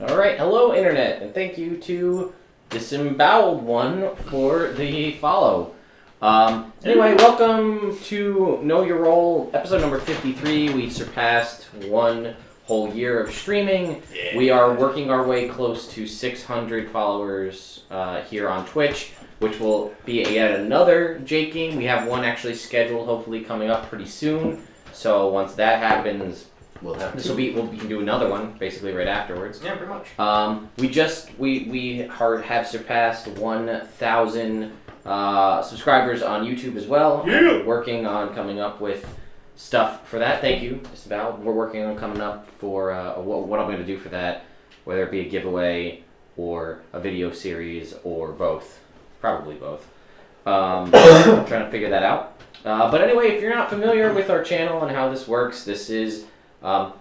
Alright, hello Internet, and thank you to Disemboweled One for the follow. Anyway, welcome to Know Your Role, episode number 53. We surpassed 1 whole year of streaming. Yeah. We are working our way close to 600 followers here on Twitch, which will be yet another Jaking. We have one actually scheduled, hopefully coming up pretty soon. So once that happens, we can do another one basically right afterwards. Yeah, pretty much. We have surpassed 1,000 subscribers on YouTube as well. Yeah. We're working on coming up with stuff for that. Thank you, Isabel. We're working on coming up for what I'm going to do for that, whether it be a giveaway or a video series or both. Probably both. Trying to figure that out. But anyway, if you're not familiar with our channel and how this works, this is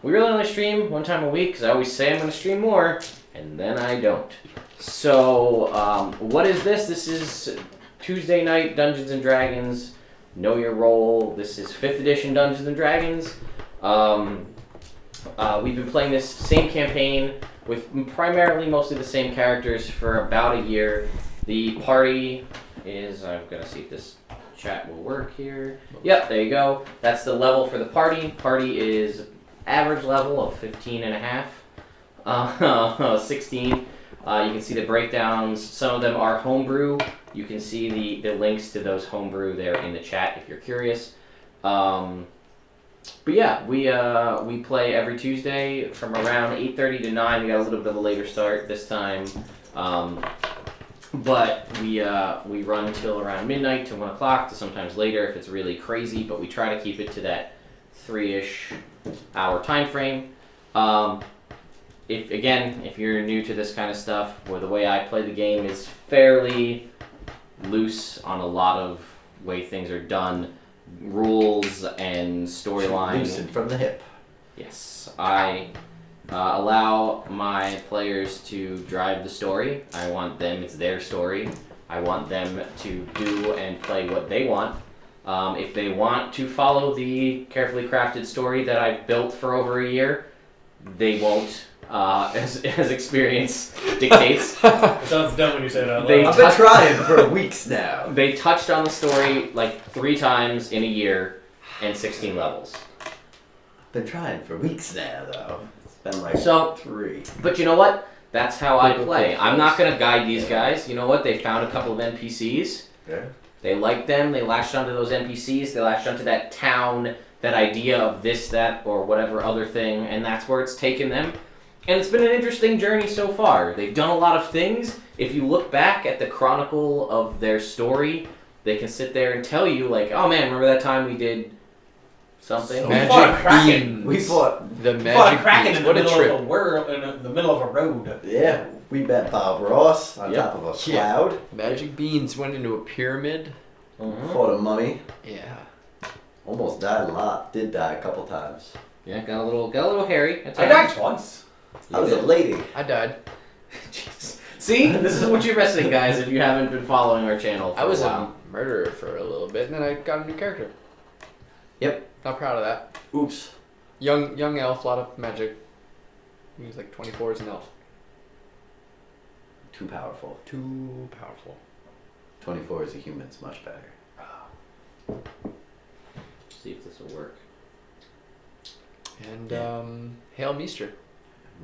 we really only stream 1 time a week because I always say I'm going to stream more, and then I don't. So, what is this? This is Tuesday night Dungeons & Dragons, Know Your Role. This is 5th edition Dungeons & Dragons. We've been playing this same campaign with primarily mostly the same characters for about a year. The party is, I'm going to see if this chat will work here. Yep, there you go. That's the level for the party. Party is average level of 15 and a half, 16. You can see the breakdowns. Some of them are homebrew. You can see the links to those homebrew there in the chat if you're curious. But yeah, we play every Tuesday from around 8:30 to 9. We got a little bit of a later start this time. But we run till around midnight to 1 o'clock to sometimes later if it's really crazy, but we try to keep it to that 3-ish hour time frame. If you're new to this kind of stuff, or the way I play the game is fairly loose on a lot of way things are done, rules and storyline. Loosened from the hip. Yes, I allow my players to drive the story. I want them, it's their story. I want them to do and play what they want. If they want to follow the carefully crafted story that I've built for over a year, they won't, as experience dictates. It sounds dumb when you say it out loud. I've been trying for weeks now. They touched on the story like 3 times in a year and 16 levels. I've been trying for weeks now, though. It's been like 3. But you know what? That's how I play. I'm not going to guide these guys. You know what? They found a couple of NPCs. Yeah. They liked them. They latched onto those NPCs. They latched onto that town, that idea of this, that, or whatever other thing, and that's where it's taken them. And it's been an interesting journey so far. They've done a lot of things. If you look back at the chronicle of their story, they can sit there and tell you, like, oh man, remember that time we did something? We fought a Kraken. We fought The magic Kraken in the middle of a world, in the middle of a road. Yeah, we bet Bob Ross on top of a cloud. Magic beans went into a pyramid. Mm-hmm. Fought a mummy. Yeah. Almost died a lot. Did die a couple times. Yeah, got a little hairy. I died twice. I was a lady. I died. Jeez. See, this is what you're missing, guys. If you haven't been following our channel, for I was a a while. murderer for a little bit, and then I got a new character. Yep. Not proud of that. Oops. Young elf, a lot of magic. He was like 24 as an elf. Too powerful. Too powerful. 24 as a human's much better. See if this will work. And Hail Meester.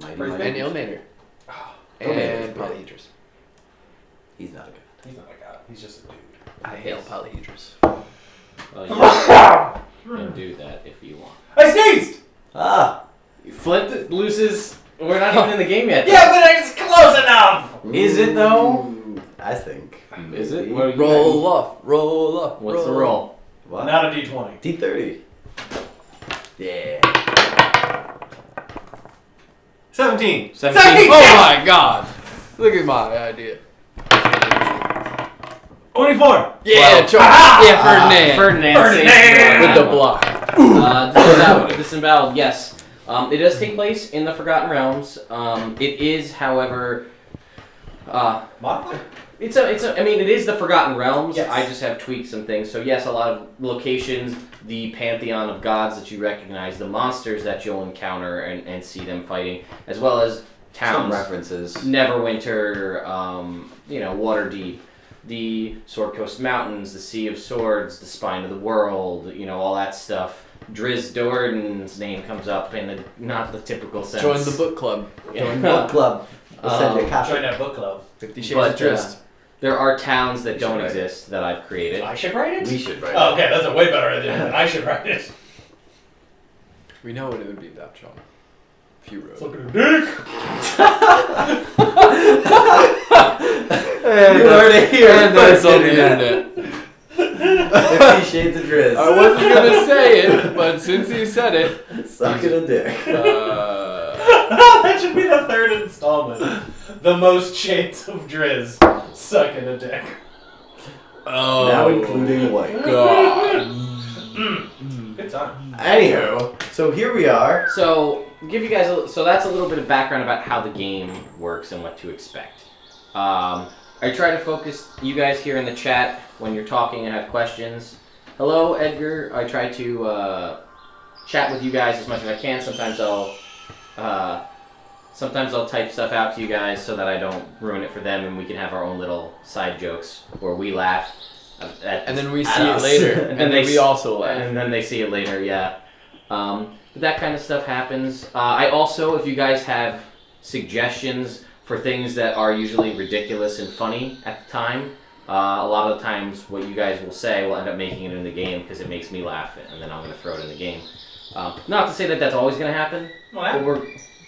Mighty And mighty. Ilmater. Ilmater's And great. Polyhedrus. He's not a good. He's not a god. He's just a dude. I hail Polyhedrus. Well, you can do that if you want. I sneezed! Ah! Flint loses. We're not even in the game yet. Yeah, but it's close enough! Is it though? Ooh, I think. Is it? Maybe. What are you Roll up, roll up. What's the roll? What? Not a d20. D30. Yeah. 17. 17. Oh my god! Look at my idea. 24. Yeah, Ferdinand. Ferdinand. With the block. Disemboweled, yes. It does take place in the Forgotten Realms. It is, however, Modified? I mean, it is the Forgotten Realms. Yes. I just have tweaked some things. So yes, a lot of locations, the pantheon of gods that you recognize, the monsters that you'll encounter and see them fighting, as well as towns. Some references. Neverwinter, Waterdeep, the Sword Coast Mountains, the Sea of Swords, the Spine of the World, all that stuff. Driz Doran's name comes up in not the typical sense. Join the book club. Join book club. We'll send you a copy. Join that book club. 50 Shades of Drizzt. There are towns that don't exist that I've created. I should write it? We should write Oh, okay, that's a way better idea than I should write it. We know what it would be about, Sean. If you wrote. Look at a dick! You heard it here. And that's on the internet. 50 Shades of Drizzt. I wasn't gonna say it, but since he said it, Sucking a dick. That should be the third installment. The most shades of Driz. Sucking a dick. Oh, Now including white. God. Good time. Anywho, so here we are. So give you guys so that's a little bit of background about how the game works and what to expect. I try to focus you guys here in the chat when you're talking and have questions. Hello, Edgar. I try to chat with you guys as much as I can. Sometimes I'll type stuff out to you guys so that I don't ruin it for them, and we can have our own little side jokes where we laugh. And then we see it later, and then we also laugh. And then they see it later, yeah. But that kind of stuff happens. I also, if you guys have suggestions for things that are usually ridiculous and funny at the time, a lot of the times what you guys will say will end up making it in the game because it makes me laugh, and then I'm going to throw it in the game. Not to say that that's always going to happen. What?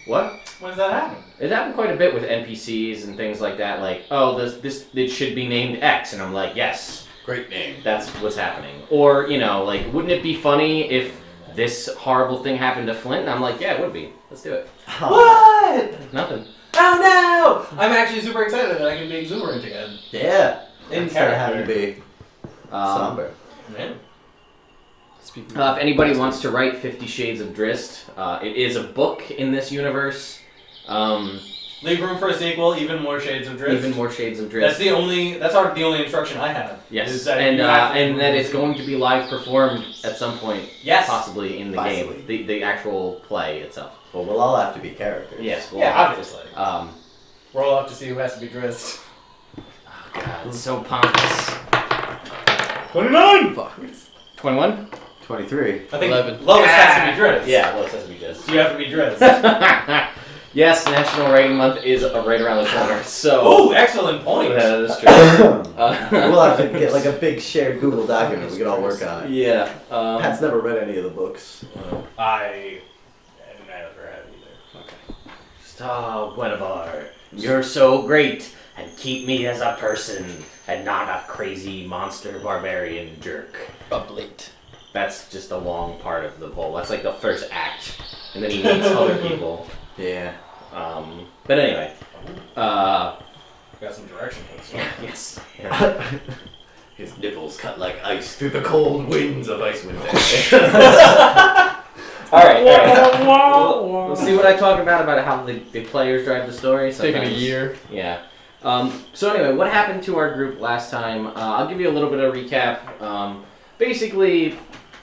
When does that happen? It happened quite a bit with NPCs and things like that. Like, oh, it should be named X, and I'm like, yes, Great name. that's what's happening. Or like, wouldn't it be funny if this horrible thing happened to Flint? And I'm like, yeah, it would be. Let's do it. What? Nothing. Oh no! I'm actually super excited that I can be exuberant again. Yeah. In Instead of character. having to be somber. Yeah. If anybody wants to write 50 Shades of Drizzt, it is a book in this universe. Leave room for a sequel, even more Shades of Drizzt. Even more Shades of Drizzt. That's the only instruction I have. Yes, Is that and you have to that it's going to be live performed at some point. Yes. Possibly in the game, the actual play itself. Well, we'll all have to be characters. Yes. Well, Yeah, obviously. We're all up to see who has to be Drizzt. Oh God, it's so pompous. 29! Fuck. 21? 23. I think 11. Lois has to be Drizzt. Yeah, well, it says to be Drizzt. So you have to be Drizzt. Yes, National Writing Month is right around the corner. So. Oh, excellent point. That is true. We'll have to get like a big shared Google document. We can all work on it. Yeah. Pat's never read any of the books. I never have either. Okay. Oh, Guinevere, you're so great, and keep me as a person, and not a crazy monster barbarian jerk. Uplate. That's just a long part of the whole. That's like the first act, and then he meets other people. Yeah. But anyway, Got some direction for this one. yes. Yeah. His nipples cut like ice through the cold winds of Icewind Dale. All right. We'll see what I talk about how the players drive the story. It's taken a year. Yeah. So anyway, what happened to our group last time? I'll give you a little bit of recap. Basically,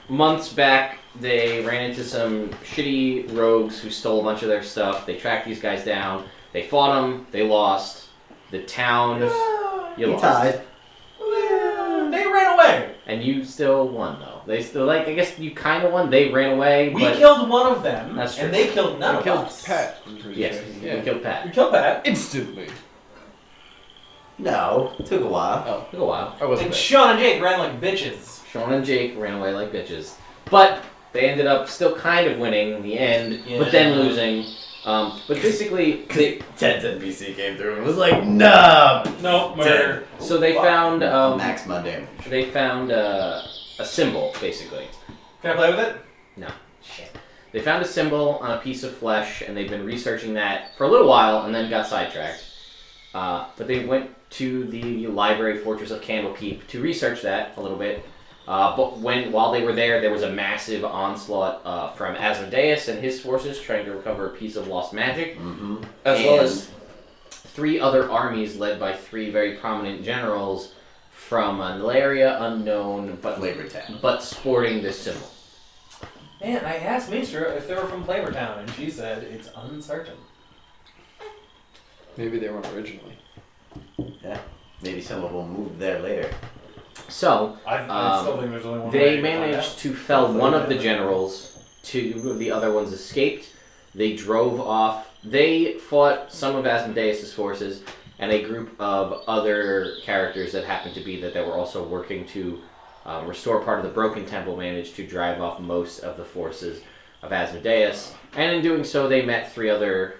months back, they ran into some shitty rogues who stole a bunch of their stuff. They tracked these guys down. They fought them. They lost. The town, you lost. Tied. They ran away. And you still won, though. They still, I guess you kind of won. They ran away, We but... killed one of them, That's true. and they killed none of killed us. Pat. Yes, Yeah. we killed Pat. We killed Pat. Instantly. No, it took a while. Oh, Took a while. I wasn't And there. Sean and Jake ran like bitches. Sean and Jake ran away like bitches. But they ended up still kind of winning in the end, but then losing. But basically, Ted's NPC came through and was like, no! No, murder. so they found Maximum damage. they found a symbol, basically. Can I play with it? No. Shit. They found a symbol on a piece of flesh, and they've been researching that for a little while, and then got sidetracked. But they went to the library fortress of Candlekeep to research that a little bit. But while they were there was a massive onslaught from Asmodeus and his forces trying to recover a piece of lost magic, as well as 3 other armies led by 3 very prominent generals from an area unknown, but sporting this symbol. Man, I asked Minstrel if they were from Flavortown, and she said it's uncertain. Maybe they weren't originally. Yeah. Maybe some of them moved there later. So, I still think there's only one way they to find managed out. to fell one of the generals. Two of the other ones escaped. They drove off. They fought some of Asmodeus' forces, and a group of other characters that happened to be that they were also working to restore part of the broken temple managed to drive off most of the forces of Asmodeus. And in doing so, they met three other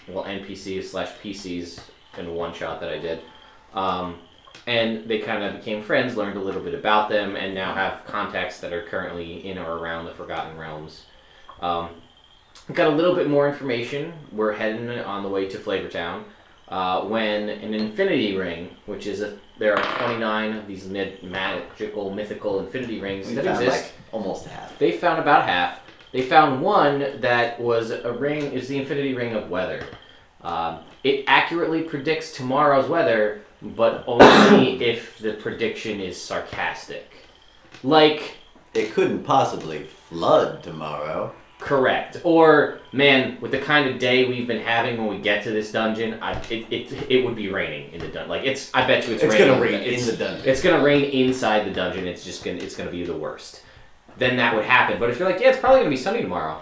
NPCs/PCs in one shot that I did. And they kind of became friends, learned a little bit about them, and now have contacts that are currently in or around the Forgotten Realms. Got a little bit more information. We're heading on the way to Flavortown when an infinity ring, which is there are 29 of these magical, mythical infinity rings We that found exist. like almost half. They found about half. They found one that was a ring, is the infinity ring of weather. It accurately predicts tomorrow's weather, but only if the prediction is sarcastic. Like, It couldn't possibly flood tomorrow. correct. Or, man, with the kind of day we've been having when we get to this dungeon, it would be raining in the dungeon. Like, I bet you it's raining. Gonna rain in the dungeon. It's gonna rain inside the dungeon. It's gonna be the worst. Then that would happen. But if you're like, yeah, it's probably gonna be sunny tomorrow,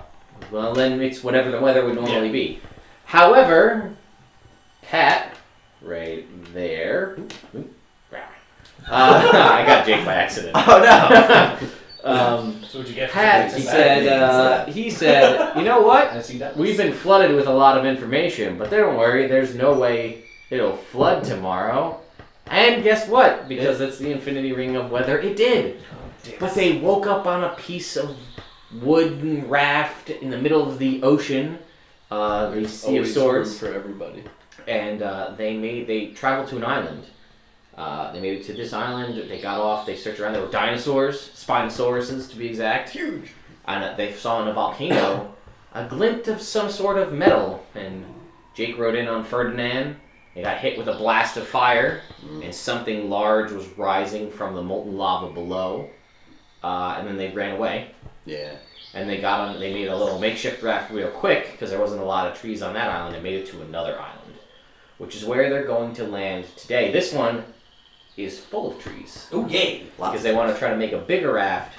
well, then it's whatever the weather would normally be. However, Pat, right there. I got Jake by accident. Oh no! So what'd you get? Pat he said, you know what? I see that. We've been flooded with a lot of information, but don't worry, there's no way it'll flood tomorrow. And guess what? Because it's the infinity ring of weather, it did. But they woke up on a piece of wooden raft in the middle of the ocean, the Sea of Always Swords, room for everybody. and they traveled to an island. They made it to this island. They got off. They searched around. There were dinosaurs, Spinosauruses to be exact. Huge. And they saw in a volcano a glint of some sort of metal. And Jake rode in on Ferdinand. They got hit with a blast of fire, and something large was rising from the molten lava below. And then they ran away. Yeah. And they got on. They made a little makeshift raft real quick because there wasn't a lot of trees on that island. They made it to another island, which is where they're going to land today. This one is full of trees Oh yay! because they want to try to make a bigger raft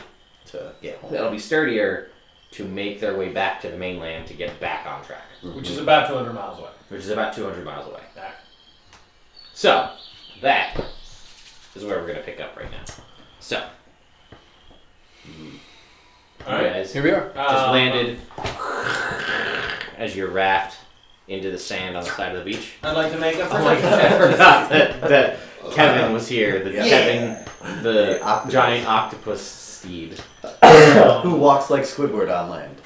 To get home. that'll be sturdier to make their way back to the mainland to get back on track, Which is about 200 miles away. which is about 200 miles away. Alright. So that is where we're gonna pick up right now. So you Alright. guys Here we are. just landed as your raft into the sand on the side of the beach. I'd like to make a Oh my god, I forgot that Kevin was here. Yeah. Kevin, the octopus. giant octopus steed. Who walks like Squidward on land.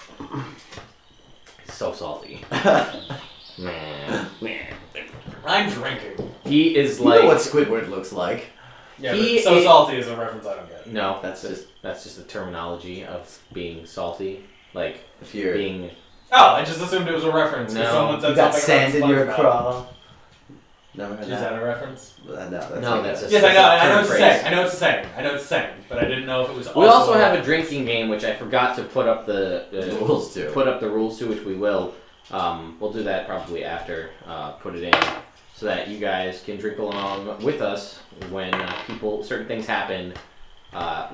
So salty. Man. I'm drinking. He is You like... know what Squidward looks like. Yeah, He but so is- salty is a reference I don't get. No, That's that's just the terminology of being salty. Like, If you're... being... Oh, I just assumed it was a reference. 'cause No. Someone said You got something sand about in your SpongeBob. craw. Never heard Is that. that a reference? No, that's No, like that's a- Yes, I know. I know term what it's phrase. saying. I know what it's saying. I know what it's saying. But I didn't know if it was. We also have a drinking game, which I forgot to put up the rules to. Put up the rules to, which we will. We'll do that probably after. Put it in so that you guys can drink along with us when certain things happen.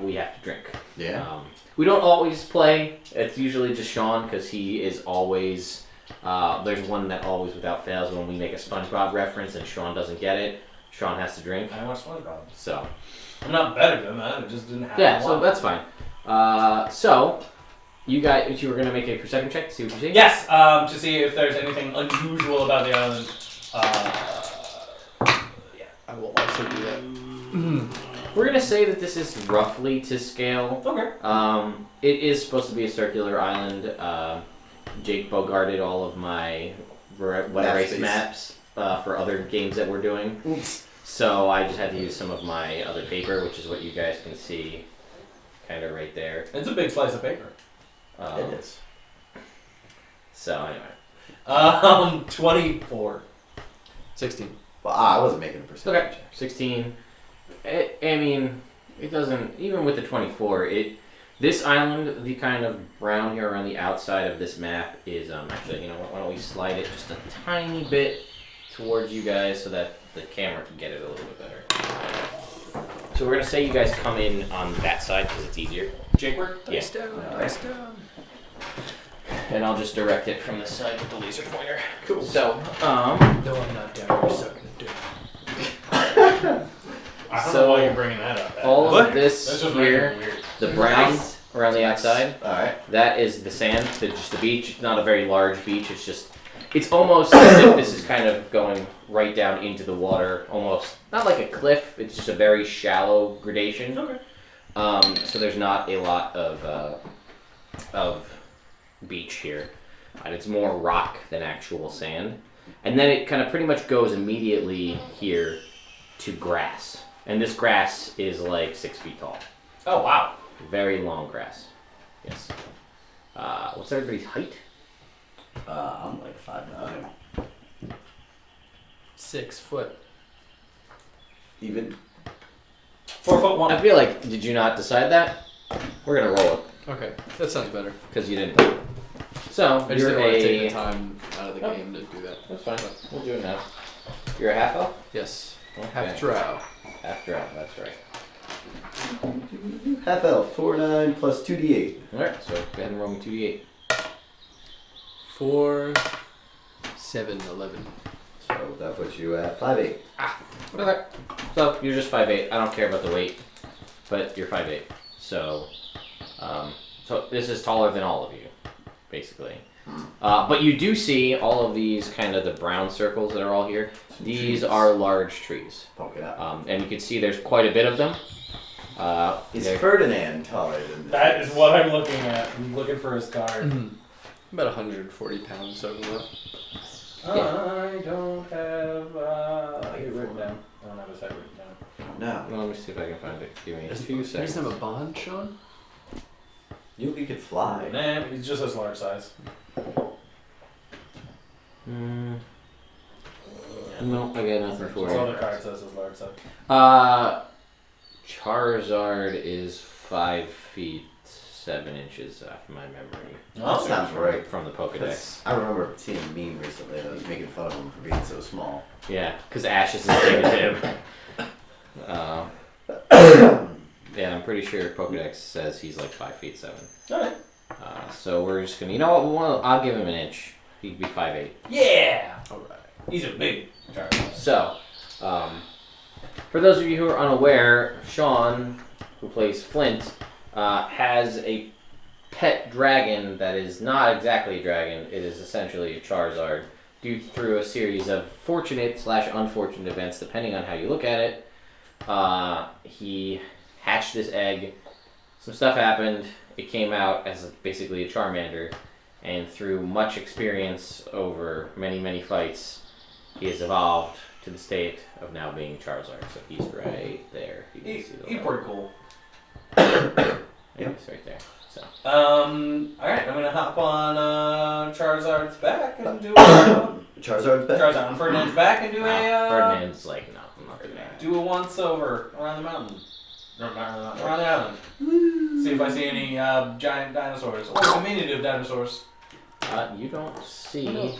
We have to drink. Yeah. We don't always play. It's usually just Sean because he is always. There's one that always without fails when we make a SpongeBob reference and Sean doesn't get it. Sean has to drink. I watched SpongeBob. So. I'm not better than that. It just didn't happen. Yeah, so that's fine. So, you were going to make a perception check to see what you see? Yes, to see if there's anything unusual about the island. I will also do that. We're going to say that this is roughly to scale. Okay. It is supposed to be a circular island. Jake bogarted all of my wet Map erase space. maps for other games that we're doing. Oops. So I just had to use some of my other paper, which is what you guys can see kind of right there. It's a big slice of paper. It is. So anyway. 24. 16. Well, I wasn't making a perception Okay, check. 16. I mean, it doesn't, even with the 24, This island, the kind of brown here around the outside of this map is actually, you know what? Why don't we slide it just a tiny bit towards you guys so that the camera can get it a little bit better. So we're gonna say you guys come in on that side because it's easier. Jake work? Yeah. Dice down. And I'll just direct it from this side with the laser pointer. Cool. So, No, I'm not down. You're sucking a dick. I don't So, know why you're bringing that up. all of That's this just here, weird. the brown Nice. around the outside, Alright. that is the sand, just the beach. It's not a very large beach. It's almost as if this is kind of going right down into the water, almost not like a cliff. It's just a very shallow gradation. Okay. So there's not a lot of beach here, and it's more rock than actual sand. And then it kind of pretty much goes immediately here to grass, and this grass is like 6 feet tall. Oh, wow. Very long grass. Yes. What's everybody's height? I'm like 5'9". 6 foot. Even. 4'1". I feel like, did you not decide that? We're gonna roll it Okay, that sounds better. because you didn't. So I just you're didn't want to take the a. time out of the Oh. game to do that. That's fine. We'll do it now. You're a half elf. Yes. Okay. Half drow. Half drow. That's right. Half elf, 4'9" plus 2d8. All right. So go ahead and roll me 2d8. 4, 7, 11. So that puts you at 5'8". Okay. So you're just 5'8". I don't care about the weight, but you're 5'8". So, so this is taller than all of you, basically. But you do see all of these kind of the brown circles that are all here. These are large trees. Poke it out. And you can see there's quite a bit of them. Is they're- Ferdinand taller than this? That is what I'm looking at. I'm looking for his card. About 140 pounds soaking up. I don't have it written down. I don't have his head written down. No. Well, let me see if I can find it. Give me Does 2 he seconds. have a bond, Sean? You could fly. Nah, he's just his large size. No, I got nothing for That's all you. the card says his large size. Charizard is 5 feet 7 inches after my memory. That sounds right. From the Pokedex. I remember seeing a meme recently that was making fun of him for being so small. Yeah, because Ash is as big as him. Yeah, I'm pretty sure Pokedex says he's like 5 feet 7. Alright. So we're just gonna, you know what? I'll give him an inch. He'd be 5'8". Yeah! Alright. He's a big Charizard. So, for those of you who are unaware, Sean, who plays Flint, has a pet dragon that is not exactly a dragon. It is essentially a Charizard. Due through a series of fortunate/unfortunate events, depending on how you look at it, he hatched this egg. Some stuff happened. It came out as basically a Charmander, and through much experience over many, many fights, he has evolved to the state of now being Charizard. So he's right there. You can see the He's logo. pretty cool. Yeah, he's right there. So Alright, I'm gonna hop on Charizard's back and do Charizard's back? Charizard on Ferdinand's back and do Ferdinand's like, no, I'm not doing that. do a once over around the mountain. No, not around the mountain, around the island. See if I see any giant dinosaurs or diminutive dinosaurs. You don't see.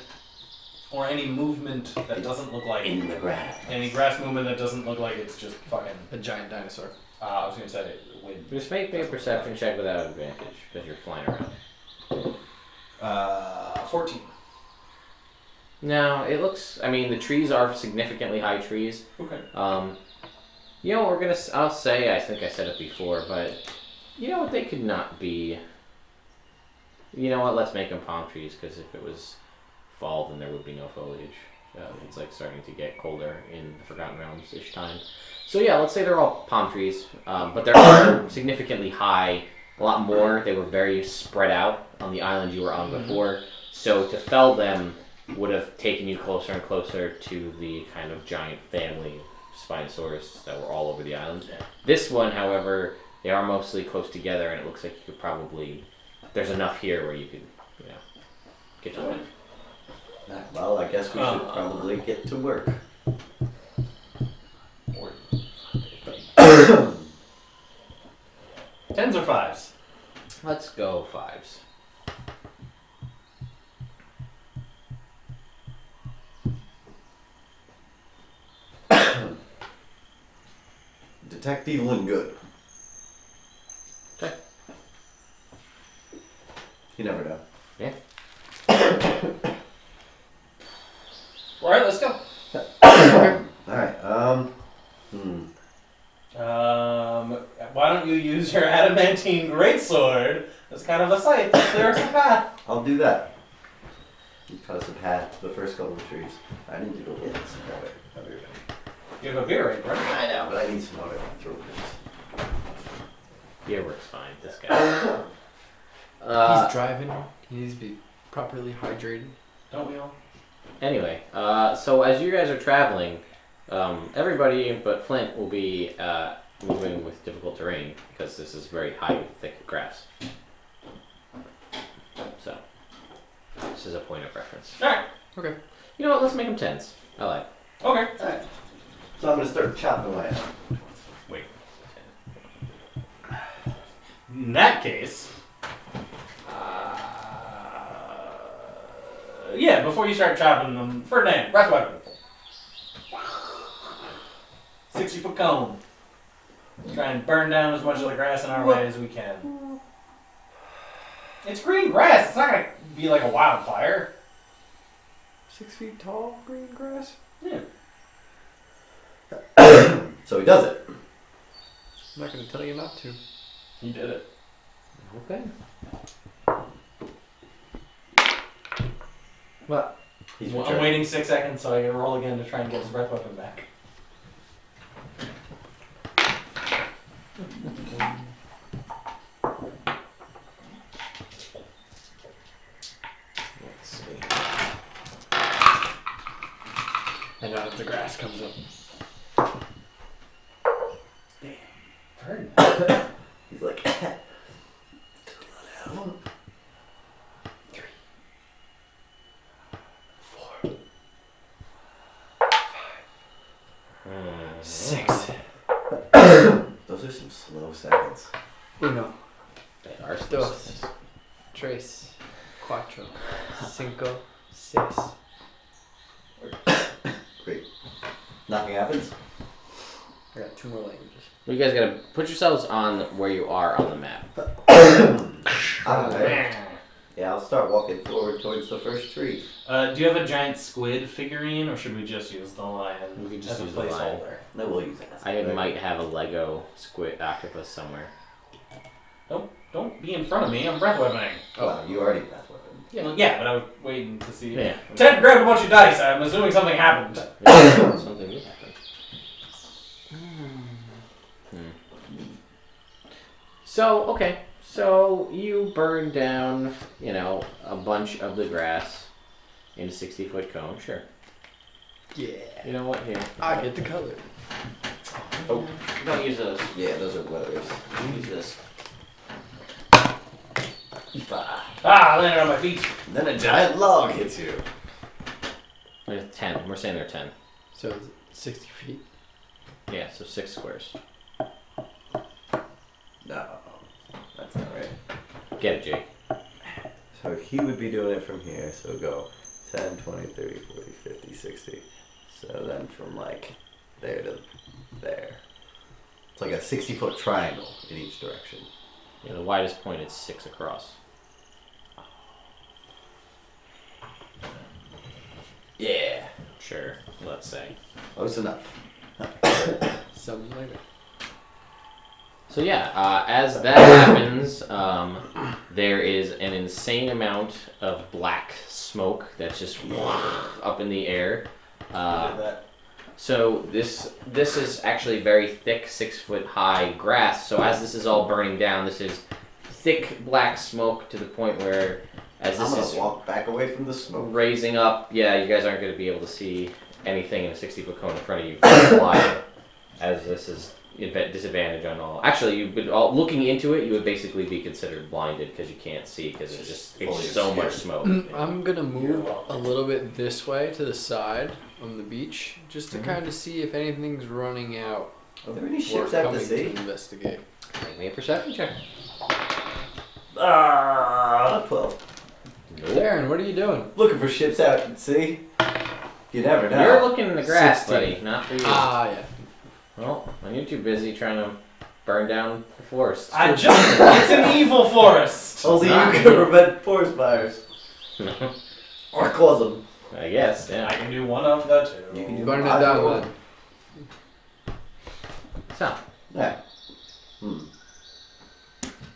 Or any movement that doesn't look like In the grass. any grass movement that doesn't look like it's just fucking. A giant dinosaur. I was gonna say wind. Just make me a perception check without advantage because you're flying around. 14. No, it looks. I mean, the trees are significantly high trees. Okay. You know, we're gonna. I'll say. I think I said it before, but you know what? They could not be. You know what? Let's make them palm trees because if it was fall, then there would be no foliage. It's like starting to get colder in the Forgotten Realms-ish time. So yeah, let's say they're all palm trees, but they're significantly high. A lot more. They were very spread out on the island you were on before. So to fell them would have taken you closer and closer to the kind of giant family Spinosaurus that were all over the island. Yeah. This one, however, they are mostly close together, and it looks like you could probably. There's enough here where you could, get to it. Well, I guess we should probably get to work. Tens or fives? Let's go 5s. Detect evil and good. Okay. You never know. Yeah. Alright, let's go. Alright, Why don't you use your adamantine greatsword as kind of a sight to clear us a path? I'll do that. You cut us a path to the first couple of trees. I need to go get some water. Everybody. You have a beer right, right? I know, but I need some water to throw this. Beer works fine. This guy. He's driving. He needs to be properly hydrated. Don't we all? Anyway, so as you guys are traveling, everybody but Flint will be moving with difficult terrain because this is very high, thick grass. So, this is a point of reference. Alright. Okay. You know what? Let's make them 10s. I like. Okay. Alright. So I'm gonna start chopping away. Wait. In that case, yeah, before you start chopping them, Ferdinand, breath weapon. 60-foot cone. Try and burn down as much of the grass in our way as we can. It's green grass. It's not gonna be like a wildfire. 6 feet tall, green grass. Yeah. So he does it. I'm not gonna tell you not to. He did it. Okay. What? He's I'm returned. waiting 6 seconds so I can roll again to try and get his breath weapon back. Let's see. And now the grass comes up. Ferdinand. He's like, Six. those are some slow seconds. Uno, They are still dos, tres, cuatro, cinco, seis. Great. Nothing happens? I got 2 more languages. You guys gotta put yourselves on where you are on the map. Alright. Yeah, I'll start walking forward towards the first tree. Do you have a giant squid figurine, or should we just use the lion We can just as a use the lion. placeholder? No, we'll use that. I might have a Lego squid octopus somewhere. Don't be in front of me. I'm breath weaponing. Oh, you already breath weapon. Yeah. Well, yeah, but I was waiting to see. Yeah. Ted grabbed a bunch of dice. I'm assuming something happened. Something did happen. So, okay. So, you burn down, a bunch of the grass in a 60-foot cone. Sure. Yeah. You know what? Here. I get the color. Oh, don't use those. Yeah, those are letters. Use this. Ah, I landed on my feet. And then a giant log hits you. There's 10. We're saying they're 10. So it's 60 feet. Yeah, so 6 squares. No, that's not right. Get it, Jake. So he would be doing it from here, so go 10, 20, 30, 40, 50, 60. So then from like there to there. It's like a 60-foot triangle in each direction. Yeah, the widest point is 6 across. Yeah. Sure, let's say. Close enough. Something like that. So yeah, as that happens, there is an insane amount of black smoke that's just up in the air. So this is actually very thick, 6-foot high grass. So as this is all burning down, this is thick black smoke to the point where, as I'm this gonna is walk back away from the smoke. raising up, yeah, you guys aren't going to be able to see anything in a 60-foot cone in front of you fly, as this is disadvantage on all. Actually, you would looking into it, you would basically be considered blinded because you can't see because it's just so much smoke. I'm gonna move a little bit this way to the side on the beach just to kind of see if anything's running out. Are there any Or ships out to coming sea? to investigate. Make me a perception check. 12. Darren, what are you doing? Looking for ships out at sea. You never know. You're looking in the grass, 16. buddy, not for you. Ah, yeah. Well, when you're too busy trying to burn down the forest. It's an evil forest. Only you not. can prevent forest fires. Or cause them. I guess, yeah. I can do one of the two. You can do Burn it either down one. then. So, Yeah.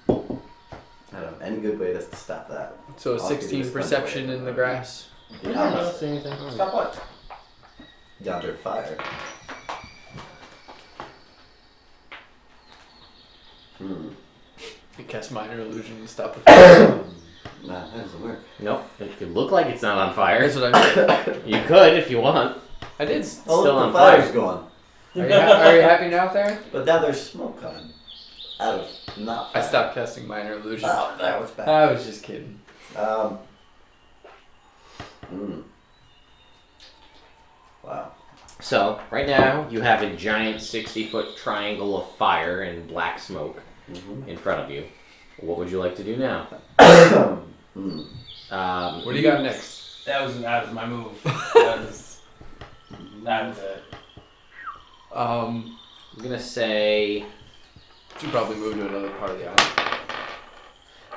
I don't know any good way to stop that. So a I'll give you 16 this perception one. in the grass. I don't see anything. Stop what? Yonder fire. I cast minor illusion to stop the fire. Nah, that doesn't work. Nope, it could look like it's not on fire. That's what I mean. You could if you want. I did. Oh, Still look, on the fire's fire. gone. Are you happy now, Darren? But now there's smoke coming. Out of not I fire. stopped casting minor illusion. Oh, that was bad. I was just kidding. Wow. So, right now, you have a giant 60-foot triangle of fire and black smoke in front of you. What would you like to do now? What do you got next? That was my move. That was it. I'm gonna say, Should probably move to another part of the island.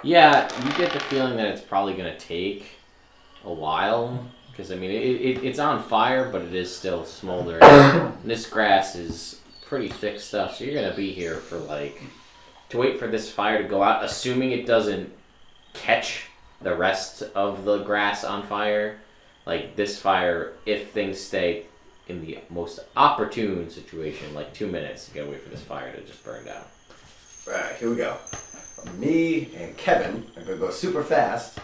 yeah, you get the feeling that it's probably gonna take a while. Because, I mean, it's on fire, but it is still smoldering. And this grass is pretty thick stuff, so you're going to be here for, like, to wait for this fire to go out, assuming it doesn't catch the rest of the grass on fire. Like, this fire, if things stay in the most opportune situation, like 2 minutes, you got to wait for this fire to just burn down. Right, here we go. Me and Kevin are going to go super fast.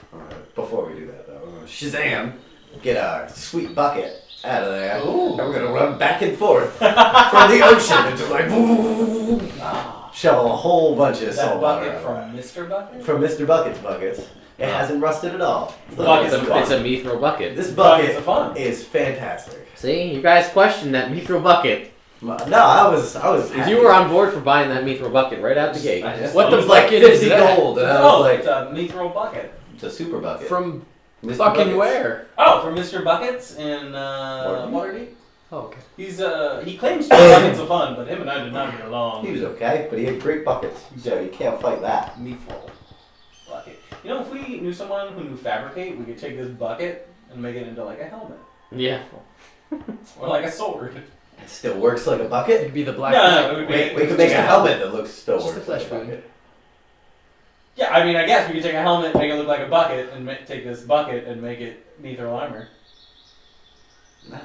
Before we do that, though, we're going to Shazam. Get our sweet bucket out of there, Ooh. and we're gonna run back and forth from the ocean and just like shovel a whole bunch of That salt water bucket out. from Mr. Bucket? From Mr. Bucket's buckets. It hasn't rusted at all. Bucket's It's a Mithril bucket. This Buckets bucket of fun. is fantastic. See, you guys questioned that Mithril bucket. No, I was. If you were on board for buying that Mithril bucket right out the gate. What the It was like bucket is 50 that? gold, and I was like, it's a Mithril bucket. it's a super bucket. From Mr. fucking Buckets. where? Oh, from Mr. Buckets in Waterdeep? Waterdeep. Oh, okay. He claims to be buckets of fun, but him and I did not get along. He was okay, but he had great buckets, so you can't fight that. Mithril bucket. You know, if we knew someone who knew fabricate, we could take this bucket and make it into like a helmet Yeah. or like a sword. It still works like a bucket. It'd be the black. No, it would be. We could make a helmet that looks still Just a works like a flesh wound. bucket. Yeah, I mean, I guess we could take a helmet, make it look like a bucket, and take this bucket and make it Mithril armor. No.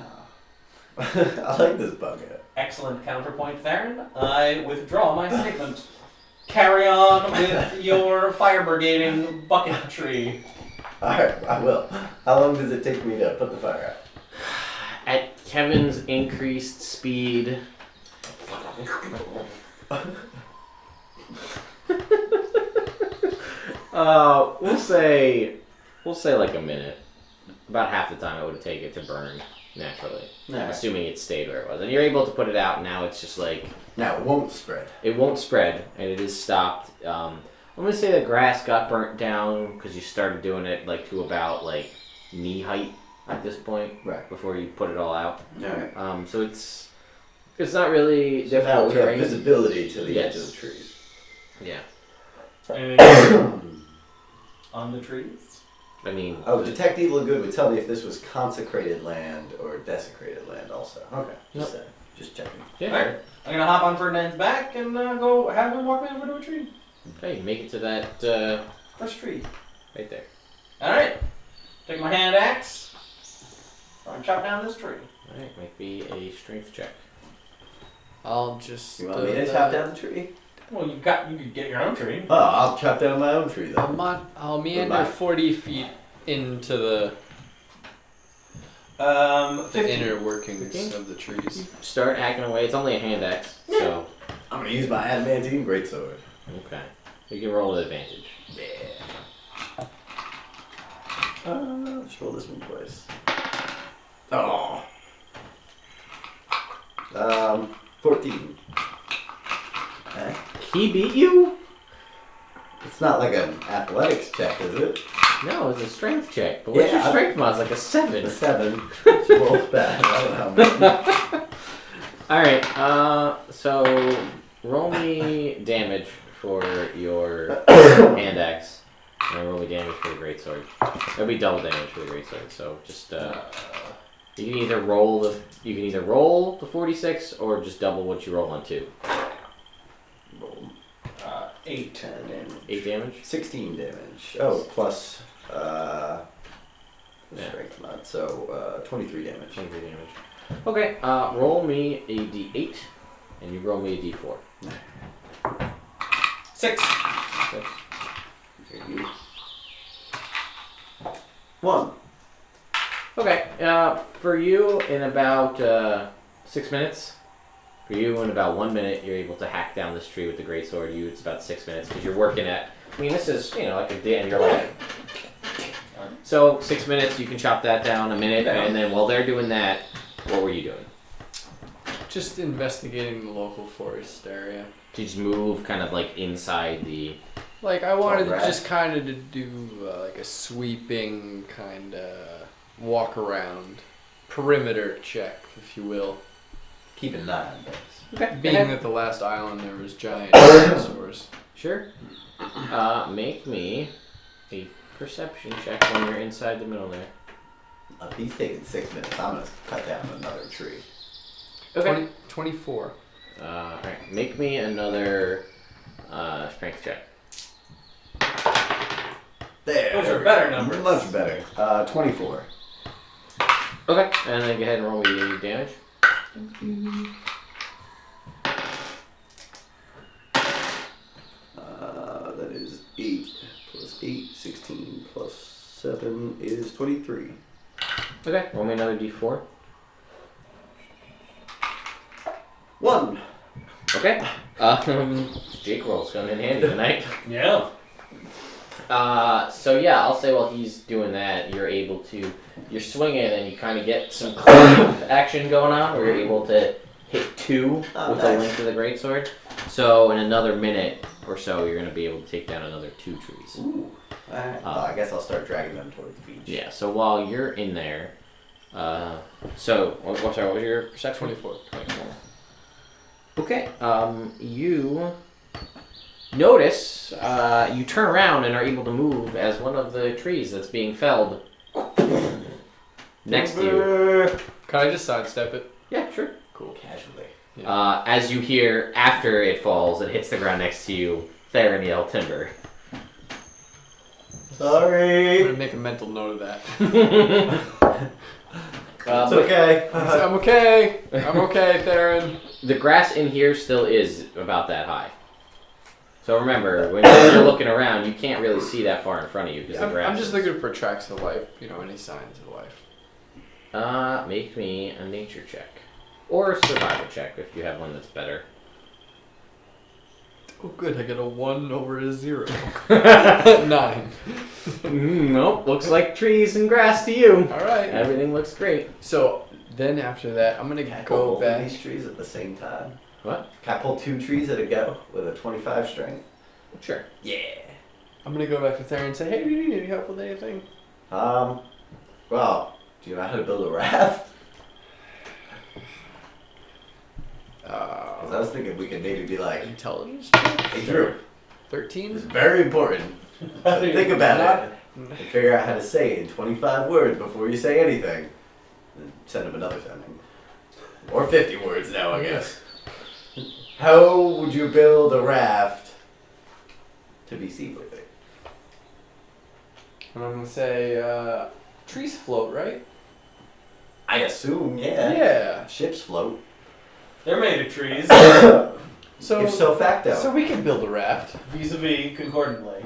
I like this bucket. Excellent counterpoint, Theron. I withdraw my statement. Carry on with your fire brigading bucketry. Alright, I will. How long does it take me to put the fire out? At Kevin's increased speed. We'll say like a minute. About half the time it would take it to burn naturally. Alright. Assuming it stayed where it was. And you're able to put it out, now it's just like, Now, it won't spread. it won't spread, and it is stopped. I'm gonna say the grass got burnt down because you started doing it like to about like knee height at this point. Right. Before you put it all out. Alright. So it's not really So now difficult we have terrain. visibility to the Yes. edge of the trees. Yeah. Anything on the trees? I mean, Oh, Detect Evil and Good would tell me if this was consecrated land or desecrated land also. Okay. Just checking. yeah. Alright. I'm gonna hop on Ferdinand's back and go have him walk me over to a tree. Okay, make it to that First tree. right there. Alright. Take my hand axe. Try and chop down this tree. All right, make me a strength check. I'll just. You want me to chop down the tree? Well, you could get your own tree. Oh, I'll chop down my own tree then. I'll meander Goodbye. 40 feet into the 50. inner workings 15? of the trees. Start hacking away. It's only a hand axe, so I'm gonna use my adamantine greatsword. okay. You can roll with advantage. Yeah. Just roll this one twice. Oh. 14. Okay. He beat you? It's It's not like an athletics check, is it? No, it's a strength check. But what's your strength mod? It's like a 7. A 7. Rolls bad. I don't know. Alright, so roll me damage for your hand axe. And roll me damage for the greatsword. It'll be double damage for the greatsword, so just you can either roll the 46 or just double what you roll on 2. Roll 8. 10 damage. 8 damage? 16 damage. Oh, plus strength mod, so 23 damage. 23 damage. Okay, roll me a d8, and you roll me a d4. 6. Here you. 1. Okay, for you in about 6 minutes. For you in about 1 minute, you're able to hack down this tree with the greatsword. You, it's about 6 minutes because you're working at. I mean, this is like a day, and you're like. So 6 minutes, you can chop that down. A minute, and then while they're doing that, what were you doing? Just investigating the local forest area. To just move kind of like inside the. Like I wanted Alright. just kind of to do like a sweeping kind of walk around perimeter check, if you will. Keep an eye on this. Okay. Being that the last island there was giant dinosaurs. Sure. Make me a perception check when you're inside the middle there. If he's taking 6 minutes, I'm gonna cut down another tree. Okay. 24. Alright, make me another strength check. There. Those are better numbers. Much better. 24. Okay. And then go ahead and roll me the damage. That is 8 plus 8, 16 plus 7 is 23. Okay, roll me another d4. 1. Okay. Jake roll's coming in handy tonight. Yeah. So yeah, I'll say while he's doing that, you're swinging and you kind of get some cleave action going on where you're able to hit 2 with the nice. length of the greatsword. So in another minute or so, you're going to be able to take down another 2 trees. Ooh. Alright. I guess I'll start dragging them towards the beach. Yeah, so while you're in there, what was your perception? 24. Okay, you notice, you turn around and are able to move as one of the trees that's being felled next to you. Can I just sidestep it? Yeah, sure. Cool. Casually. As you hear, after it falls, it hits the ground next to you, Theron yell timber. I'm Sorry. gonna make a mental note of that. It's okay. I'm okay. I'm okay, Theron. The grass in here still is about that high. So remember, when you're looking around, you can't really see that far in front of you because the grass. I'm just looking for tracks of life. Any signs of life. Make me a nature check. Or a survival check if you have one that's better. Oh, good. I get a 1 over a 0. 9. Nope, looks like trees and grass to you. All right. Everything looks great. So then after that, I'm gonna Can I go pull both of back. these trees at the same time? What? Can I pull 2 trees at a go with a 25 strength? Sure. Yeah. I'm gonna go back to Theron and say, "Hey, do you need any help with anything?" Well, do you know how to build a raft? Because I was thinking we could maybe be like, Intelligence. hey Drew, 13. it's very important to think about it and figure out how to say it in 25 words before you say anything. And send him another sending. Or 50 words now, I guess. How would you build a raft to be seaworthy? And I'm gonna say, trees float, right? I assume, yeah. Yeah. Ships float. They're made of trees. So If so facto. So we can build a raft. Vis-a-vis, concordantly.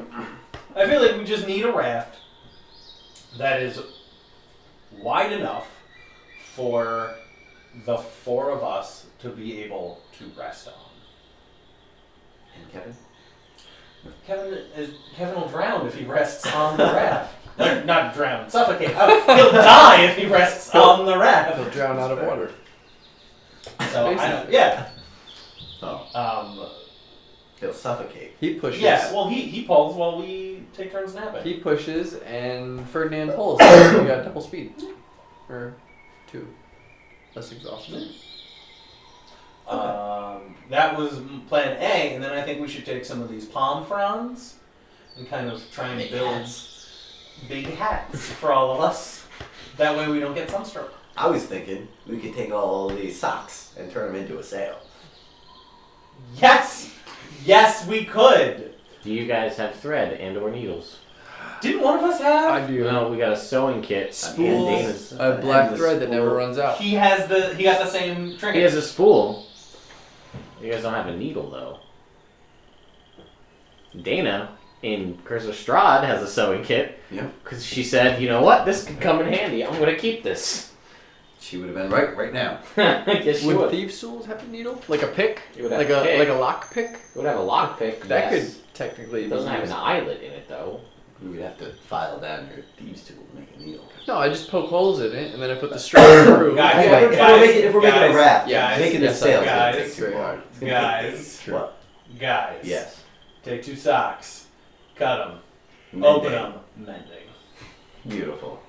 I feel like we just need a raft that is wide enough for the 4 of us to be able to rest on. And Kevin? Kevin will drown if he rests on the raft. Not drown, suffocate. Oh, he'll die if he rests on the raft. They'll drown out of water. So I don't, Basically. yeah. Oh. He'll suffocate. He pushes. Yeah, well, he pulls while we take turns napping. He pushes, and Ferdinand pulls. So you got double speed. Or 2. Less exhaustion. That was plan A, and then I think we should take some of these palm fronds and kind of try and build big hats for all of us. That way we don't get sunstroke. I was thinking we could take all these socks and turn them into a sail. Yes! Yes, we could! Do you guys have thread and or needles? Didn't one of us have? I do. No, we got a sewing kit. Spools. And Dana's. A black endless thread that never spool. runs out. He got the same trinket. He has a spool. You guys don't have a needle though. Dana in Curse of Strahd has a sewing kit. Yep. Because she said, you know what, this could come in handy. I'm gonna keep this. She would have been right now. Yes, she Would would. Thieves' Tools have a needle? Like a pick? It would have Like a pick. like a lock pick? It would have a lockpick. That yes. could technically It doesn't be have an used. eyelet in it though. You would have to file down your thieves tool to make a needle. No, I just poke holes in it and then I put the string through. Guys, Anyway, if we're making a raft, yeah, making yes, this sail is guys, going to take too very long. hard. It's gonna take Guys. days. Sure. What? Guys. Yes. Take 2 socks. Cut them. Mending. Open them. Mending. Beautiful.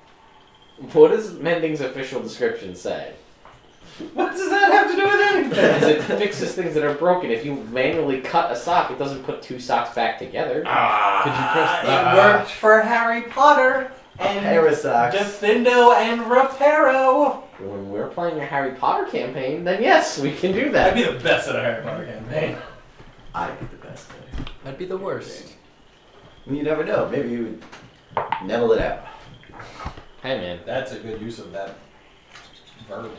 What does mending's official description say? What does that have to do with Because anything? it fixes things that are broken. If you manually cut a sock, it doesn't put 2 socks back together. Could you press It worked for Harry Potter and Pair of socks. Defendo and Reparo. When we're playing a Harry Potter campaign, then yes, we can do I'd that. be the best at a Harry Potter campaign. I'd be the best at it. That'd be the worst. You never know. Maybe you would neville it out. Hey man, That's a good use of that verb.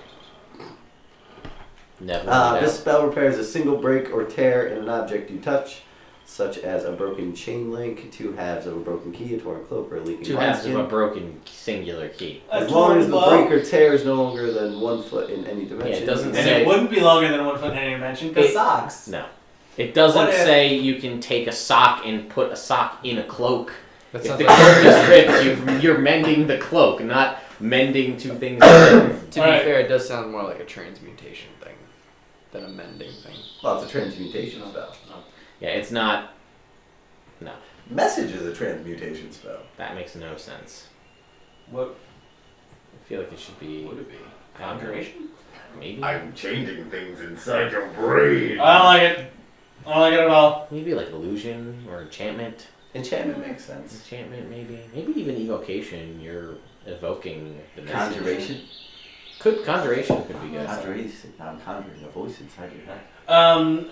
never. This spell repairs a single break or tear in an object you touch, such as a broken chain link, 2 halves of a broken key, a torn cloak, or a leaking 2 halves of a wineskin. broken singular key. As long as the break or tear is no longer than 1 foot in any dimension. Yeah, it doesn't And say- it wouldn't be longer than 1 foot in any dimension because It- socks. No. It doesn't What if- say you can take a sock and put a sock in a cloak. That If sounds the like cloak is ripped, you're mending the cloak, not mending 2 things together. To be Alright. fair, it does sound more like a transmutation thing than a mending thing. Well, it's a transmutation spell. Yeah, it's not. No, Message is a transmutation spell. that makes no sense. What I feel like it should be. would it be? I don't know, Conjuration? Maybe. changing things inside your brain. I don't like it. I don't like it at all. Maybe like illusion or enchantment. Enchantment makes sense. Enchantment, maybe. Maybe even evocation. You're evoking the message. Conjuration. Conjuration could be good. Conjuration. I'm conjuring a voice inside your head.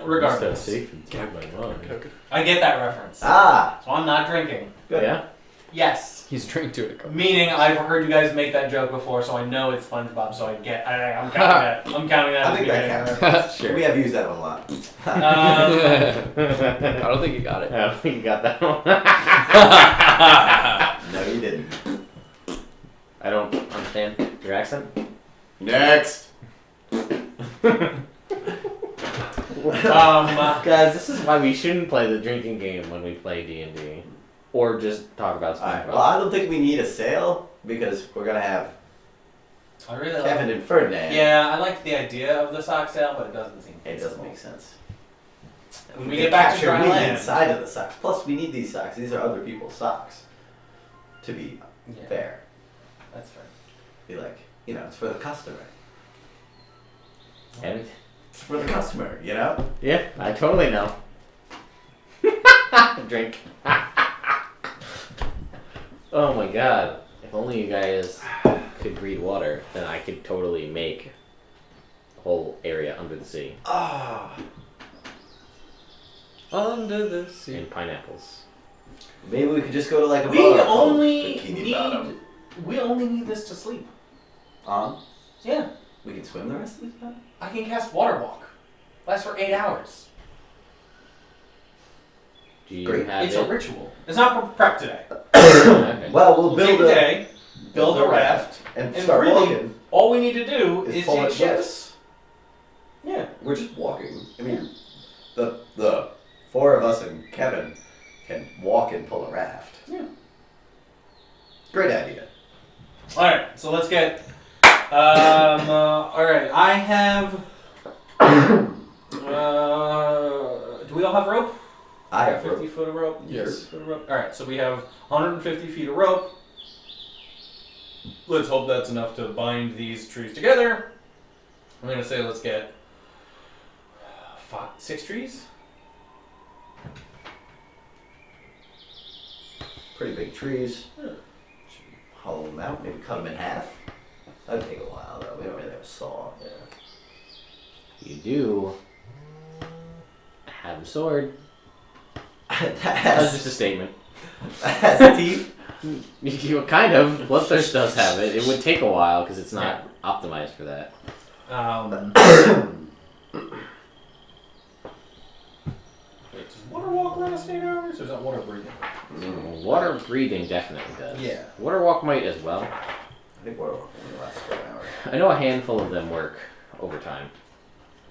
Regardless. Safe inside my mind. I get that reference. Ah! So I'm not drinking. Good. Yeah. Yes. He's drank to it. Meaning I've heard you guys make that joke before, so I know it's SpongeBob. So I'm counting that. I'm counting that. I as think me that getting a counts. reference. Sure. We have used that one a lot. I don't think he got it. I don't think you got that one. No, you didn't. I don't understand your accent. Next! Guys, this is why we shouldn't play the drinking game when we play D&D. Or just talk about Alright, SpongeBob. well, I don't think we need a sail because we're gonna have I really like Kevin and Ferdinand. Yeah, I like the idea of the sock sale, but it doesn't seem It doesn't feasible. make sense. When we get back to capture dry me land. inside of the socks. Plus, we need these socks. These are other people's socks. To be Yeah, fair. that's fair. Be like, it's for the customer. And, It's for the customer, you know? yeah, I totally know. Drink. Oh my god. If only you guys could breed water, then I could totally make a whole area under the sea. Ah. Under the sea. And pineapples. Maybe we could just go to like a We bar called only Bikini Bottom. need this to sleep. Yeah, We can swim the rest of the time? I can cast Water Walk. Lasts for 8 hours. Do you Great. have It's it? a ritual. It's not for prep today. Okay. Well, we'll Take build a a day, build a raft, and and start really- walking. all we need to do Is is pull take it shifts. Yeah. We're just walking. I mean, the 4 of us and Kevin can walk and pull a raft. Yeah. Great idea. Alright, so let's get. Alright, I have. Do we all have rope? I got have 50 rope. foot of rope. Yes. 50 foot of rope. All right, so we have 150 feet of rope. Let's hope that's enough to bind these trees together. I'm gonna say let's get 6 trees. Pretty big trees. Yeah. Hollow them out, maybe cut them in half. That'd take a while though. We don't really have a saw. Yeah. You do have a sword. that That's just a has, statement. that has teeth. You kind of. Bloodthirst does have it. It would take a while because it's not optimized for that. Wait, does water walk last 8 hours, or is that water breathing? Water breathing definitely does. Yeah. Water walk might as well. I think we're only last for an hour. I know a handful of them work overtime.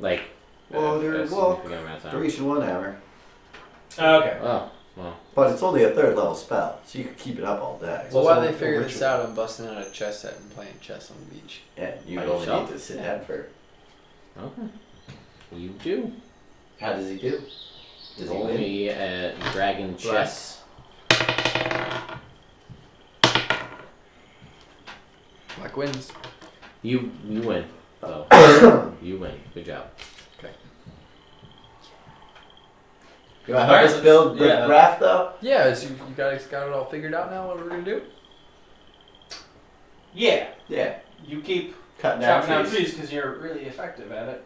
Like, Well, they're a significant amount of time. They're each in 1 hour. Okay. Oh, well. But it's only a 3rd level spell, so you can keep it up all day. Well, also while they a figure this ritual. out, I'm busting out a chess set and playing chess on the beach. Yeah, you By only yourself? need to sit down for. Okay. You do. How does he do? Does he Roll win? me a dragon chess. Black wins. You win. So you win. Good job. You want to help Alright, us build the yeah. raft though? Yeah, so you guys got it all figured out now what we're gonna do? Yeah. Yeah. You keep Cutting down chopping down trees. trees because you're really effective at it.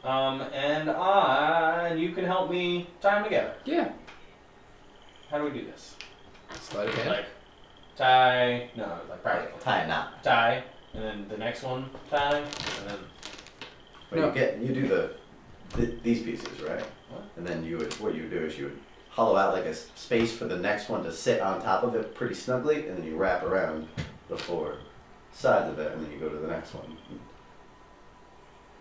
And you can help me tie them together. Yeah. How do we do this? Sleight of hand. Like tie, no, like practically. Tie a knot. Tie, and then the next one tie, and then But No. you do these pieces, right? What? And then what you would do is you would hollow out like a space for the next one to sit on top of it pretty snugly, and then you wrap around the 4 sides of it, and then you go to the next one.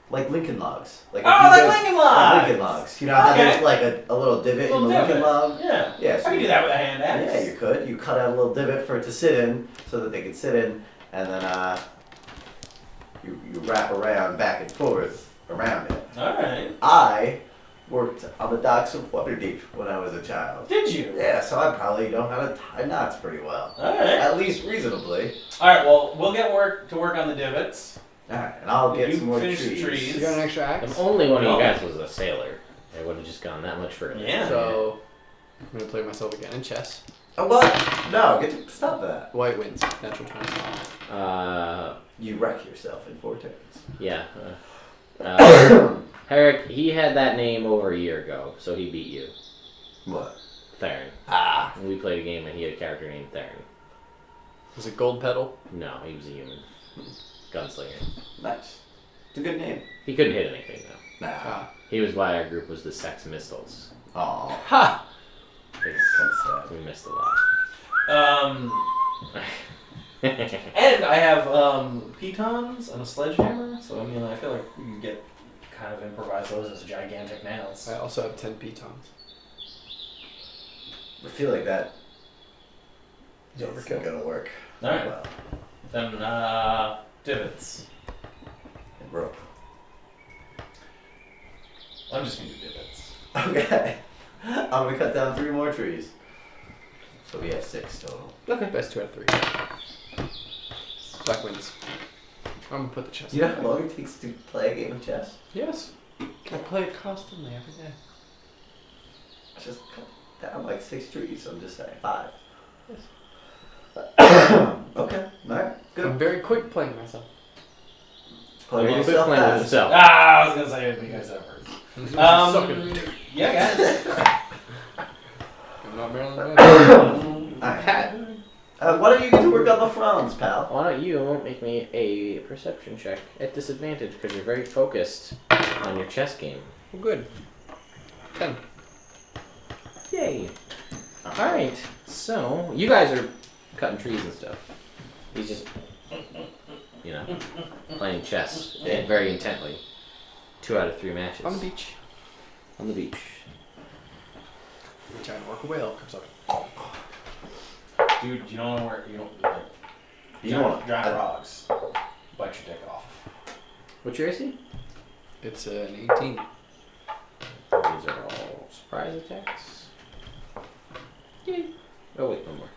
Like Lincoln logs. Like if you like go- Lincoln logs! Lincoln logs. You know how Okay. there's like a little divot Little in the Lincoln divot. log? Yeah. Yeah, so I can do that with a hand axe. Yeah, you could. You cut out a little divot for it to sit in, so that they can sit in, and then you wrap around back and forth around it. Alright. I worked on the docks of Waterdeep when I was a child. Did you? Yeah, so I probably know how to tie knots pretty well. Alright. At least reasonably. Alright, well, we'll get to work on the divots. Alright, and I'll get You some more finish the trees. trees. You got an extra axe? If only one of No. you guys was a sailor, it would have just gone that much further. Yeah. So, I'm gonna play myself again in chess. Oh, what? No, stop that. White wins. Natural 20. You wreck yourself in 4 turns. Yeah. Herrick, he had that name over a year ago, so he beat you. What? Theron. Ah. We played a game and he had a character named Theron. Was it gold pedal? No, he was a human. Gunslinger. Nice. It's a good name. He couldn't hit anything though. Nah. Ah. He was why our group was the Sex Missiles. Aw. Ha! Kind We missed a lot. And I have pitons and a sledgehammer, so I mean, I feel like we can get kind of improvise those as gigantic nails. I also have 10 pitons. I feel like that Is is overkill. gonna work. Alright. Well, Then divots. and rope. I'm just gonna do divots. Okay. I'm gonna cut down 3 more trees. So we have 6 total. Okay. Best 2 out of 3. Black wins. I'm gonna put the chess. You know how long it takes to play a game of chess? Yes. I play it constantly every day. Just cut down like 6 trees, I'm just saying. 5. Okay, alright, I'm good. very quick playing myself. Play Very good yourself playing with fast. himself. I was gonna say it you guys ever. Yeah, guys. I'm not Marilyn Manson. Alright. Why don't you get to work on the fronds, pal? Why don't you make me a perception check at disadvantage because you're very focused on your chess game. Well, good. 10. Yay! Alright, so you guys are cutting trees and stuff. He's just, playing chess very intently. 2 out of 3 matches. On the beach. On the beach. Every time I work a whale comes up. Dude, you don't wanna work, you don't like You don't want giant rocks. Bite your dick off. What's your AC? It's an 18. These are all surprise attacks. Oh wait, one more.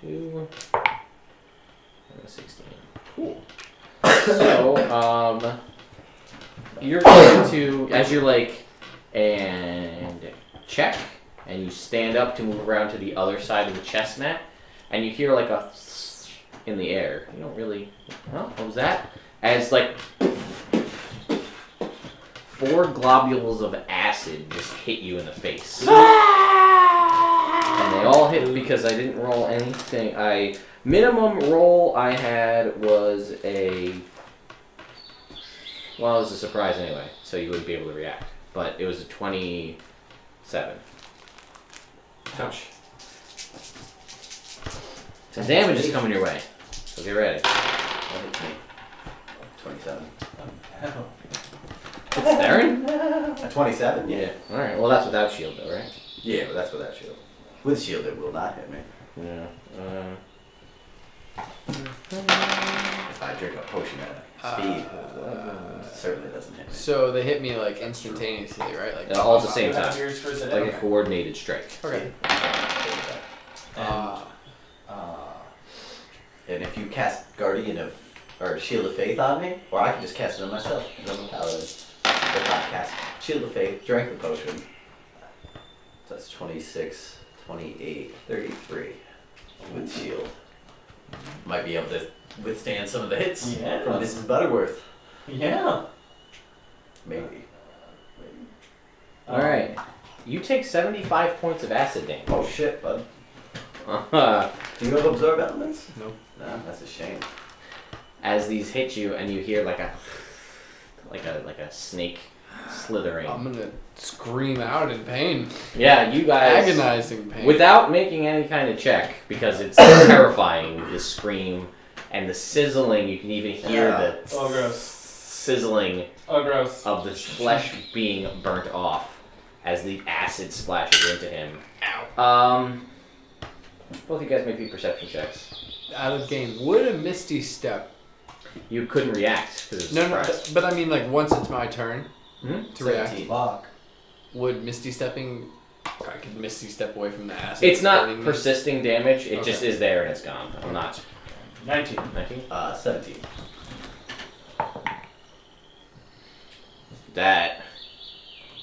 2 and a 16. Cool. So, you're going to, as you're like, and check, and you stand up to move around to the other side of the chest mat, and you hear like a in the air. You don't really, what was that? As like 4 globules of acid just hit you in the face. And they all hit because I didn't roll anything. Minimum roll I had was a, well, it was a surprise anyway, so you wouldn't be able to react. But it was a 27. Ouch. So damage is coming your way. So get ready. 27. It's Theron? A 27? Yeah. Alright, well that's without shield though, right? Yeah, but that's without shield. With shield, it will not hit me. Yeah. If I drink a potion at speed, certainly doesn't hit me. So they hit me like instantaneously, right? Like All at the same time. Yours for Like a coordinated strike. Okay. And if you cast Guardian of, or Shield of Faith on me, or I can just cast it on myself, because I'm a paladin. If I cast Shield of Faith, drank the potion, so that's 26, 28, 33 with shield. Might be able to withstand some of the hits Yeah. from Mrs. Butterworth. Yeah. Maybe. Alright. You take 75 points of acid damage. Oh shit, bud. Uh-huh. Do you have absorb elements? No. No, that's a shame. As these hit you and you hear like a snake slithering. I'm gonna scream out in pain. Yeah, you guys, Agonizing pain. without making any kind of check, because it's terrifying, the scream and the sizzling, you can even hear the Oh, gross. sizzling Oh, gross. of the flesh being burnt off as the acid splashes into him. Both you guys make me perception checks. Out of game. Would a Misty Step? You couldn't react because it was No, surprise. but I mean like once it's my turn to react. 17. Fuck. Would Misty Stepping? I could Misty Step away from the acid. It's not burning me. persisting damage, it just Okay. is there and it's gone. I'm not. 19. 19? 17. That,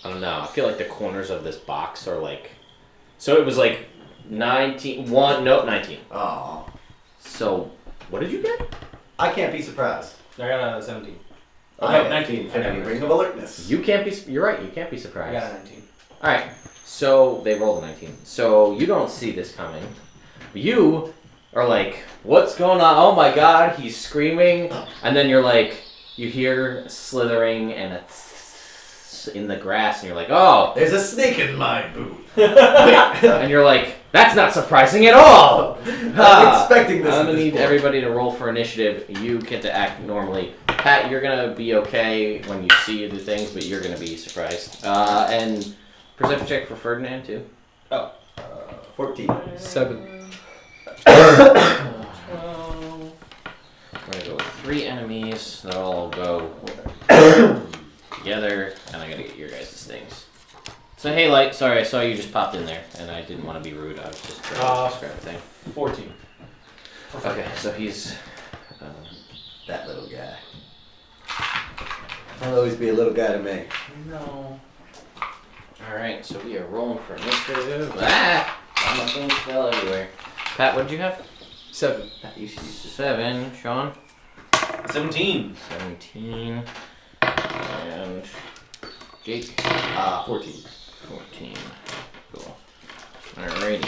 I don't know, I feel like the corners of this box are like, so it was like 19, 19. Oh, So, what did you get? I can't be surprised. I got a 17. I no, have 19. 50 ring of alertness. You can't be, you're right, you can't be I surprised. got a 19. Alright, so they rolled a 19. So you don't see this coming. You are like, what's going on? Oh my god, he's screaming. And then you're like, you hear slithering and a in the grass, and you're like, oh. There's a snake in my boot. And you're like, that's not surprising at all. I'm expecting this. I'm at gonna this need point. everybody to roll for initiative. You get to act normally. Pat, you're gonna be okay when you see the things, but you're gonna be surprised. And perception check for Ferdinand too. 14. 7. I'm gonna go with 3 enemies. They'll all go together, and I gotta get your guys' things. So hey, Light. Sorry, I saw you just popped in there, and I didn't want to be rude. I was just trying to describe a thing. 14. Okay, so he's. That little guy. I'll always be a little guy to me. No. Alright, so we are rolling for initiative. Ah! All my things fell everywhere. Pat, what did you have? 7. Pat, you 7. Sean? 17. 17. And Jake? 14. 14. Cool. Alrighty.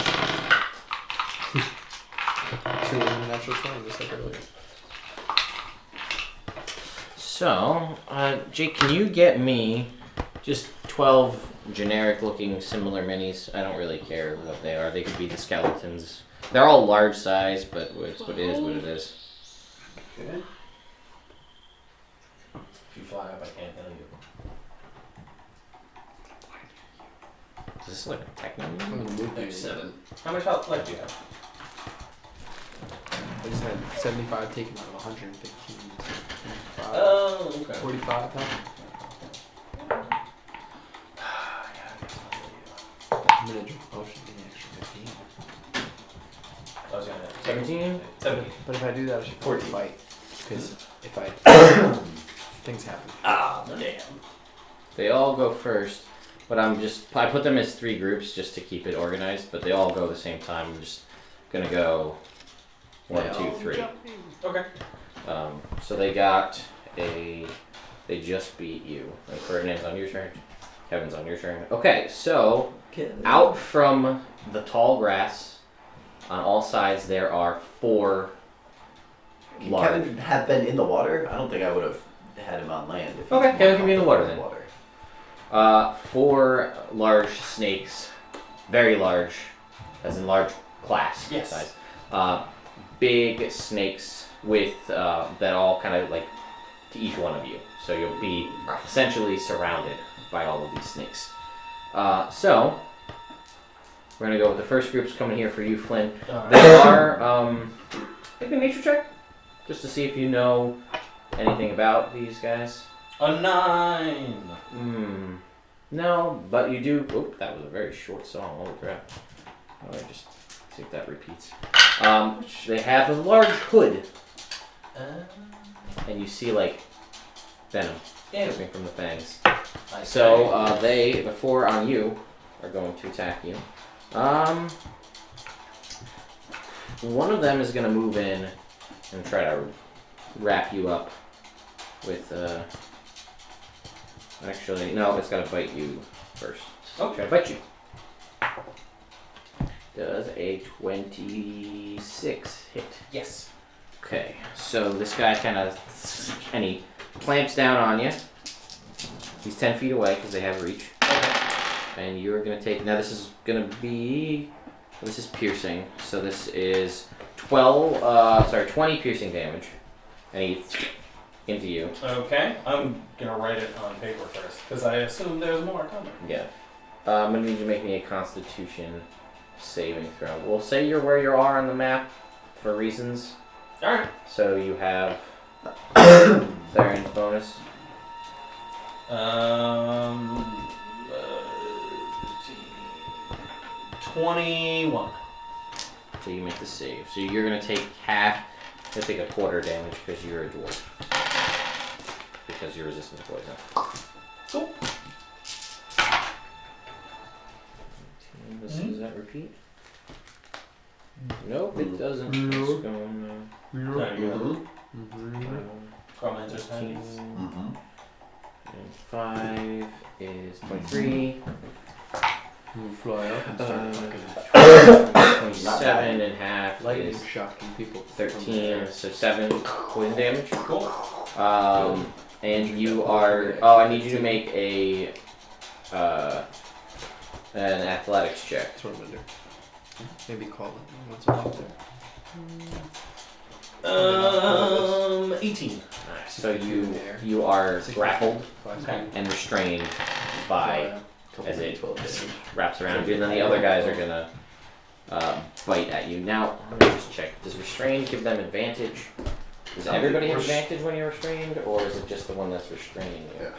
2 in the natural 20, just like earlier. So, Jake, can you get me just 12 generic looking similar minis? I don't really care what they are. They could be the skeletons. They're all large size, but it's what it is what it is. Okay. If you fly up, I can't tell you. Is this like a techno? I'm gonna move Like you. 7. How much health life do you have? I just had 75 taken out of 115. So 25, Oh, okay. 45 now. I'm gonna drink a potion. Give me extra. I was gonna 17. 17. But if I do that, I should 14. fight. Because if I things happen. Ah, damn. They all go first, but I put them as 3 groups just to keep it organized. But they all go the same time. I'm just gonna go 1, 2, 3. Okay. So they just beat you. Like Ferdinand's on your turn. Kevin's on your turn. Okay, so out from the tall grass on all sides there are 4 Can large. Kevin have been in the water? I don't think I would have had him on land. If he's Okay, more Kevin can be in the water comfortable then. 4 large snakes, very large, as in large class Yes. size. Big snakes with that all kind of like to each one of you. So you'll be essentially surrounded by all of these snakes. So we're gonna go with the first group's coming here for you, Flynn. They are make a nature check just to see if you know anything about these guys. A 9. No, but you do. Oh, that was a very short song. Holy crap! Oh, I just see if that repeats. They have a large hood, and you see like venom dripping from the fangs. So they, the 4 on you, are going to attack you. One of them is going to move in and try to wrap you up with. Actually, no, it's got to bite you first. Oh. Try to bite you. Does a 26 hit? Yes. Okay, so this guy and he clamps down on you. He's 10 feet away because they have reach. And you're going to take, now this is piercing. So this is 20 piercing damage. And he's into you. Okay. I'm gonna write it on paper first because I assume there's more coming. Yeah. I'm going to need you to make me a constitution saving throw. We'll say you're where you are on the map for reasons. Alright. So you have Theron's bonus. 21. So you make the save. So you're going to take half, you'll take a quarter damage because you're a dwarf. Because you're resistant to poison. Cool. Does that repeat? Nope, it doesn't. It's going Chromancer's hands. 15. and 5 is 23. You fly up and start fucking 27 and half lightning is shocking people. 13, so 7 poison damage. Cool. And you are. Oh, I need you to make an athletics check. That's what I'm gonna do. Maybe call it once I'm up there. 18. So you are grappled Okay. and restrained by as it 12 damage. wraps around you, and then the other guys are gonna bite at you. Now, let me just check. Does restrained give them advantage? Does everybody have advantage when you're restrained, or is it just the one that's restraining you? Yeah.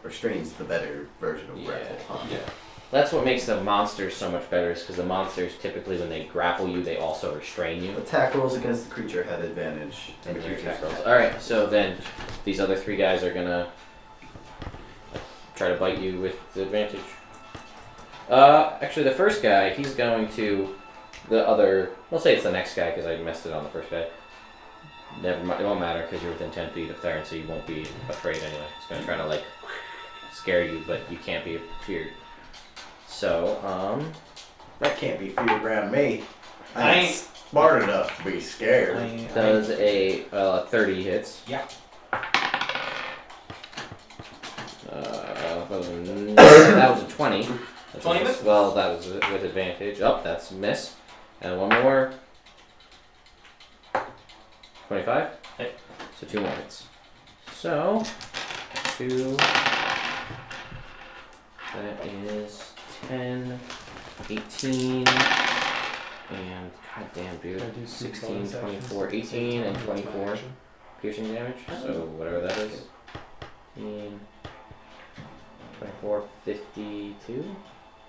Restrain's the better version of Yeah. grapple. Huh? Yeah. That's what makes the monsters so much better, is because the monsters typically, when they grapple you, they also restrain you. Attack rolls against the creature had advantage. And the your creature's attack rolls. Alright, so then these other 3 guys are gonna try to bite you with the advantage. Actually, the first guy, he's going to we'll say it's the next guy because I messed it on the first guy. Never mind, it won't matter because you're within 10 feet of Theron, so you won't be afraid anyway. He's gonna try to scare you, but you can't be feared. So, That can't be feared around me. I I ain't ain't- smart enough to be scared. does a 30 hits. Yeah. That was a 20. That's 20 a miss? Well, that was with advantage. Oh, that's a miss. And one more. 25? Hit. So 2 more hits. So, 2. That is 10, 18, and goddamn dude, 16, 24, 18, and 24 piercing damage. So whatever that is. 18, 24, 52,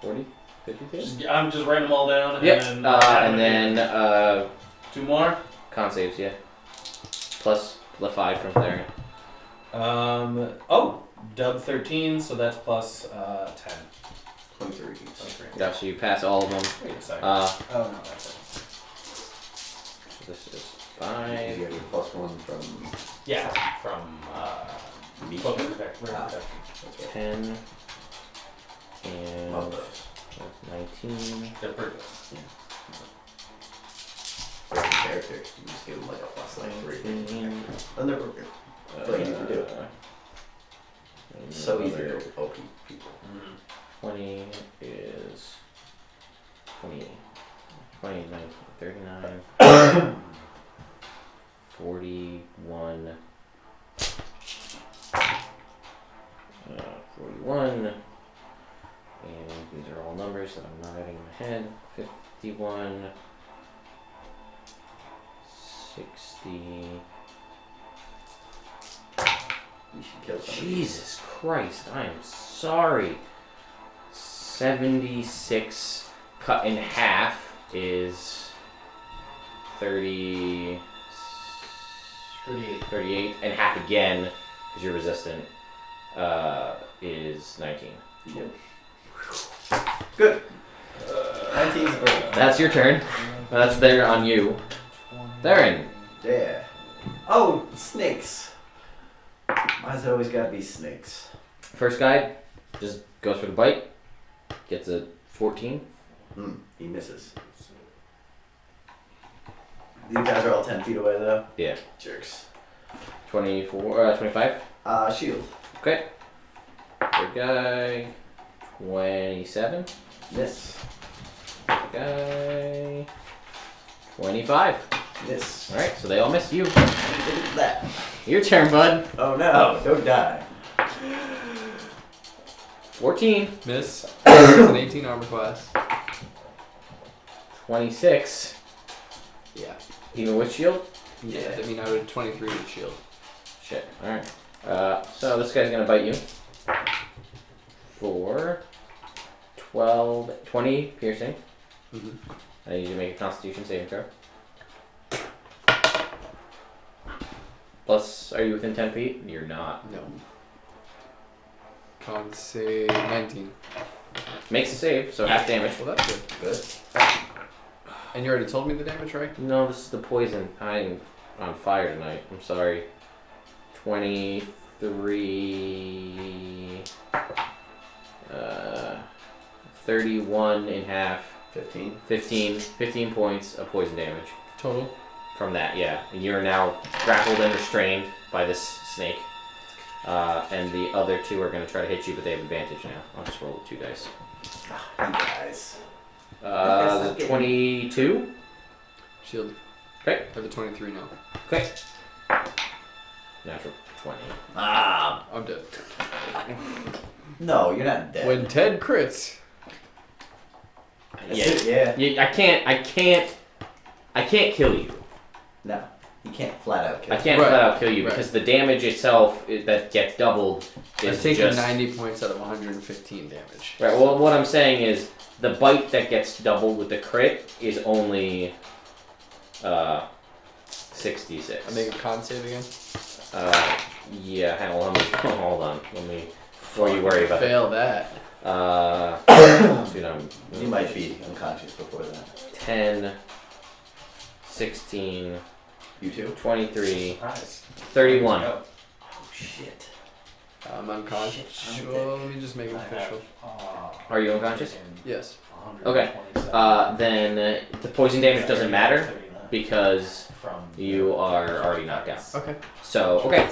40. 52? I'm just writing them all down. Yep. And then, And then 2 more. con saves, yeah. Plus the 5 from there. Dub 13, so that's plus 10. 23 each. 23. Yeah, so you pass all of them. Wait a second. Uh, oh no, that's it. so this is You 5. get a +1 from Yeah, from Meat. Book of Protection. Ah, that's right. 10. And Love those. that's 19. They're pretty good. For the character, you just give them like a +3. And they're good. That's all you need to do. So easy to OP people. 20 is 20, 29, 39, 41, 41, and these are all numbers that I'm not adding in my head. 51, 60. You should kill somebody. Jesus Christ, I am sorry. 76 cut in half is 30, 38, and half again, because you're resistant, is 19. Yep. Good. 19's great. That's your turn. That's there on you. Theron. Yeah. Oh, snakes. Why's it always gotta be snakes? First guy just goes for the bite. Gets a 14. He misses. These guys are all 10 feet away though? Yeah. Jerks. 25. Shield. Okay. Third guy. 27. Miss. Third guy. 25. Miss. Alright, so they all miss you. Look at that. Your turn, bud. Oh no, don't die. 14. Miss. It's an 18 armor class. 26. Yeah. Even with shield? Yeah, I mean, I would 23 with shield. Shit. Alright. So this guy's gonna bite you. For 12, 20 piercing. Mm-hmm. I need you to make a constitution saving throw. Plus, are you within 10 feet? You're not. No. Con save 19. Makes a save, so half damage. Well, that's good. Good. And you already told me the damage, right? No, this is the poison. I'm on fire tonight. I'm sorry. 23. 31 in half. 15. 15 points of poison damage Total? from that, yeah. And you're now grappled and restrained by this snake. And the other two are going to try to hit you, but they have advantage now. I'll just roll with 2 dice. You guys. The 22. Shield. Okay. Or the 23 now. Okay. Natural 20. Ah. I'm dead. No, you're not dead. When Ted crits. That's it, yeah. Yeah, I can't kill you. No. You can't flat out kill. I can't Right. flat out kill you Right. because the damage itself that gets doubled I've is taken just 90 points out of 115 damage. right. Well, what I'm saying is the bite that gets doubled with the crit is only 66. I make a con save again. Yeah. Hold on. Let me. Before you worry about it. Fail that. Dude, You might be unconscious before that. 10, 16, You too? 23, Surprise. 31. Oh shit. I'm unconscious. Shit. Well, let me just make it official. Are you unconscious? Yes. Okay. Then the poison damage doesn't matter because you are already knocked out. Okay. So, okay.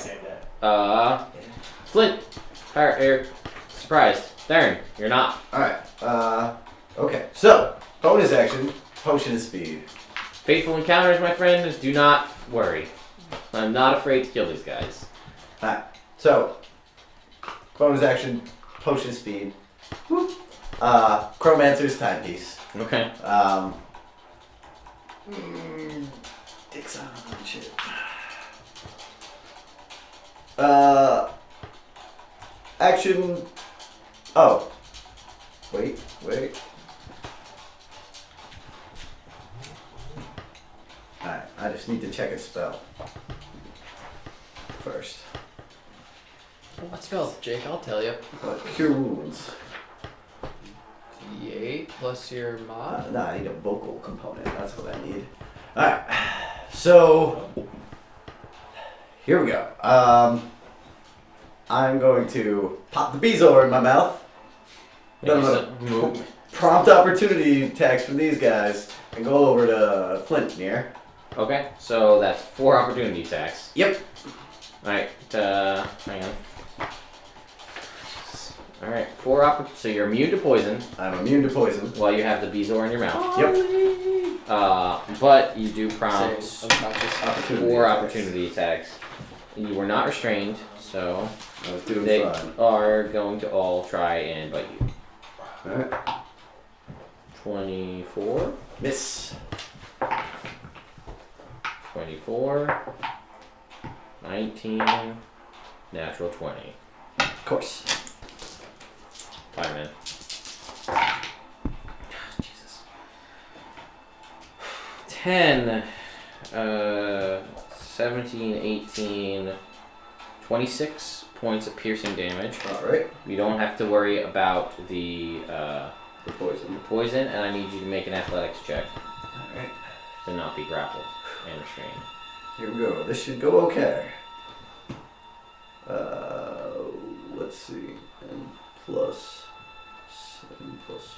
Flint. Surprised. Theron, you're not. Alright. Okay. So, bonus action, potion of speed. Fateful encounters, my friend. Do not worry. I'm not afraid to kill these guys. Alright. So, bonus action, potion of speed. Whoop. Chromancer's timepiece. Okay. Dicks on shit. Action. Oh. Wait. I just need to check a spell first. What spell, Jake? I'll tell you. Cure wounds. D8 plus your mod. No, I need a vocal component. That's what I need. Alright. So, here we go. I'm going to pop the Bezoar in my mouth. Then I'm going to prompt opportunity attacks from these guys and go over to Flint near. Okay, so that's 4 opportunity attacks. Yep. Alright, hang on. Alright, so you're immune to poison. I'm immune to poison. While you have the Bezoar in your mouth. Yep. But you do prompt Say, unconscious. 4 opportunity attacks. And you were not restrained, so I was doing they fine. are going to all try and bite you. Alright. 24, Miss. 24, 19, natural 20. Of course. Fine, man. Jesus. 10, 17, 18, 26 points of piercing damage. Alright. You don't have to worry about the The poison. poison, and I need you to make an athletics check Alright. to not be grappled and restrained. Here we go. This should go okay. Let's see. And plus 7 plus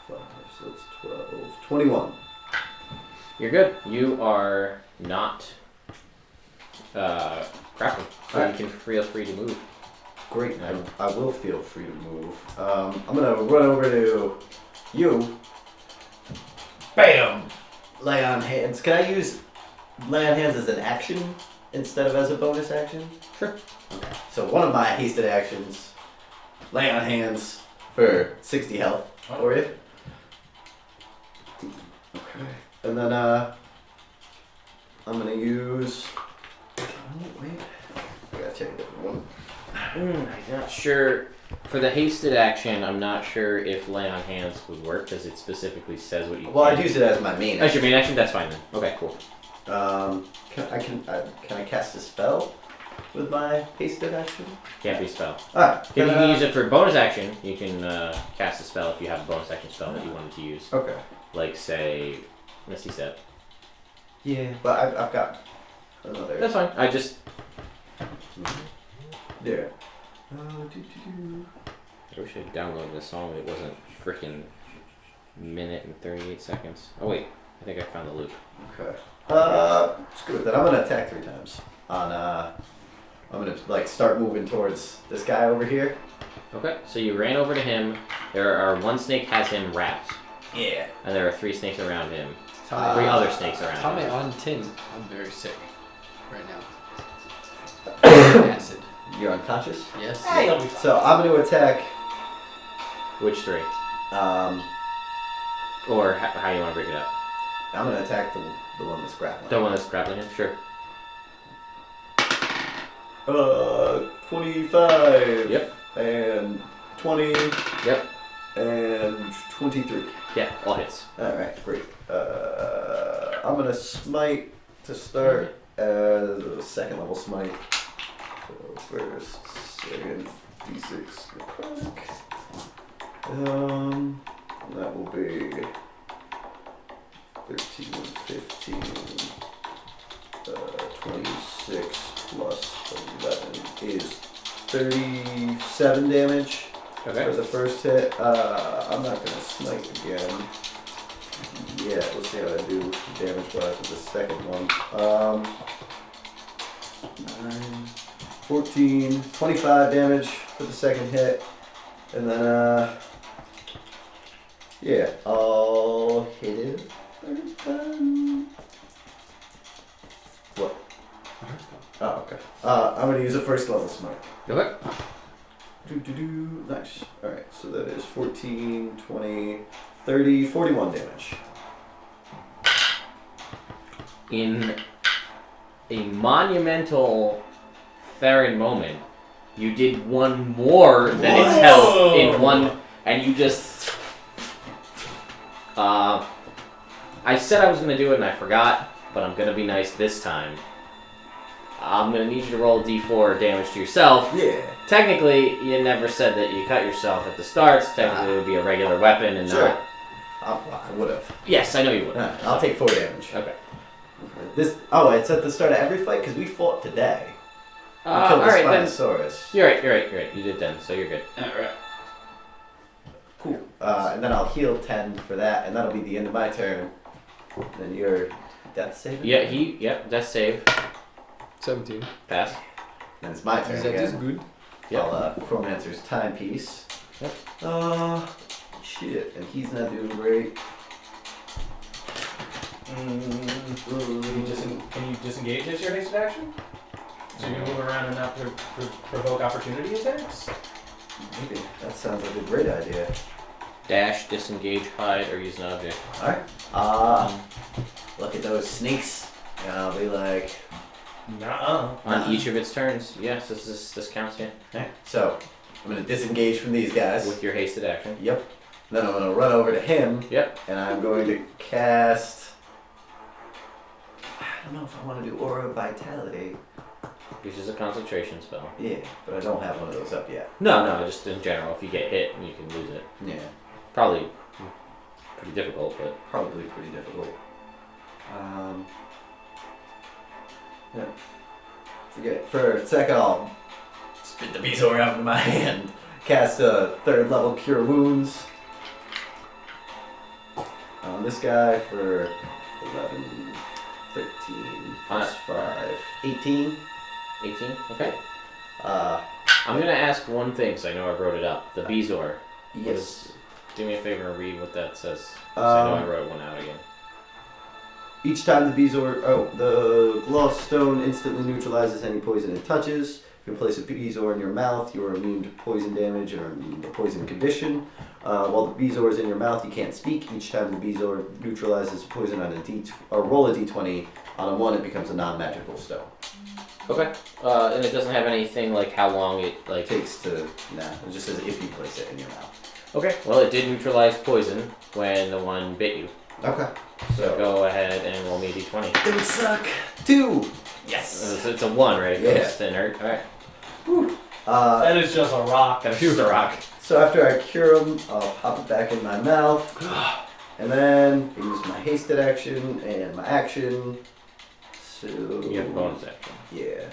5, so that's 12. 21. You're good. You are not grappled, so you can feel free to move. Great. I will feel free to move. I'm gonna run over to you. Bam! Lay on hands. Can I use lay on hands as an action instead of as a bonus action? Sure. Okay. So one of my hasted actions, lay on hands for 60 health for you. Okay. And then I'm gonna use. Oh wait. I gotta check a different one. I'm not sure. For the hasted action, I'm not sure if lay on hands would work because it specifically says what you. Well, can. I'd use it as my main. That's your main action. That's fine then. Okay, cool. Can I cast a spell with my hasted action? Can't be a spell. Alright. If you can use it for bonus action, you can cast a spell if you have a bonus action spell that you wanted to use. Okay. Like say, Misty Step. Yeah. But I've got another. That's fine. I just. Yeah. I wish I had downloaded this song. It wasn't freaking minute and 38 seconds. Oh wait, I think I found the loop. Okay. Screw it. Then I'm gonna attack 3 times. I'm gonna like start moving towards this guy over here. Okay, so you ran over to him. There are 1 snake has him wrapped, Yeah. and there are 3 snakes around him. Tell 3 me, other snakes around tell me him. on tin. I'm very sick right now. Acid. You're unconscious. Yes. Hey, you'll be fine. So I'm gonna attack. Which 3? Um, Or how you want to break it up? I'm gonna attack the one that's grappling. The one that's grappling him? Sure. 25. Yep. And 20. Yep. And 23. Yeah, all hits. Alright, great. I'm gonna smite to start as a 2nd level smite. So first, 2nd, d6 necrotic. That will be 13, 15, 26 plus 11 is 37 damage. For the first hit. I'm not gonna smite again. Yeah, let's see how I do damage wise with the second one. 9, 14, 25 damage for the second hit. And then, yeah, I'll hit it first time. What? Oh, okay. I'm gonna use a 1st level smite. Okay. Nice. Alright, so that is 14, 20, 30, 41 damage. In a monumental Theron moment, you did one more than its health in one, and you just. I said I was going to do it and I forgot, but I'm gonna be nice this time. I'm gonna need you to roll a d4 damage to yourself. Yeah. Technically, you never said that you cut yourself at the start. So technically, it would be a regular weapon and Sure. not. I would have. Yes, I know you would. I'll take 4 damage. Okay. It's at the start of every fight because we fought today. We killed All the right, then. Spinosaurus. You're right. You did 10, so you're good. Alright. Cool. And then I'll heal 10 for that, and that'll be the end of my turn. Then your death saving? Yeah, death save. 17. Pass. And it's my turn Is that again. just good? Yep. I'll Chromancer's timepiece. Yep. Shit, and he's not doing great. Can you disengage as your hasted action? So you can move around and not provoke opportunity attacks? Maybe. That sounds like a great idea. Dash, disengage, hide, or use an object. Alright. Look at those snakes. And I'll be like... Nuh-uh. On each of its turns. Yes, this counts, yeah. Alright, so I'm going to disengage from these guys. With your hasted action. Yep. Then I'm going to run over to him. Yep. And I'm going to cast... I don't know if I want to do Aura of Vitality. Which is a concentration spell. Yeah, but I don't have one of those up yet. No, just in general. If you get hit, you can lose it. Yeah, Probably pretty difficult, but... probably pretty difficult. Yeah. For a second, I'll spit the Bezoar out into my hand. Cast a 3rd level Cure Wounds on this guy for 11, 13, plus 5, 18. 18? Okay. Uh, I'm gonna ask one thing, so I know I wrote it up. The Bezoar. yes. Do me a favor and read what that says. So I know I wrote one out again. Each time the the gloss stone instantly neutralizes any poison it touches. If you place a Bezoar in your mouth, you are immune to poison damage or the poison condition. While the Bezoar is in your mouth, you can't speak. Each time the Bezoar neutralizes poison on roll a d20. On a 1, it becomes a non-magical stone. Okay. And it doesn't have anything like how long it It like. takes to it just says if you place it in your mouth. Okay. Well, it did neutralize poison when the one bit you. Okay. So go ahead and roll me a d20. It would suck. 2. Yes. It's a 1, right? It Yeah. goes to inert. All right. That is just a rock. Gotta shoot the rock. So after I cure him, I'll pop it back in my mouth, and then I use my hasted action and my action. So You have a bonus action. yeah.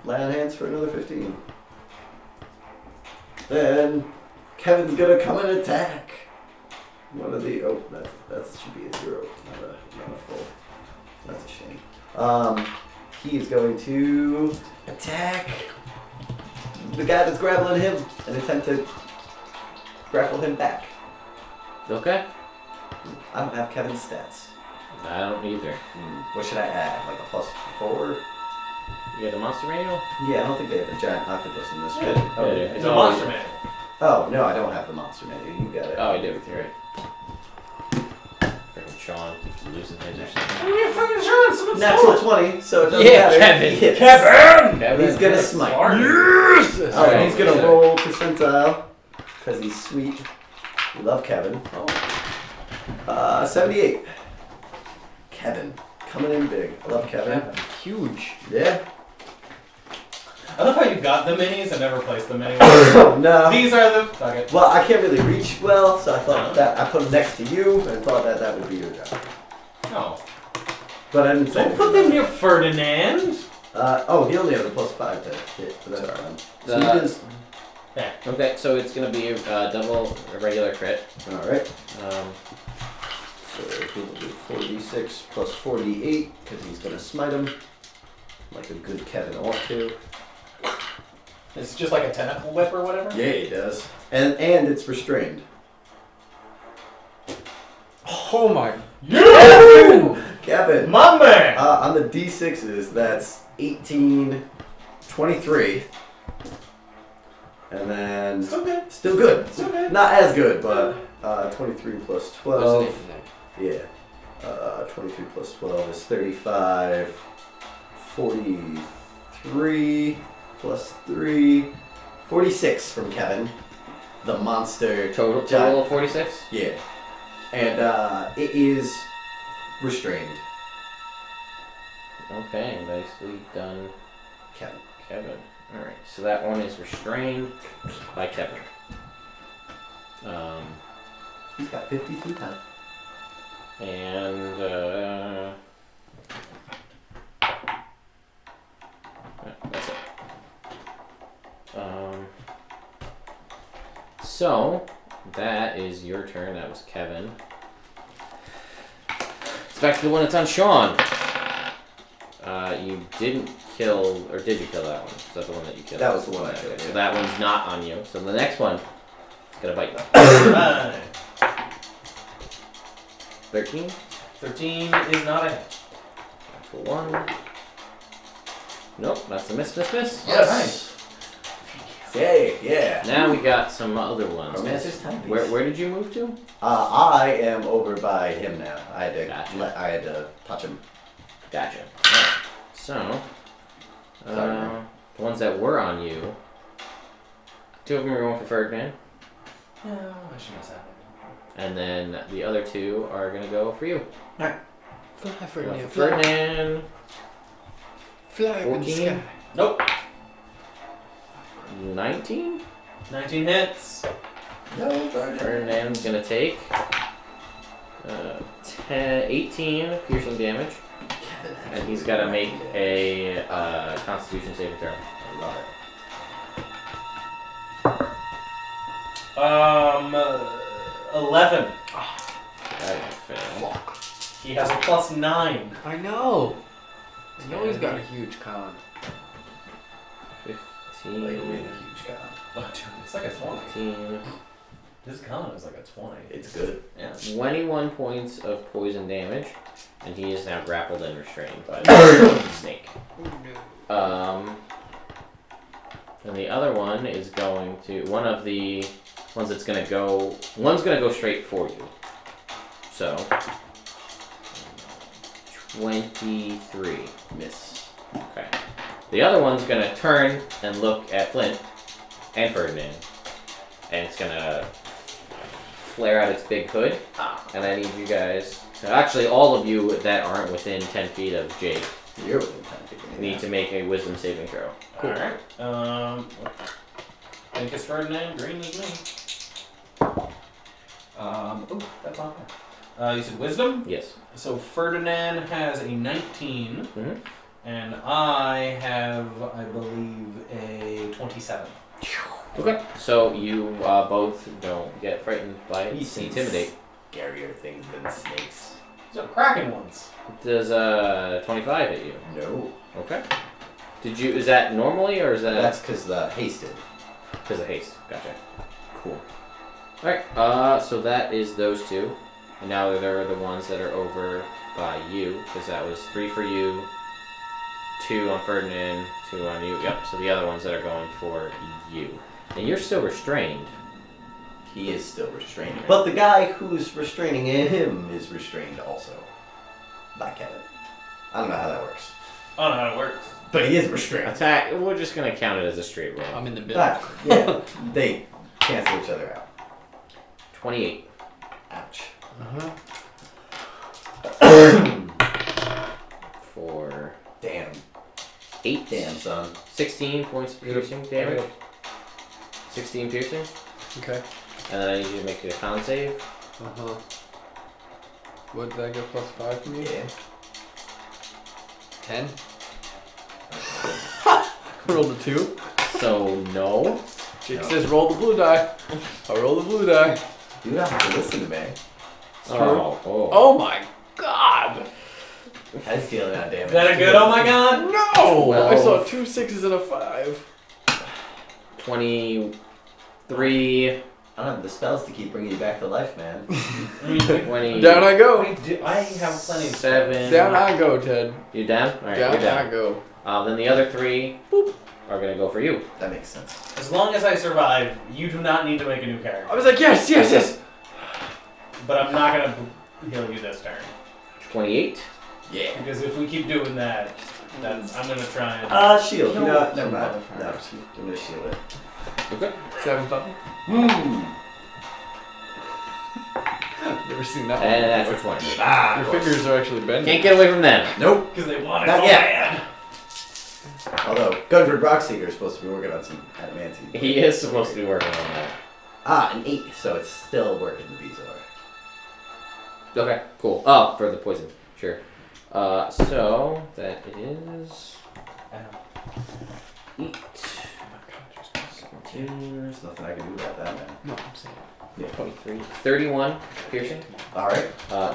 Land hands for another 15. Then Kevin's gonna come and attack. One of the that should be a 0, not a full. That's a shame. He is going to attack the guy that's grappling him and attempt to grapple him back. Okay. I don't have Kevin's stats. I don't either. What should I add? Like a +4? You got the monster manual? Yeah, I don't think they have a giant octopus in this Yeah, one. Oh, yeah, yeah. It's a monster man. Oh, no, I don't have the monster manual. You got it. Oh, I did. You're right. Freaking Sean keeps losing his or something. You're fucking Sean, someone's Natural 20, so it doesn't Yeah, matter. Kevin. He hits. Kevin! He's gonna smite. Yes! Alright, Alright, he's gonna so- roll percentile because he's sweet. We love Kevin. 78. Kevin, coming in big. I love Kevin. Huge. Yeah. I love how you got the minis and never placed them anywhere. Oh no. These are the. Fuck it. Well, I can't really reach well, so I thought that I put him next to you and thought that would be your job. No. But I didn't say. Don't put them near Ferdinand. He only has a +5 to hit, so that's fine. So he does. Okay, so it's gonna be a double regular crit. All right. Um, So he'll do 4d6 plus 48 because he's gonna smite him, like a good Kevin ought to. It's just like a tentacle whip or whatever. Yeah, he does. And it's restrained. Oh my. Kevin! My man. On the d6s, that's 18, 23. And then... Still good. Still good. Still good. Not as good, but 23 plus 12. There's Yeah. 23 plus 12 is 35. 43 plus 3. 46 from Kevin. the monster Total of 46? Yeah. And it is restrained. Okay, nicely done, Kevin. Alright, so that one is restrained by Kevin. He's got 52 times. And, that's it. So, that is your turn. That was Kevin. It's back to the one that's on Sean. You didn't kill, or did you kill that one? Is that the one that you killed? That was the one I killed, Okay, so yeah. that one's not on you. So the next one is gonna bite you. Right. 13. 13 is not a hit. Natural 1. Nope, that's a miss. Yes! Yay, yeah. Now we got some other ones. Romancer's timepiece. Where did you move to? I am over by him now. I Gotcha. had to touch him. Gotcha. Alright. So, Sorry. the ones that were on you, 2 of them are going for Ferdinand, No, I shouldn't have said that. and then the other 2 are gonna go for you. Fly, Go for Ferdinand, fly. Ferdinand. Fly up in the 14. sky. Nope. 19. 19 hits. No, Ferdinand's gonna take 18 piercing damage, and he's gotta make a Constitution saving throw. I love it. 11. That will fail. He has a +9. I know. He's always got a huge con. 15. Like a really huge guy. Oh, dude, it's like a 20. 15. This gun is like a 20. It's good. Yeah. 21 points of poison damage, and he is now grappled and restrained by the snake. And the other one is going to, one of the ones that's gonna go, one's gonna go straight for you. So, 23. Miss. Okay. The other one's gonna turn and look at Flint and Ferdinand, and it's gonna flare out its big hood. And I need you guys, so actually all of you that aren't within 10 feet of Jake, You're within 10 feet of me need now. to make a wisdom saving throw. Cool. Alright. Think it's Ferdinand. Green is me. Oh, that's not bad. You said wisdom? Yes. So Ferdinand has a 19. Mhm. And I have, I believe, a 27. Okay. So you both don't get frightened by He its sees intimidate. scarier things than snakes. So Kraken ones. Does 25 hit you? No. Okay. Did you? Is that normally or is that That's because the hasted. because of haste? Gotcha. Cool. All right. So that is those 2, and now they're the ones that are over by you because that was 3 for you, 2 on Ferdinand, 2 on you. Yep. So the other ones that are going for you, and you're still restrained. He is still restrained. But the guy who's restraining him is restrained also. By Kevin. I don't know how that works. I don't know how it works. But he is restrained. Attack. We're just gonna count it as a straight roll. I'm in the middle. Ah, yeah. They cancel each other out. 28. Ouch. For Damn. 8. Damn, son. 16 points of piercing damage. 16 piercing. Okay. And then I need you to make a con save. What did I get +5 from you? Yeah. 10. Rolled a 2. So no. Jake No. says roll the blue die. I roll the blue die. You don't have to listen to me. Oh. Oh my god! Head's dealing out damage. Is that a good? Oh my god! No! I 12. saw 2 6s and a 5. 23. I don't have the spells to keep bringing you back to life, man. 20. Down I go. I have plenty of 7. Down I go, Ted. You down? Alright, Down you're I down. go. Then the other 3 are gonna go for you. That makes sense. As long as I survive, you do not need to make a new character. I was like, yes, yes, yes! But I'm not gonna heal you this turn. 28. Yeah. Because if we keep doing that, that's I'm gonna try and. Shield. No. You know what? Never mind. No, I'm gonna shield it. Okay. 7 5. Never seen that And one. that's for 20. Ah, Your fingers are actually bending. Can't get away from them. Nope. Because they want it Not so yet. bad. Although Gunford Rockseeker is supposed to be working on some adamantine. He is supposed to be working on that. Ah, an 8, so it's still working the Bezoar. Okay, cool. Oh, for the poison. Sure. So that is 8. 17. There's nothing I can do about that, man. No, I'm saying. Yeah. 23. 31 piercing. Alright.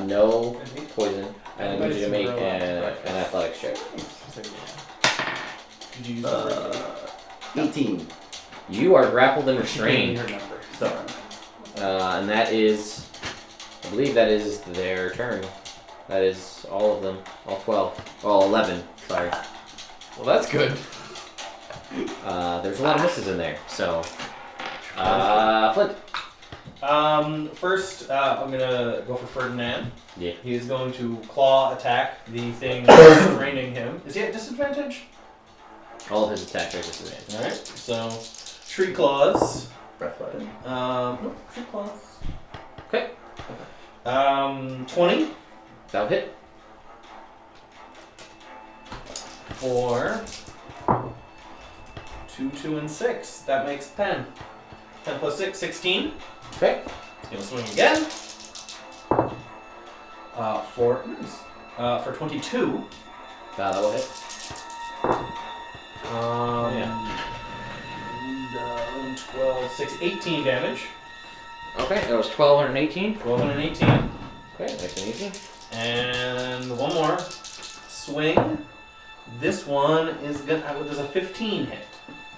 No poison. And I need you to make Somebody an athletics check. Did you use the 18. You are grappled and restrained. Her number. Stubborn. And that is, I believe that is their turn. That is all of them. All 12. All 11, sorry. Well, that's good. There's a lot of misses in there, so. Flint. First, I'm gonna go for Ferdinand. Yeah. He is going to claw attack the thing restraining him. Is he at disadvantage? All of his attacks are disadvantaged. Alright, so tree claws. Breath weapon. No, tree claws. Okay. 20 That'll hit. for 2, 2, and 6. That makes 10. 10 plus 6, 16. Okay. He's gonna swing again. For 22. That'll hit. Yeah. 12, 6, 18 damage. Okay, that was 12 and an 18. 12 and an 18. Okay, nice and easy. And one more. Swing. This one is gonna. Does a 15 hit?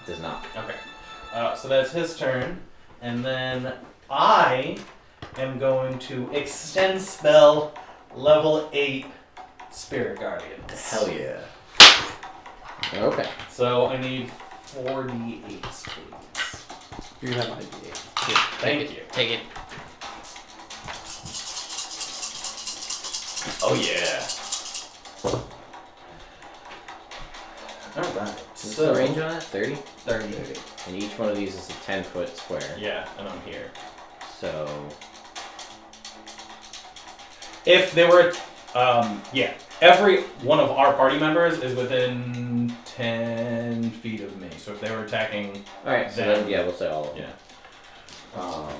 Does not. Okay. So that's his turn. And then I am going to extend spell level 8 Spirit Guardian. Hell yeah. Okay. So I need 4d8s, please. You can have my D8. Thank you. Take it. Oh yeah. Alright. What's the range on that? 30? 30. And each one of these is a 10-foot square. Yeah, and I'm here. So. If they were, yeah, every one of our party members is within 10 feet of me. So if they were attacking, Alright, so then, yeah, we'll say all of them. yeah.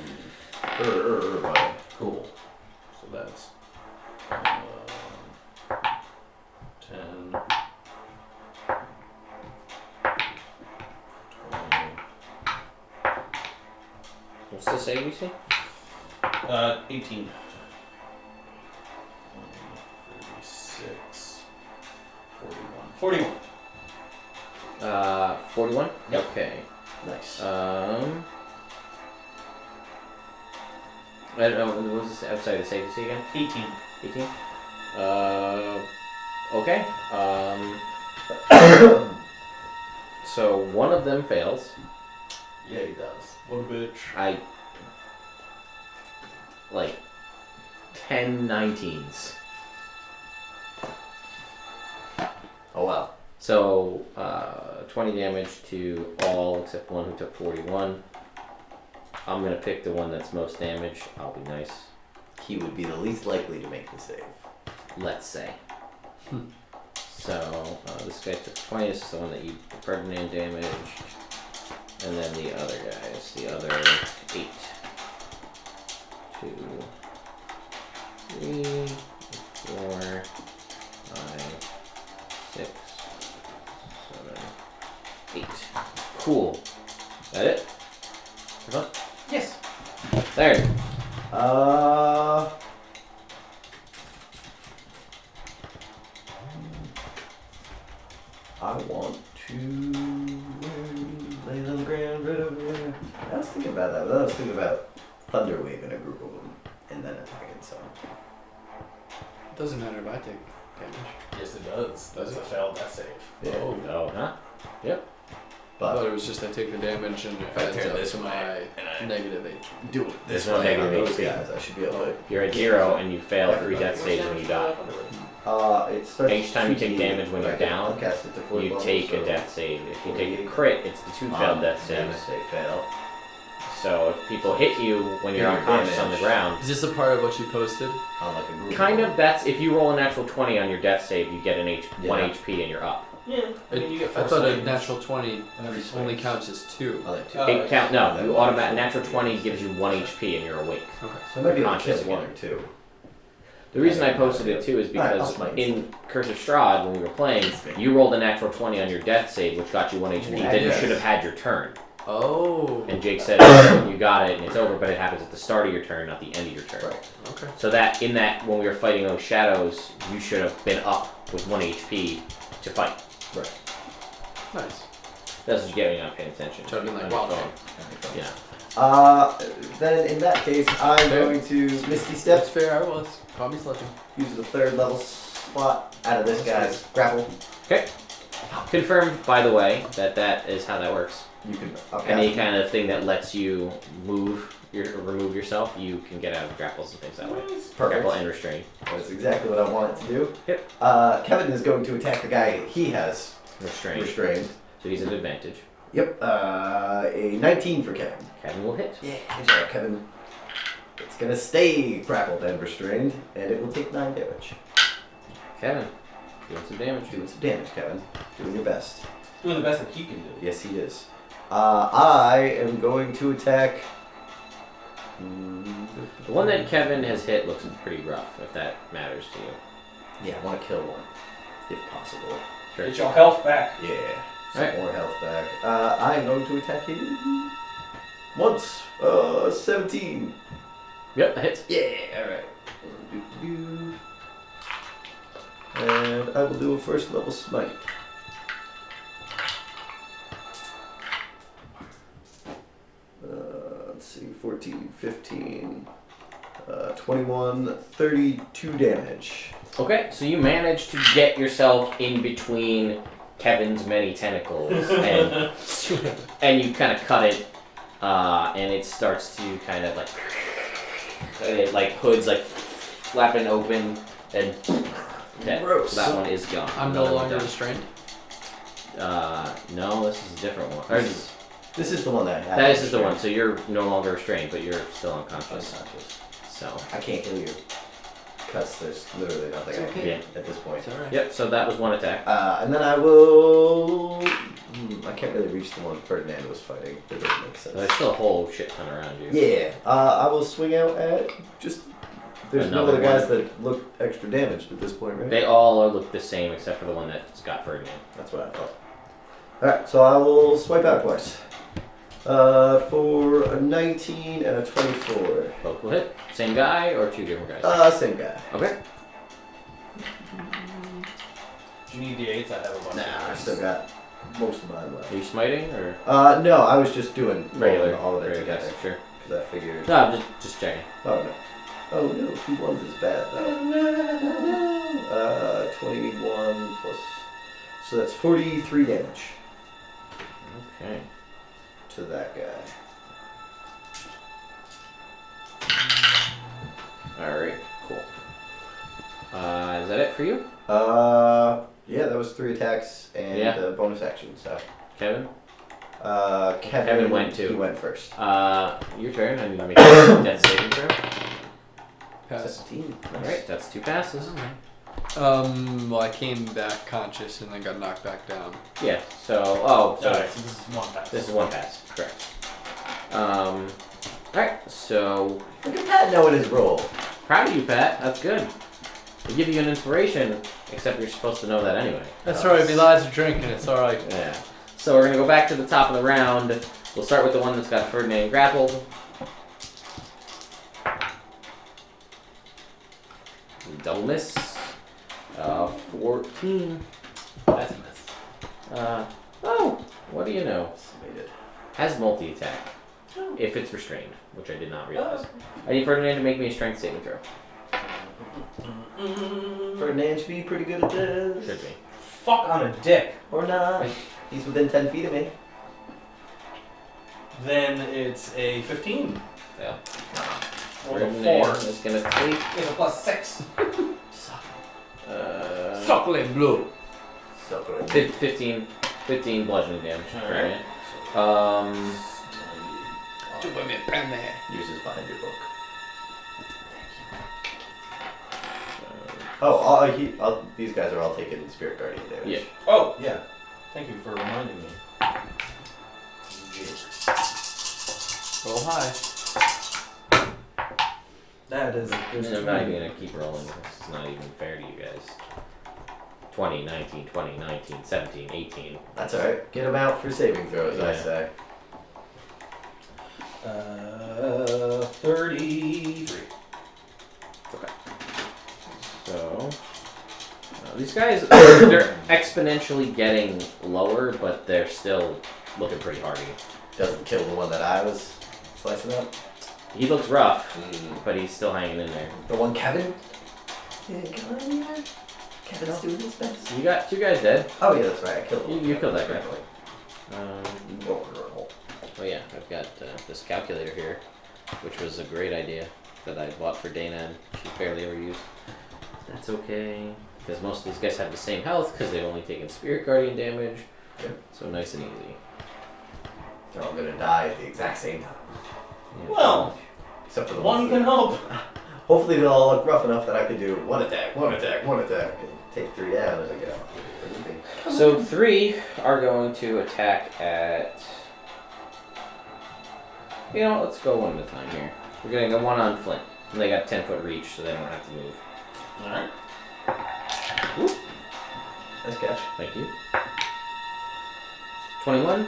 Cool. So that's 10, 20, What's the save, you see? 18. 36, 41. 41? Yep. Okay. Nice. I don't know, what was this outside the save again? 18. 18? Okay. So one of them fails. Yeah, he does. What a bitch. I like 10 19s. Oh wow. So 20 damage to all except one who took 41. I'm gonna pick the one that's most damaged. I'll be nice. He would be the least likely to make the save. Let's say. So this guy took 20. This is the one that you Ferdinand damaged, and then the other guys, the other 8. 2, 3, 4, 5, 6, 7, 8. Cool. That it? Everyone? Yes. There. I want to lay on the ground. I was thinking about that, but I was thinking about Thunder Wave in a group of them and then attacking someone. It doesn't matter if I take damage. Yes, it does. That's a failed death save. Yeah. Oh. Oh, huh? Yep. I thought But it was just I take the damage and it I adds turn up this to way, my and negative HP. do it There's this no way on negative those HP. guys. I should be able to. You're at 0 and you fail 3 death saves when you die. It starts Each time you take 2d8. damage when you're I can down, cast it to 4th You level, take so a death save. If you take a crit, it's the 2 failed death Damn saves. it, they fail. So if people hit you when you're Yeah, unconscious on the damage. ground, Is this a part of what you posted? On like a group. kind of that's if you roll a natural 20 on your death save, you get one Yeah. HP and you're up. Yeah. I mean, you get I four thought a swings. natural 20 And every only swing. counts as 2. I like two. Oh, It count no, that you one. automatic natural 20 gives you 1 HP and you're awake. Okay. So I might be able to Conscious kill one again. or two. The reason I posted it too is Alright, I'll because smite. in Curse of Strahd, when we were playing, you rolled a natural 20 on your death save, which got you 1 HP. Yeah, Then you yes. should have had your turn. Oh. And Jake said you got it and it's over, but it happens at the start of your turn, not the end of your turn. Right. Okay. So that in that when we were fighting those shadows, you should have been up with 1 HP to fight. Right. Nice. That's what you get when you're not paying attention. So I've been like, On wow. your phone. Yeah. Then in that case, I'm going to Misty Step, That's fair. I was. Caught me slipping. use the 3rd level slot out of this guy's grapple. Confirmed, by the way, that is how that works. You can Any kind of thing that lets you move or remove yourself, you can get out of grapples and things that way. Grapple Perfect. and restrain. That's exactly what I wanted to do. Yep. Kevin is going to attack the guy he has Restrain. restrained. So he's at advantage. Yep. A 19 for Kevin. Kevin will hit. Yeah, good job, Kevin. It's gonna stay grappled and restrained, and it will take 9 damage. Kevin, doing some damage. Doing some damage, Kevin. Doing your best. Doing the best that he can do. Yes, he is. I am going to attack. The one that Kevin has hit looks pretty rough, if that matters to you. Yeah, I want to kill one, if possible. Sure. Get your health back. Yeah. Some Alright. more health back. I'm going to attack him once. 17. Yep, that hits. Yeah. All right. And I will do a 1st level smite. Let's see, 14, 15, 21, 32 damage. Okay, so you manage to get yourself in between Kevin's many tentacles, and you kind of cut it, and it starts to kind of like hoods like flapping open, and dead. Gross. So that one is gone. I'm no Another one longer done. restrained. No, this is a different one. Or This is the one that I had. this is the one. So you're no longer restrained, but you're still unconscious. Unconscious. So I can't kill you. Because there's literally nothing I can okay. do at this point. It's alright. yep. So that was one attack. And then I will. I can't really reach the one Ferdinand was fighting. That doesn't make sense. There's still a whole shit ton around you. Yeah. I will swing out at just. There's no Another other guys one. that look extra damaged at this point, right? They all look the same except for the one that's got Ferdinand. That's what I thought. Alright, so I will swipe out twice. For a 19 and a 24. Both will hit. Same guy or two different guys? Same guy. Okay. Do you need D8s? I have a bunch. Nah, I still got most of mine left. Are you smiting or No, I was just doing regular? all of it regular together. dice? Sure. Because I figured. No, I'm just checking. Oh no. Oh no, 2 ones is bad though. 21 plus. So that's 43 damage Okay. to that guy. All right. Cool. Is that it for you, Yeah, that was 3 attacks and Yeah. a bonus action. So, Kevin? Kevin went too. He went first. Your turn. I need to make a death saving throw. Pass. 17. All right. That's 2 passes. Well, I came back conscious and then got knocked back down. Yeah. So so Alright, so this is one pass. this is 1 pass. Correct. All right. So Look at Pat knowing his role. proud of you, Pat. That's good. They give you an inspiration, except you're supposed to know that anyway. That's alright. Me lads are drinking. It's alright. Yeah. So we're gonna go back to the top of the round. We'll start with the one that's got Ferdinand grappled. Double miss. 14. That's a miss. Oh, what do you know? Made it. Has multi-attack. If it's restrained, which I did not realize. I need Ferdinand to make me a strength saving throw. Ferdinand should be pretty good at this. Should be. Fuck on a dick. Or not. He's within 10 feet of me. Then it's a 15. Fail. Roll a 4. Ferdinand is gonna take. It's a +6. Suckling blue. 15 bludgeoning damage. Alright. Ferdinand. to women, Penny. Yours is behind your book. Oh, these guys are all taking Spirit Guardian damage. Yeah. Oh, yeah. Thank you for reminding me. Roll high. That is. I'm not even gonna keep rolling. This is not even fair to you guys. 20, 19, 20, 19, 17, 18. That's alright. Get them out for saving throws, I Yeah. say. 33. So these guys, they're exponentially getting lower, but they're still looking pretty hardy. Doesn't kill the one that I was slicing up. He looks rough, but he's still hanging in there. The one Kevin? Yeah, come on, yeah. Kevin's doing his best. You got 2 guys dead. Oh yeah, that's right. I killed him. You killed that guy. Oh, Oh yeah, I've got this calculator here, which was a great idea that I bought for Dana, and she barely ever used. That's okay, because most of these guys have the same health because they've only taken Spirit Guardian damage. Yep. So nice and easy. They're all gonna die at the exact same time. Yeah. Well, Except for the one ones can that- hope. Hopefully they'll all look rough enough that I can do one attack, and take 3 down as I go. So 3 are going to attack at. You know, let's go one at a time here. We're gonna go one on Flint. And they got 10-foot reach, so they don't have to move. Alright. Nice catch. Thank you. 21.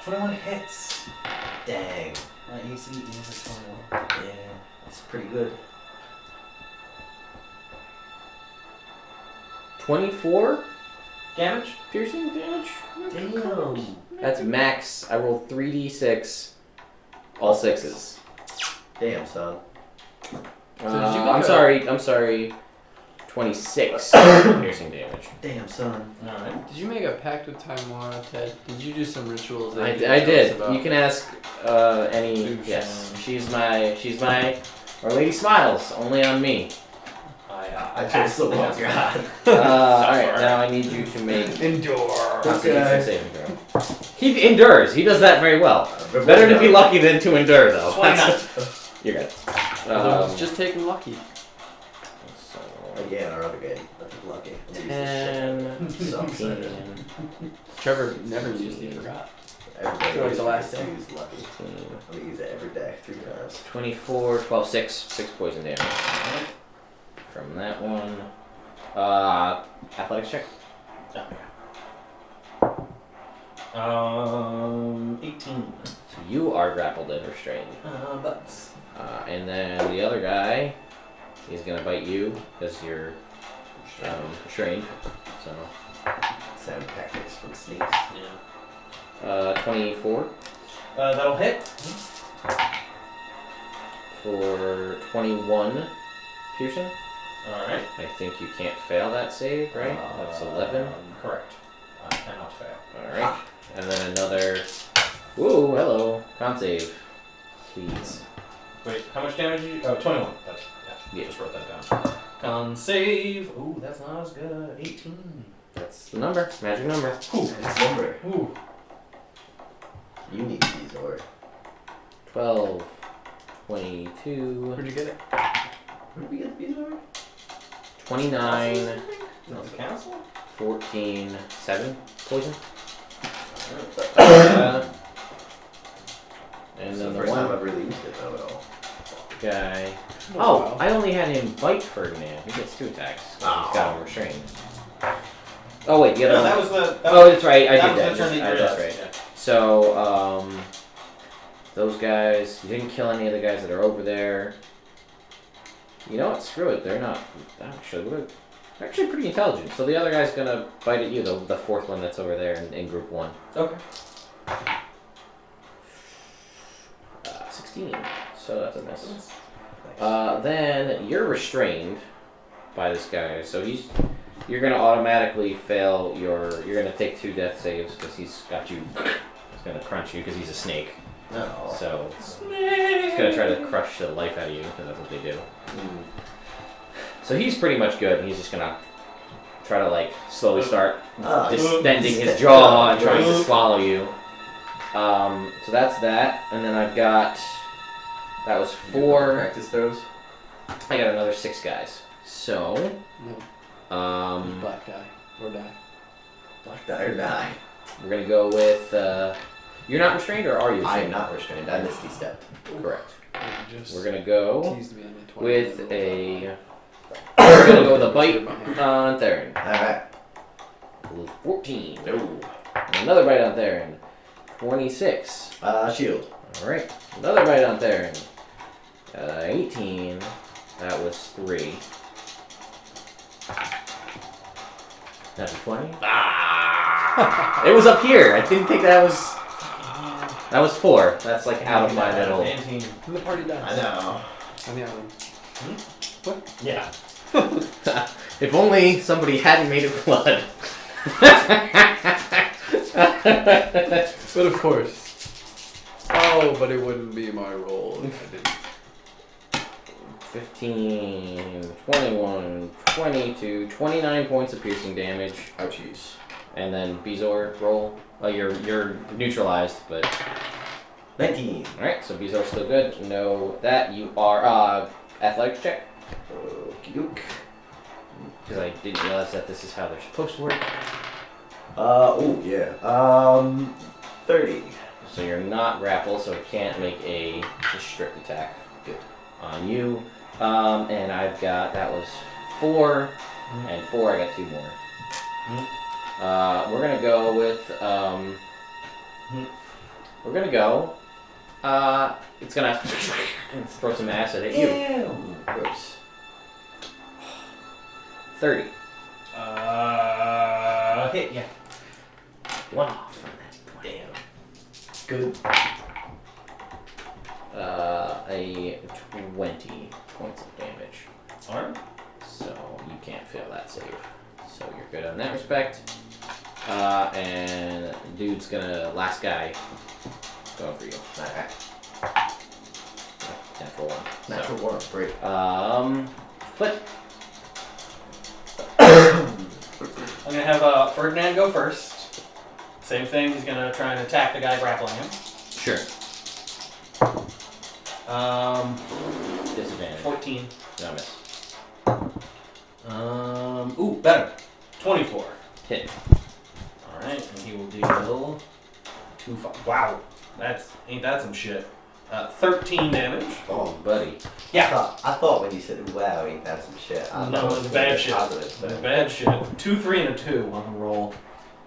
21 hits. Dang. My AC is a 21. Yeah, that's pretty good. 24 Damage? piercing damage. Damn. That's max. I rolled 3d6. All 6s. Damn, son. did you make I'm a- sorry. 26 piercing damage. Damn, son. Alright. Did you make a pact with Taimara, Ted? Did you do some rituals? That I you can tell us did. about? You can ask any. Susan. Yes, she's my. Our Lady Smiles. Only on me. I chose the one god. All right. Now I need you to make Endure. Constitution saving throw. He endures. He does that very well. Better to be lucky than to endure, though. 29. You're good. Although it's just taking lucky. So, Again, our other game. Nothing lucky. 10, So 15, Trevor never used it, he forgot. Every day. So it's the last day. Use lucky. I'm gonna use it every day, 3 times. 24, 12, 6 poison damage. From that one. Athletics check. 18. So you are grappled and restrained. Butts. And then the other guy, he's gonna bite you because you're restrained. So, Sound tactics from sneaks. Yeah. 24 That'll hit. for 21 piercing. Alright. I think you can't fail that save, right? That's 11. Correct. I cannot fail. Alright. And then another. Ooh, hello. Con save. Please. Wait, how much damage did you? Oh, 21. That's, Yeah. Just wrote that down. Con save. Ooh, that's not as good. 18. That's the number. Magic number. Nice number. Ooh. You need these, or 12, 22, Where'd you get it? where did we get these, or? 29, No, the castle? 14, 7 poison. And It's then the the first time one I've really used it though at all. guy. Oh, Oh, wow. I only had him bite Ferdinand. He gets 2 attacks. He's Oh. got him restrained. Oh wait, the other No, one. that was the. That Oh, that's right. I that did was that. the turn that you That's realized, right. So, those guys. You didn't kill any of the guys that are over there. You know what? Screw it. They're not. They're actually pretty intelligent. So the other guy's gonna bite at you. The 4th one that's over there in group 1. Yeah. Okay. 16. So that's a miss. Then you're restrained by this guy. So you're gonna automatically fail your. You're gonna take 2 death saves because he's got you. He's gonna crunch you because he's a snake. No. So he's gonna try to crush the life out of you because that's what they do. So he's pretty much good. He's just gonna try to slowly start distending his jaw and trying to swallow you. So that's that, and then I've got. That was 4. Practice throws. I got another 6 guys. So. No. Black die or die. Black die or die. We're gonna go with. You're not restrained, or are you I am restrained? not restrained. I misty stepped. Correct. You just We're gonna go teased me on the 20 with minute a. We're gonna go with a bite on Theron. Alright. 14. No. Another bite on Theron. 26. Shield. Alright. Another bite on Theron. 18. That was 3. That's 20. Ah! It was up here. I didn't think that was. That was 4. That's like out of my little. Canteen. And the party dies. I know. On the island. Yeah. If only somebody hadn't made it blood. But of course. Oh, but it wouldn't be my role if I didn't. 15, 21, 22, 29 points of piercing damage. Ouchies. And then Bezor roll. You're neutralized, but 19. alright, so Bezor's still good. Know that you are athletics check. Okey-doke. Because I didn't realize that this is how they're supposed to work. Oh yeah. 30. So you're not grappled, so it can't make a strip attack. Good. On you. And I've got, that was 4, and 4, I got 2 more. We're gonna go with, we're gonna go, it's gonna throw some acid at you. Ew. Gross. 30. Hit, yeah. 1 off from that. Damn. Good. A 20 points of damage. Alright. So you can't fail that save. So you're good on that respect. And dude's gonna, last guy, going for you. Alright. Natural 1. Natural one. Great. Flip. I'm gonna have Ferdinand go first. Same thing, he's gonna try and attack the guy grappling him. Sure. Disadvantage. 14. No miss. Ooh, better. 24. Hit. Alright, and he will deal 2 wow. Ain't that some shit. 13 damage. Oh, buddy. Yeah. I thought when you said wow, ain't that some shit. I No, thought it was bad shit. Positive, but Bad shit. 2, 3, and a 2 on the roll.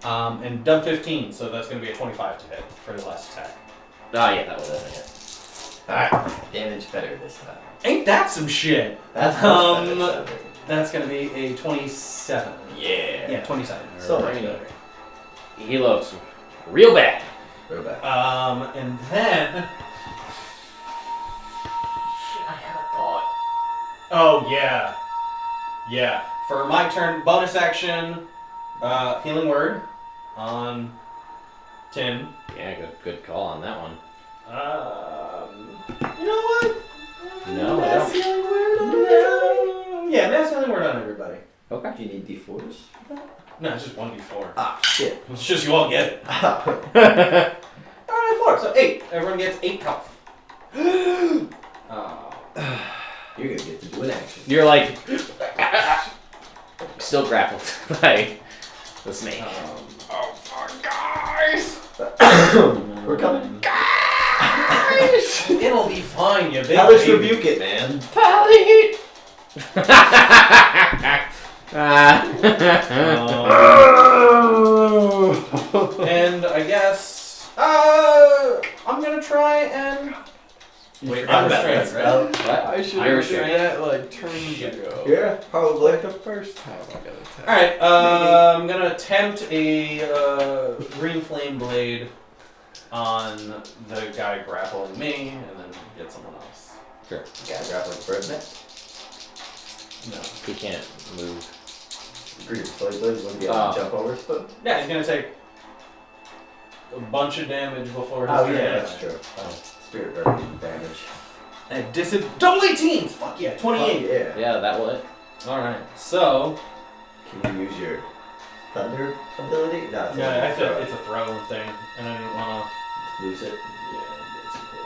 And dub 15, so that's gonna be a 25 to hit for the last attack. Ah, yeah, that was it. alright. Damage better this time. Ain't that some shit? That's much better sounding. That's gonna be a 27. Yeah. Yeah, 27. So much Alrighty. better. He looks real bad. Real bad. And then I had a thought. Oh yeah. Yeah. For my turn, bonus action, healing word on Tim. Yeah, good call on that one. You know what? No, I Mass don't. healing word on no. Yeah, mass healing word on everybody. Okay. Do you need D4s? No, it's just 1d4. Ah, shit. It's just you all get it. You're Alright, 4. So 8. Everyone gets 8 health. gonna get to do an action. You're like still grappled by the snake. Oh fuck, guys! We're coming. Guys! It'll be fine, you big Hellish baby. rebuke it, man. Pally! And I guess I'm gonna try and wait. I'm restrained, right? What? I should Irish have done Irish. that like turns ago. Yeah, probably. The first time I got attacked. All right. I'm gonna attempt a green flame blade on the guy grappling me, and then get someone else. Sure. Guy grappling bird next. No. He can't move. Green flame blade wouldn't be able to jump over stuff. Yeah, he's gonna take a bunch of damage before his Oh turn. yeah, that's true. Spirit burning damage. And double 18s! Fuck yeah, 28. Oh, yeah. Yeah, that will it. Alright, so. Can you use your thunder ability? No, it's Yeah, only throw. it's a throw thing, and I didn't wanna. lose it. Yeah, basically.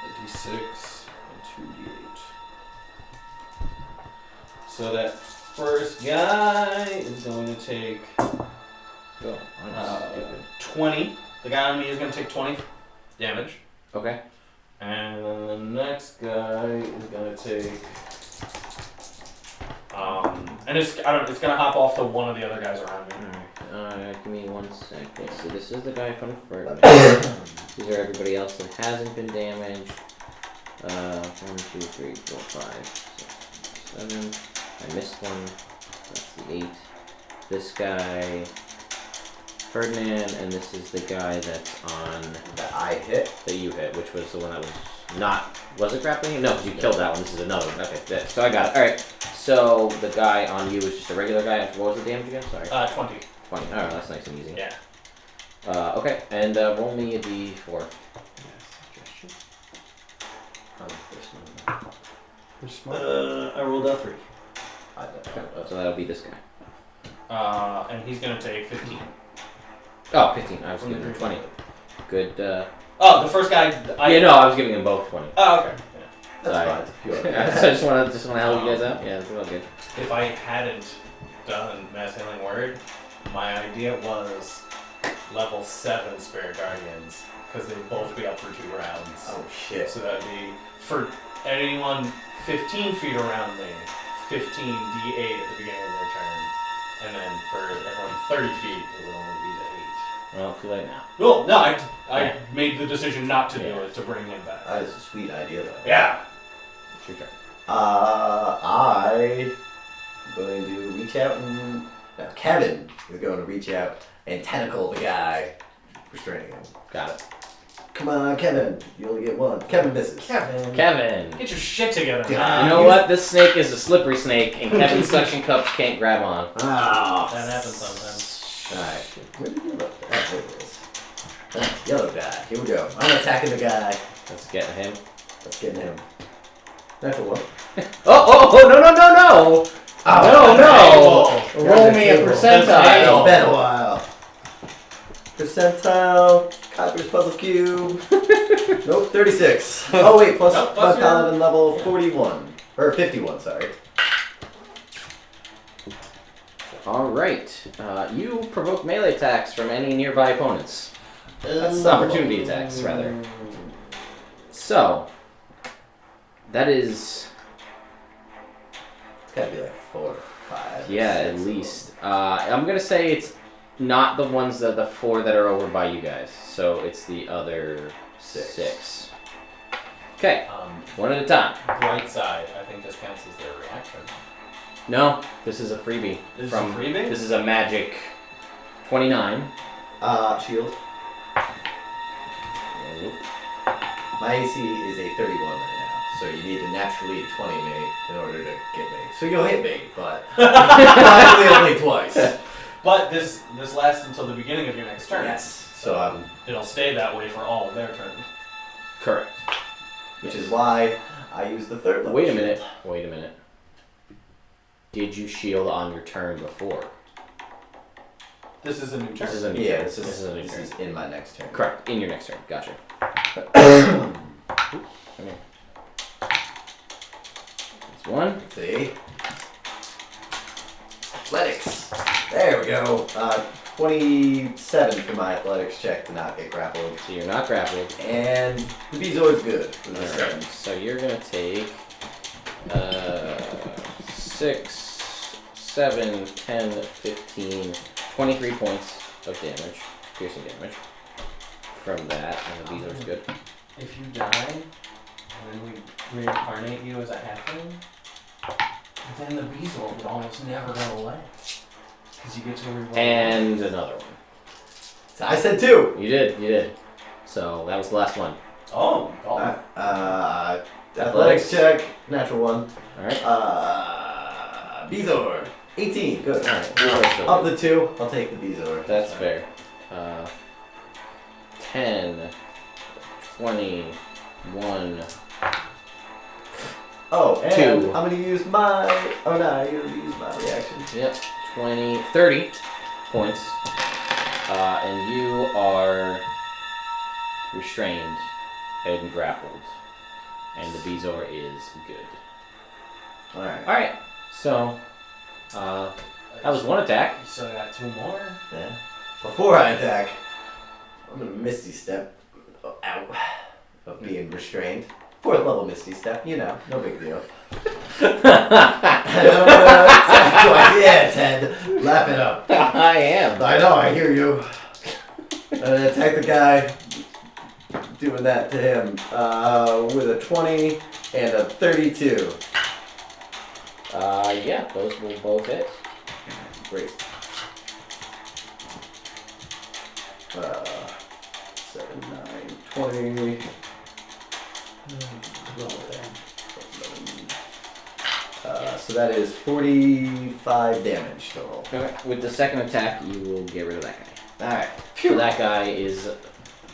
A d6 and 2d8. So that first guy is going to take Go. 20. The guy on me is going to take 20 damage. Okay. And then the next guy is going to take... and it's gonna hop off to one of the other guys around me. Alright, give me 1 second. So this is the guy from the first. These are everybody else that hasn't been damaged. 1, 2, 3, 4, 5, 6, 7. I missed one. That's the 8. This guy, Ferdinand, and this is the guy that's on That I hit. that you hit, which was the one that was not. Was it grappling? No, because you killed that one. This is another one. Okay, good. So I got it. All right. So the guy on you is just a regular guy. What was the damage again? Sorry. 20. 20. All right, that's nice and easy. Yeah. Okay, and roll me a d4. I rolled a 3. Okay, so that'll be this guy. And he's gonna take 15. Oh, 15. I was giving him 20. Good. Oh, the first guy. Yeah, no, I was giving him both 20. Oh, okay. Yeah. That's Sorry. fine. Pure. I just want to help you guys out. Yeah, it's all good. If I hadn't done Mass Healing Word, my idea was level 7 Spirit Guardians, because they'd both be up for 2 rounds. Oh shit. So that'd be, for anyone 15 feet around me, 15 d8 at the beginning of their turn. And then for everyone 30 feet, it would only be the 8. Well, too late now. Well, no, I made the decision not to do it, to bring him back. That is a sweet idea though. Yeah. It's your turn. I'm going to reach out and... No, Kevin is going to reach out and tentacle the guy, restraining him. Got it. Come on, Kevin. You only get 1. Kevin misses. Kevin. Kevin. Get your shit together. Yeah. You know what? This snake is a slippery snake, and Kevin's suction cups can't grab on. Oh. That happens sometimes. Alright. Where did you look? There it is. Yellow guy. Here we go. I'm attacking the guy. Let's get him. Let's get him. Natural 1. Oh, no. Oh, Roll me a It's percentile. been a while. Percentile. Copper's puzzle cube. Nope, 36. Oh wait, plus Nope, my plus your- paladin level 41. Or 51, sorry. Alright. You provoke melee attacks from any nearby opponents. That's Ooh. opportunity attacks, rather. So, that is... It's gotta be like 4 or 5. Yeah, at least. I'm gonna say it's not the ones that the 4 that are over by you guys. So it's the other 6. Okay, one at a time. Bright side, I think this counts as their reaction. No, this is a freebie. This is a freebie? This is a magic 29. Shield. Nope. My AC is a 31 right now, so you need to naturally 20 me in order to get me. So you'll hit me, but probably only twice. But this lasts until the beginning of your next turn. Yes. So It'll stay that way for all of their turns. Correct. which is why I use the 3rd level. Wait a minute. Did you shield on your turn before? This is a new turn. This is a new Yeah, turn. this is a new is turn. in my next turn. Correct. In your next turn. Gotcha. Come here. That's 1. See? Athletics. There we go. 27 for my athletics check to not get grappled. So you're not grappled. And the Bezoar's good. With a 7. Alright, so you're gonna take 6, 7, 10, 15, 23 points of damage, piercing damage from that, and the Bezoar's good. If you die, and then we reincarnate you as a halfling, then the Bezoar would almost never go away. Because you get to reroll. And another one. So I said 2. You did. So that was the last one. Oh. Athletics check, natural 1. Alright. Bezoar, 18. Good. Alright, Bezoar's still Of good. the 2, I'll take the Bezoar. That's fair. 10, 21. Oh, and 2. I'm gonna use my. Oh no, you're gonna use my reaction. Yep, 20, 30 points. And you are restrained, and grappled. And the Bezoar is good. Alright. Alright, so that was one attack. You still got 2 more. Yeah. Before I attack, I'm gonna Misty Step out of being restrained. 4th level Misty Step, you know, no big deal. And I'm gonna attack like, yeah, Ted, laugh it up. I am. I know, I hear you. I'm gonna attack the guy, doing that to him with a 20 and a 32. Yeah, those will both hit. Great. 7, 9, 20. So that is 45 damage total. Okay. With the second attack, you will get rid of that guy. Alright. So that guy is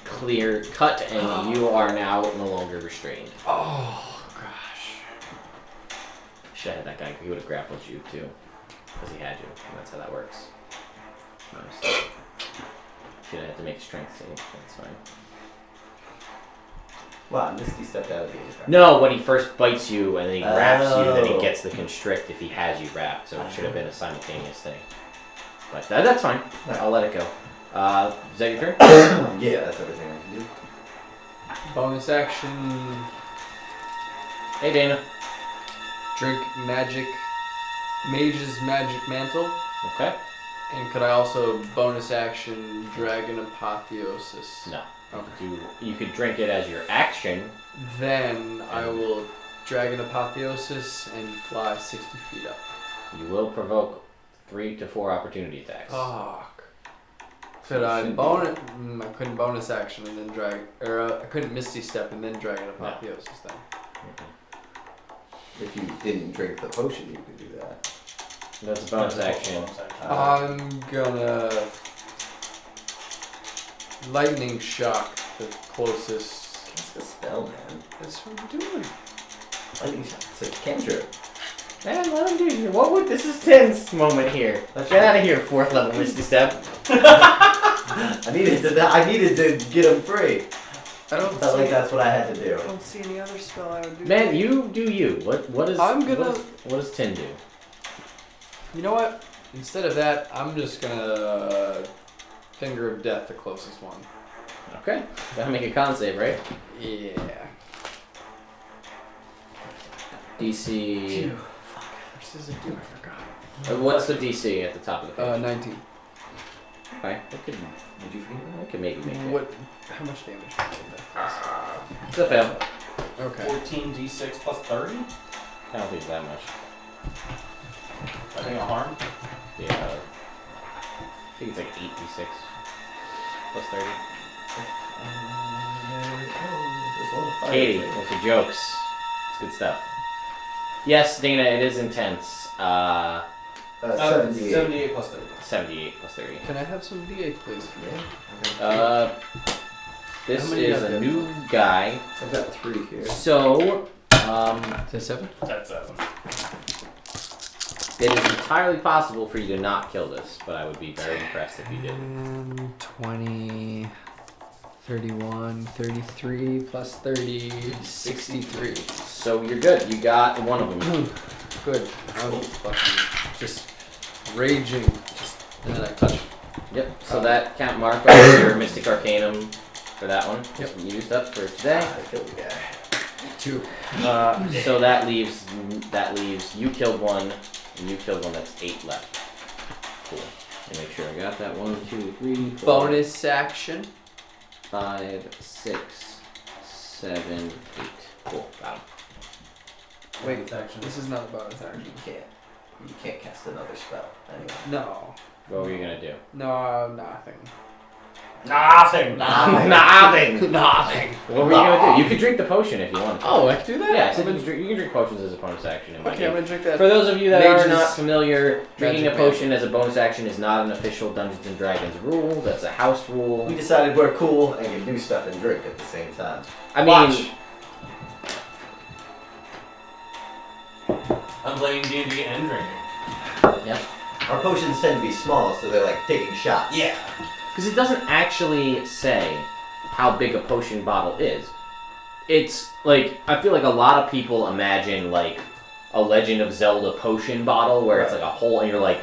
clear cut, and you are now no longer restrained. Oh gosh. Should have had that guy. He would have grappled you too, because he had you. And that's how that works. Should have had to make a strength save. That's fine. Wow, Misty stepped out of the game. No, when he first bites you and then he wraps you, then he Oh. gets the constrict if he has you wrapped. So it should have been a simultaneous thing. But that's fine. Alright. I'll let it go. Is that your turn? Yeah, that's everything I can do. Bonus action. Hey, Dana. Drink Mage's Magic Mantle. Okay. And could I also bonus action Dragon Apotheosis? No. Okay. You could drink it as your action. Then I will Dragon Apotheosis and fly 60 feet up. You will provoke 3 to 4 opportunity attacks. Fuck. Could I bonus? I couldn't bonus action and then I couldn't Misty Step and then Dragon Apotheosis then. If you didn't drink the potion, you could do that. That's a bonus action. I'm gonna lightning shock the closest. It's a spell, man. That's what I'm doing. Lightning shot. It's a cantrip. Man, let him do it. What would this is tense moment here. Let's get out of here, 4th level Misty Step. I needed to get him free. I don't Felt like that's what I had to do. I don't see any other spell I would do. Man, you do you. What is I'm gonna- what does Tin do? You know what? Instead of that, I'm just gonna Finger of Death the closest one. Okay. Gotta make a con save, right? Yeah. DC. What does it do? I forgot. What's the DC at the top of the page? 19. Okay. I could maybe make it. What? How much damage? It's a fail. Okay. 14d6 plus 30? I don't think it's that much. I think a harm. Yeah. I think it's like 8d6 plus 30. Katie, with your jokes. It's good stuff. Yes, Dana, it is intense. 78. 78 plus 30. 78 plus 30. Can I have some D8, please? This How many is got a there? new guy. I've got 3 here. So, Is that 7? That's 7. it is entirely possible for you to not kill this, but I would be very impressed if you did. 10, 20, 31, 33, plus 30, 63. So you're good. You got one of them. Good. I'm fucking just raging. And then I touch it. Yep. So that can't mark off your Mystic Arcanum for that one. Yep. Used up for today. I killed the guy. 2. So that leaves you killed one, and you killed one. That's 8 left. Cool. Let me make sure I got that. 1, 2, 3, 4, Bonus action. 5, 6, 7, 8. Cool. Got him. Wait, this is not a bonus action. You can't cast another spell. Anyway. No. What were you gonna do? No, nothing. Nothing! Nothing. Nothing. What were you gonna do? You could drink the potion if you wanted to. Oh, I can do that? Yeah, so you can drink potions as a bonus action. In my Okay, I'm game. gonna drink that. For those of you that are Mage's not familiar, drinking a Magic potion as a bonus action is not an official Dungeons and Dragons rule. That's a house rule. We decided we're cool and can do stuff and drink at the same time. I mean, Watch. I'm playing D&D and drinking. Our potions tend to be small, so they're like taking shots. Yeah. because it doesn't actually say how big a potion bottle is. It's like, I feel like a lot of people imagine like a Legend of Zelda potion bottle where it's like a hole and you're like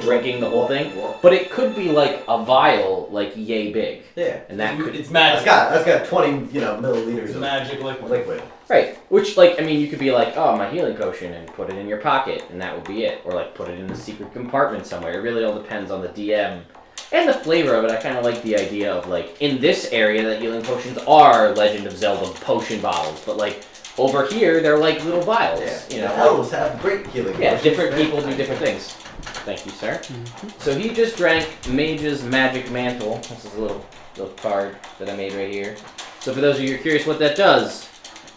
drinking the whole thing. But it could be like a vial, like yay big. Yeah. And that could... It's magic. That's got 20, milliliters It's of magic liquid. Right. Which, like, I mean, you could be like, oh, my healing potion, and put it in your pocket, and that would be it. Or, like, put it in a secret compartment somewhere. It really all depends on the DM. And the flavor of it. I kind of like the idea of, like, in this area, the healing potions are Legend of Zelda potion bottles. But, like, over here, they're like little vials. Yeah. You know, the elves have great healing. yeah, potions. different people do different things. Thank you, sir. So he just drank Mage's Magic Mantle. This is a little card that I made right here. So for those of you who are curious what that does,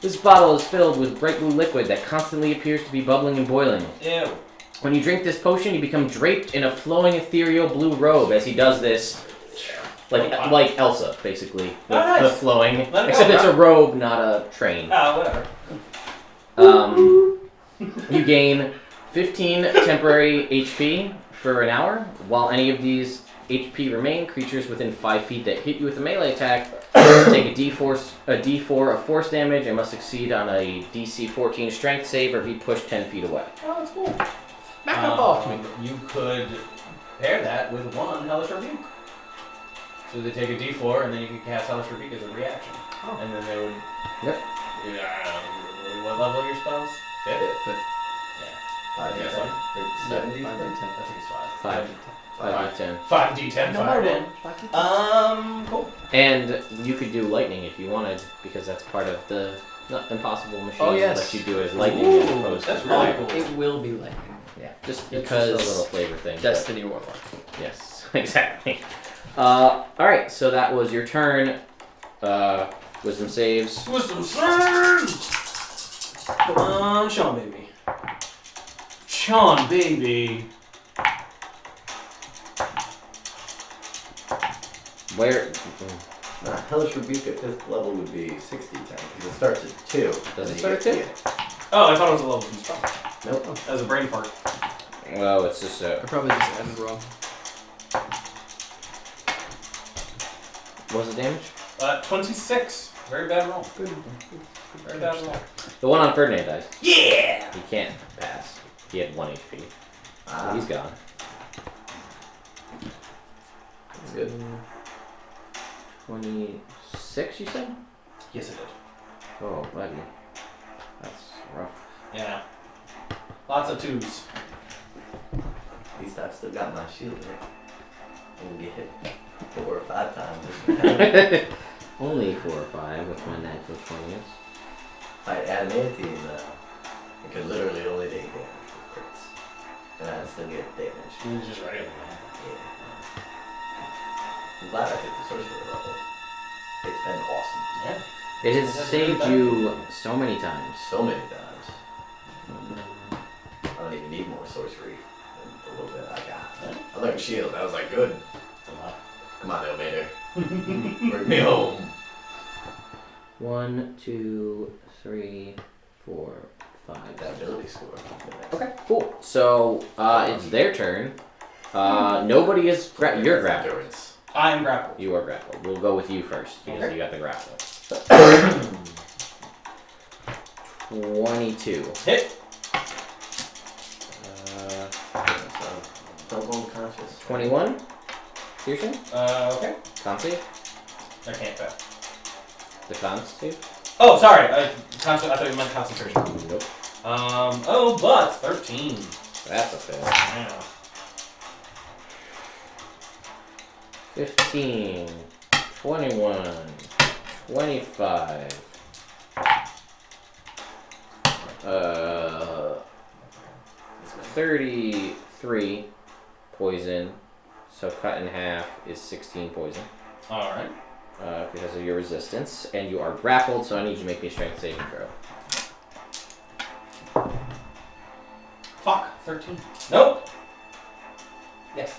this bottle is filled with bright blue liquid that constantly appears to be bubbling and boiling. Ew. When you drink this potion, you become draped in a flowing ethereal blue robe as he does this. Like Elsa, basically. With nice. the flowing. Let it Except go, it's bro. a robe, not a train. Whatever. You gain 15 temporary HP for an hour. While any of these HP remain, creatures within 5 feet that hit you with a melee attack take a D4 of force damage and must succeed on a DC 14 strength save or be pushed 10 feet away. Oh, that's cool. Back up off me. You could pair that with one Hellish Rebuke. So they take a D4 and then you can cast Hellish Rebuke as a reaction. Oh. And then they would... Yep. What level are your spells? 5th? Yeah. 5 Yeah, d10, fine. 70. I think it's 5. 5d10. 5d10. No, fire I damage. Cool. And you could do lightning if you wanted, because that's part of the impossible machine. Oh, yes. Let you do it as lightning Ooh, as opposed that's to really fire. cool. It will be lightning. Yeah, just It's because just a little flavor thing. but- Destiny Warlock. Yes, exactly. Alright, so that was your turn. Wisdom saves. Wisdom saves! Come on, Sean, baby. Sean, baby. Where? Hellish Rebuke at 5th level would be 60 10 because it starts at 2. Does it and start you at get- Oh, I thought it was a level 2 spell. Nope. That was a brain fart. Well, it's just I probably just ended wrong. what was the damage? 26. Very bad roll. Good. Very bad roll. The one on Ferdinand dies. Yeah! He can't pass. He had 1 HP. Ah, He's gone. that's good. 26, you said? Yes, it did. Oh, buddy. That's rough. Yeah. Lots of 2s. At least I've still got my shield in it. I can get hit 4 or 5 times. Only 4 or 5 with my natural 20s. If I add an ante, it could literally only take damage with crits. And I'd still get damage. Just regular. Yeah. I'm glad I took the sorcerer level. It's been awesome. Yeah. It has saved you so many times. So many times. I don't even need more sorcery than the little bit I got. I learned shield. I was like, good. It's a lot. Come on, Elmater. Bring me home. 1, 2, 3, 4, 5. That ability score. Okay, cool. So it's their turn. Nobody is you're grappled. Endurance. I am grappled. You are grappled. We'll go with you first because Okay. you got the grapple. 22. Hit. Don't go unconscious. 21. Piercing. Okay. Con save. I can't fail. The con save. Oh, sorry. I thought you meant concentration. Nope. But 13. That's a fail. Yeah. 15. 21. 25. 33 poison. So cut in half is 16 poison. All right. Because of your resistance, and you are grappled, so I need you to make me a strength saving throw. Fuck. 13. Nope. Yes.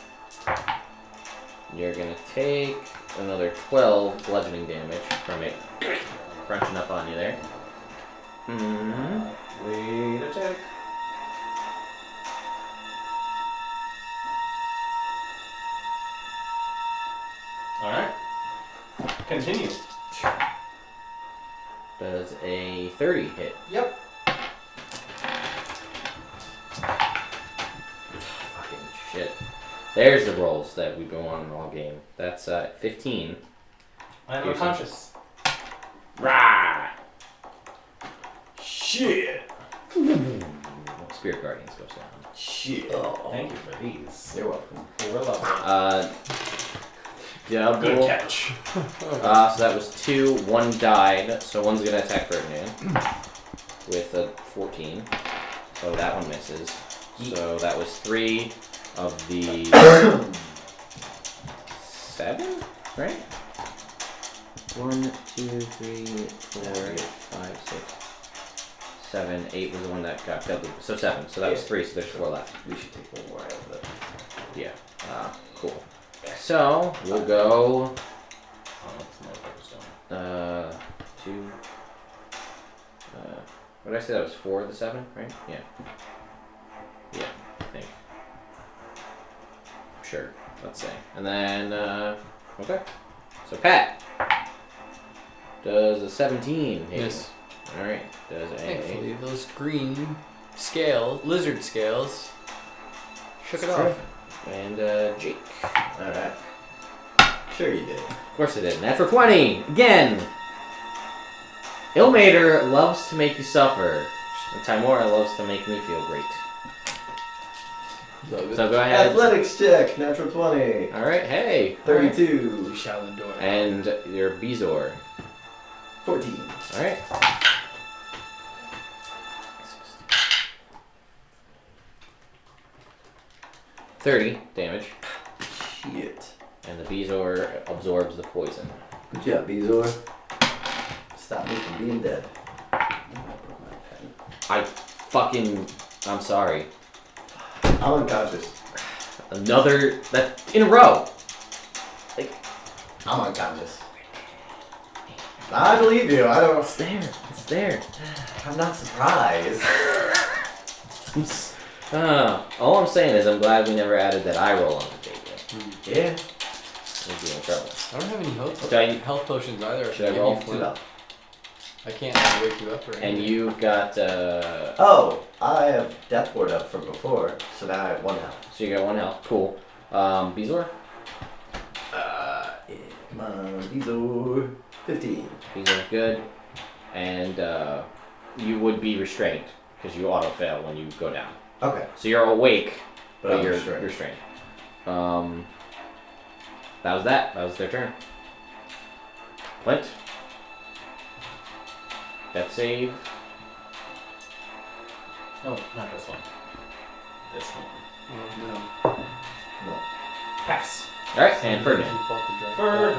You're gonna take another 12 bludgeoning damage from it crunching up on you there. Wait a tick. All right. Continue. a 30 hit. Yep. Fucking shit. There's the rolls that we've been wanting all game. That's 15. I am Piercing. unconscious. Rah! Shit. Spirit Guardians goes down. Shit. Thank you for these. You're welcome. We're lovely. Double. Good catch. So that was 2. 1 died. So one's gonna attack Ferdinand with a 14. So that one misses. So that was 3 of the 7, right? 1, 2, 3, 4, 5, 6, 7, 8 was the one that got killed. So 7. So that was 3. So there's 4 left. We should take one more out of it. Yeah. Cool. So we'll go. Oh, 2. What did I say? That was 4 of the 7, right? Yeah. Yeah, I think. Sure. Let's say. And then, okay. So Pat does a 17 hit. Yes. All right. Does a. Thankfully, those green lizard scales, shook it off. And Jake. Alright. Sure you did. Of course I did. Natural 20 again. Ilmater loves to make you suffer. And Timora loves to make me feel great. Love it. So go ahead. Athletics check, natural 20. All right. Hey. 32. We shall endure. And your Bezoar. 14. All right. $30 damage, Shit. and the Bezoar absorbs the poison. Good job, Bezor. Stop me from being dead. I'm sorry. I'm unconscious. Another that in a row. I'm unconscious. I believe you. I don't. It's there. It's there. I'm not surprised. All I'm saying is I'm glad we never added that eye roll on the table. Yeah. We'd be in trouble. I don't have any health potions either. Should I Give roll me two Flint. up? I can't wake you up or anything. And you've got Oh, I have death ward up from before, so now I have 1 health. so you got 1 health. Cool. Bezoar? Yeah, come on, Bezor. 15. Bezoar's good. And you would be restrained because you auto fail when you go down. Okay, So you're awake, but but I'm you're restrained. restrained. That was that. That was their turn. Flint. Death save. No, not this one. This one. Oh, No. Pass. All right, no. and Ferdinand. You fought the dragon.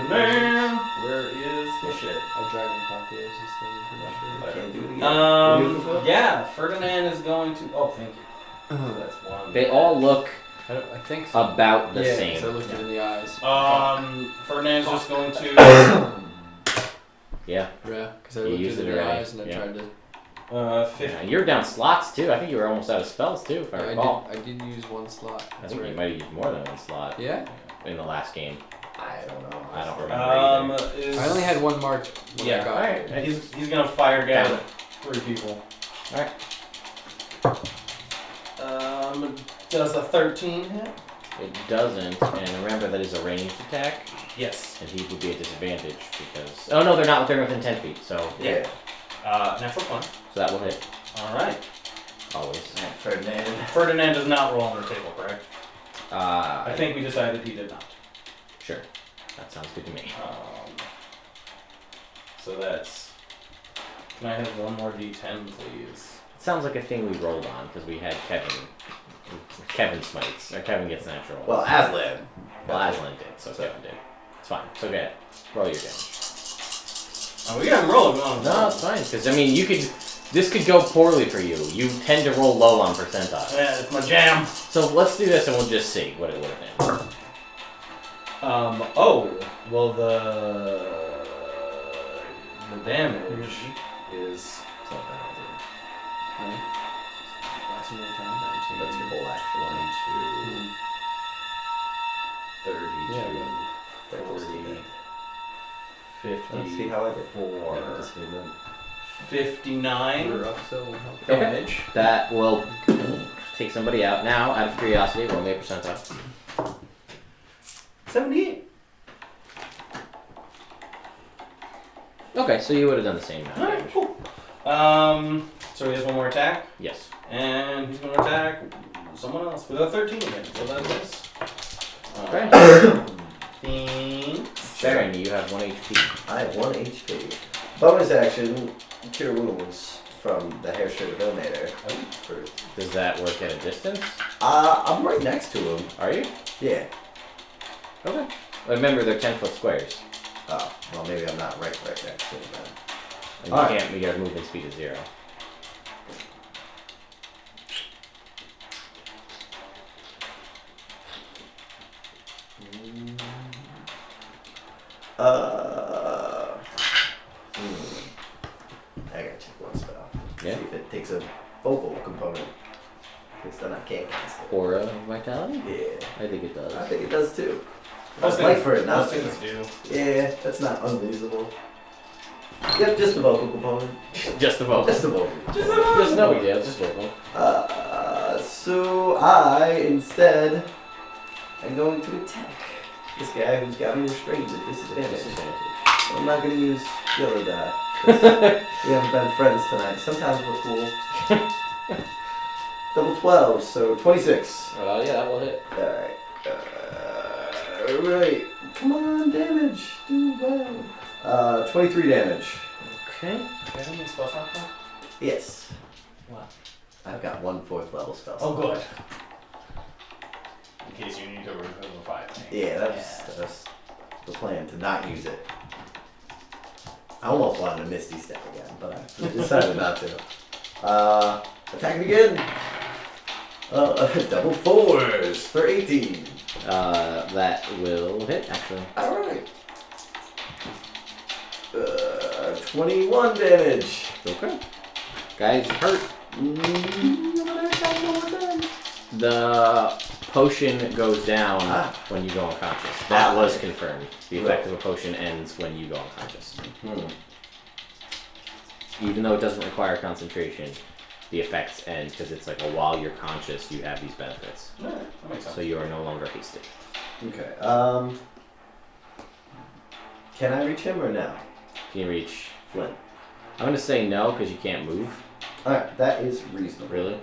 Ferdinand! Where is the shit? A dragon Apotheosis instead of I can't do it again. Beautiful. Yeah, Ferdinand is going to. Oh, thank you. So finisher. that's one. They all look I think so. about the yeah, same. So I looked it in the eyes. Ferdinand's just going to. Yeah. Yeah, because I You looked used it in it the already, eyes and I yeah. tried to. 50. Yeah, you're down slots too. I think you were almost out of spells too, if I recall. I did use 1 slot. I That's think you right. might have used more than 1 slot Yeah? in the last game. I don't know. I don't remember either. I only had 1 marked when I Yeah, got alright. it. He's gonna fire gas Got at 3 people. Alright. Does a 13 hit? It doesn't, and remember that is a ranged attack, Yes. and he would be at disadvantage because. Oh no, they're not. They're within 10 feet, so Yeah. Natural 20. so that will hit Alright. always. Ferdinand. Ferdinand does not roll on the table, correct? I I think we decided he did not. Sure, that sounds good to me. So that's. Can I have 1 more d10, please? It sounds like a thing we rolled on because we had Kevin. Kevin smites, or Kevin gets natural. Well, Aslan. Well, Aslan did, so Kevin did. It's fine. So go ahead. Roll your damage. Oh, we got him rolling. No, it's fine. Because I mean, you could. This could go poorly for you. You tend to roll low on percentile. Yeah, it's my jam. So let's do this, and we'll just see what it would have been. Oh, well the damage is. It's not bad, Last more time. That's your whole action. 1, 2, 32, Yeah, 40, 50, Let's see how I did. 4, Yeah, just a minute. 59 We're up, so we'll help. damage. That will take somebody out. Now, out of curiosity, roll me a percentile. 78. Okay, so you would have done the same amount. Alright, cool. So he has one more attack, Yes. and he's going to attack someone else with a 13 again. So that's this. Okay. Thanks. Baron, you have 1 HP. I have 1 HP. Bonus action, cure wounds from the hair shirt eliminator. For, Does that work at a distance? I'm right next to him. Are you? Yeah. Okay. Remember, they're 10-foot squares. Oh, well maybe I'm not right next to him then. And you Alright. can't, your movement speed is 0. I gotta check one spell. Yeah. See if it takes a vocal component. Because then I can't cast it. Aura Vitality? Yeah. I think it does. I think it does too. Most I'd like things- for it not most to. things do. Yeah, that's not unreasonable. Yep, just a vocal component. Just the vocal. Just a vocal. Just no big deal, just vocal. So I instead am going to attack this guy who's got me restrained at disadvantage. I'm not going to use yellow die. 'Cause we haven't been friends tonight. Sometimes we're cool. Double 12, so 26. Well, yeah, that will hit. Alright. Alright. Come on, damage. Do well. 23 damage. Okay. Do you have any spell slot? Yes. What? I've got 1 4th level spell. Oh, good. In case you need to revivify me. Yeah, that's the plan, to not use it. I almost wanted to Misty Step again, but I decided not to. Attacking again! Double 4s for 18. That will hit, actually. Alright. 21 damage. Okay. Guys, hurt. The potion goes down when you go unconscious. That was confirmed. The effect of a potion ends when you go unconscious. Even though it doesn't require concentration, the effects end because it's like, well, while you're conscious, you have these benefits. Alright, that makes sense. So you are no longer hasted. Okay. Can I reach him or no? Can you reach Flint. I'm gonna say no because you can't move. Alright, that is reasonable. Really?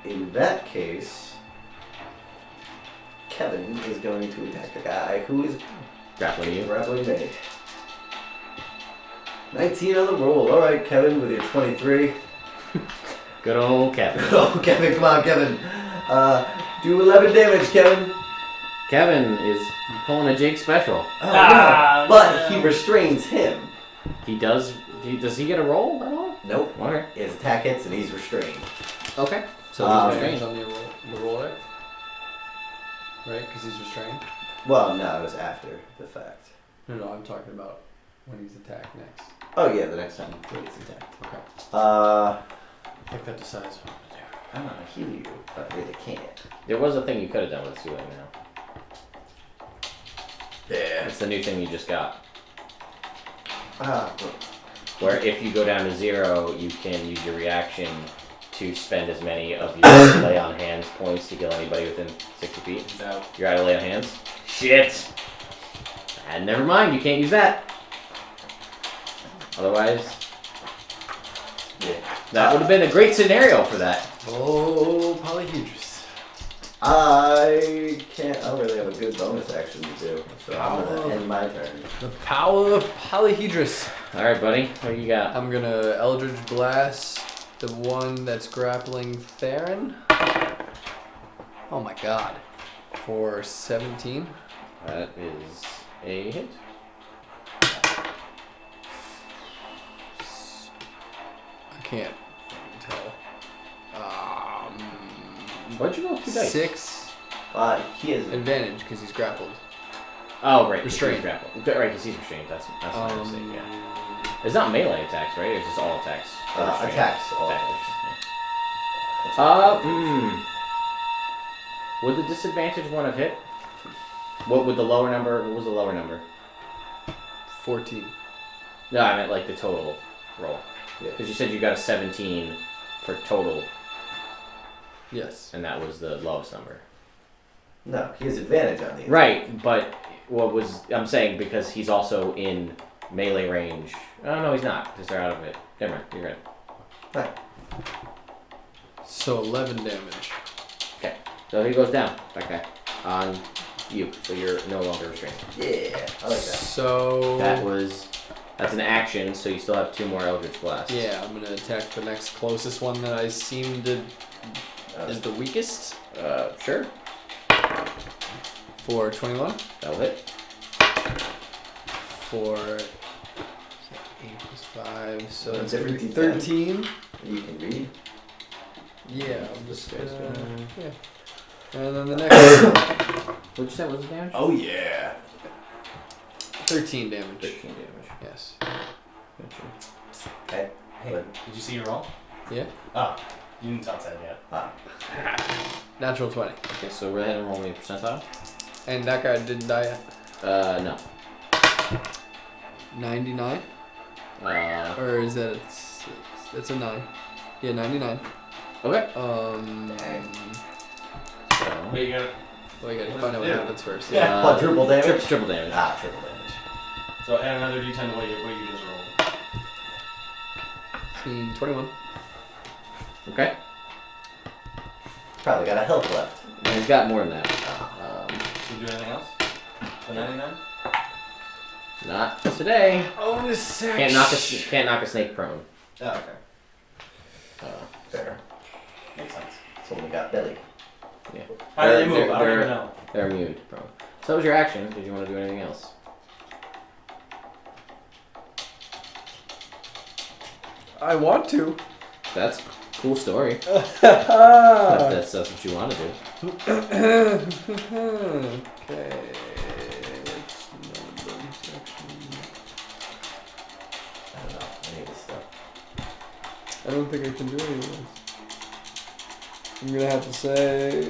In that case, Kevin is going to attack the guy who is Grappling you. grappling me. 19 on the roll. Alright, Kevin, with your 23. Good old Kevin. Oh, Kevin, come on, Kevin. Do 11 damage, Kevin. Kevin is pulling a Jake special. Oh, no. But he restrains him. He does. Does he get a roll at all? Nope. Okay. His attack hits and he's restrained. Okay. So he's restrained on the roll there? Right? Because he's restrained? Well, no, it was after the fact. No, I'm talking about when he's attacked next. Oh, yeah, the next time he gets attacked. Okay. I think that decides what to do. I want to heal you, but I really can't. There was a thing you could have done with Suing now. Yeah. It's the new thing you just got. Well, Where if you go down to 0, you can use your reaction to spend as many of your lay on hands points to kill anybody within 60 feet. He's out. You're out of lay on hands? Shit! And never mind, you can't use that. Otherwise, yeah. that would have been a great scenario for that. Oh, Polyhedrus. I don't really have a good bonus action to do, so I'm going to end my turn. The power of Polyhedrus. Alright, buddy, what do you got? I'm gonna Eldritch Blast the one that's grappling Theron. Oh my god. For 17. That is a hit. I can't tell. Why'd you roll 2 dice? 6 He is advantage because he's grappled. Oh, right. Restrained. He's grappled. Right, because he's restrained. That's what I was saying, yeah. Um, It's not melee attacks, right? It's just all attacks. Or restrained attacks. All attacks. Would the disadvantage one have hit? What would the lower number? What was the lower number? 14. No, I meant like the total roll? Yeah. Because you said you got a 17 for total, Yes. and that was the lowest number. No, he has advantage on these. Right, but I'm saying because he's also in melee range. Oh no, he's not because they're out of it. Never mind, you're good. Right. So 11 damage. Okay, so he goes down. That guy on you, so you're no longer restrained. Yeah, I like that. So That's an action, so you still have 2 more Eldritch Blasts. yeah, I'm gonna attack the next closest one that I seem to is the weakest Sure. for 21. That'll hit. For 8 plus 5, so Well, that's gonna be different D10. 13. You can read. Yeah, I'm just This guy's gonna- yeah. And then the next What'd you say was the damage? Oh yeah. 13 damage. 13 damage. Yes. Gotcha. Okay. Hey, But- did you see your roll? Yeah. Ah, you didn't touch that yet. Natural 20. Okay, so go ahead and roll me a percentile. And that guy didn't die yet. No. 99? Or is that it's a 9. Yeah, 99. Okay. Dang. So, Wait, you got Well, you gotta find out what Yeah. happens first. Yeah. Quadruple damage. triple damage. Ah, triple damage. so add another d10 to what you just rolled. 21. Okay. Probably got a health left. And he's got more than that. Did you do anything else? The 99? Not today. Bonus section. Can't knock a snake prone. Oh, okay. Fair. Makes sense. It's only got belly. How do they They're- move? I don't they're- even know. They're immune to prone. So that was your action. Did you want to do anything else? I want to. That's a cool story. okay. That's what you want to do. It's not a bonus section. I don't know. Any of this stuff. I don't think I can do any of this. I'm gonna have to say I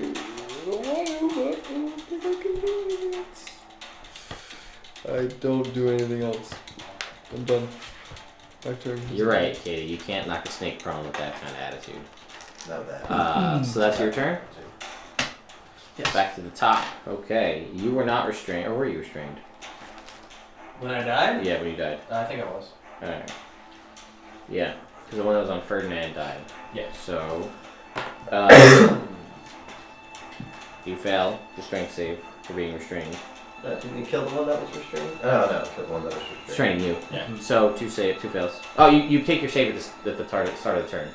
don't want to, but I don't think I can do anything else. I don't do anything else. I'm done. My turn. You're right, Katie. You can't knock a snake prone with that kind of attitude. Not bad. So that's your turn. Yes. Back to the top. Okay, you were not restrained, or were you restrained? When I died? Yeah, when you died. I think I was. All right. Yeah, because the one that was on Ferdinand died. Yeah. So, you fail the strength save for being restrained. Didn't you kill the one that was restrained? Oh no, kill the one that was restrained. Restraining you. Yeah. So two fails. Oh, you take your save at the start of the turn.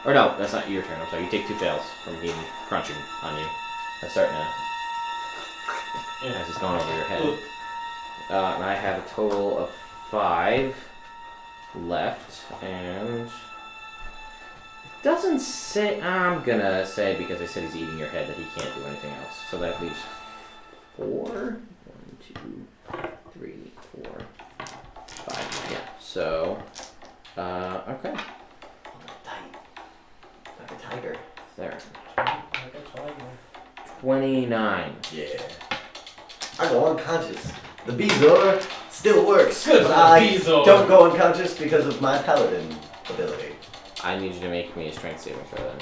Or no, that's not your turn. I'm sorry. You take 2 fails from him crunching on you. That's starting to. Yeah. As it's going over your head. And I have a total of 5 left, and it doesn't say. I'm gonna say because I said he's eating your head that he can't do anything else. So that leaves 4. 1, 2, 3, 4, 5. Yeah. So, okay. Like a tiger. There. 29. Yeah. I go unconscious. The Beezor still works, Good but for I the Beezor. don't go unconscious because of my paladin ability. I need you to make me a strength saving throw then.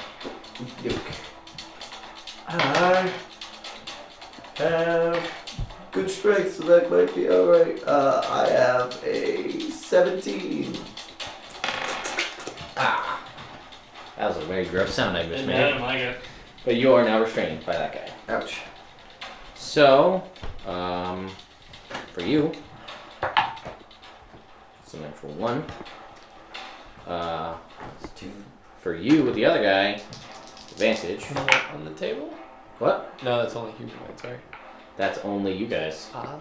Duke. I have good strength, so that might be alright. I have a 17. Ah. That was a very gross sound I just Didn't made. like it. But you are now restrained by that guy. Ouch. So, for you, it's an actual 1. It's 2. For you with the other guy, advantage. On the table? What? No, that's only humanoid, sorry. That's only you guys. Ah.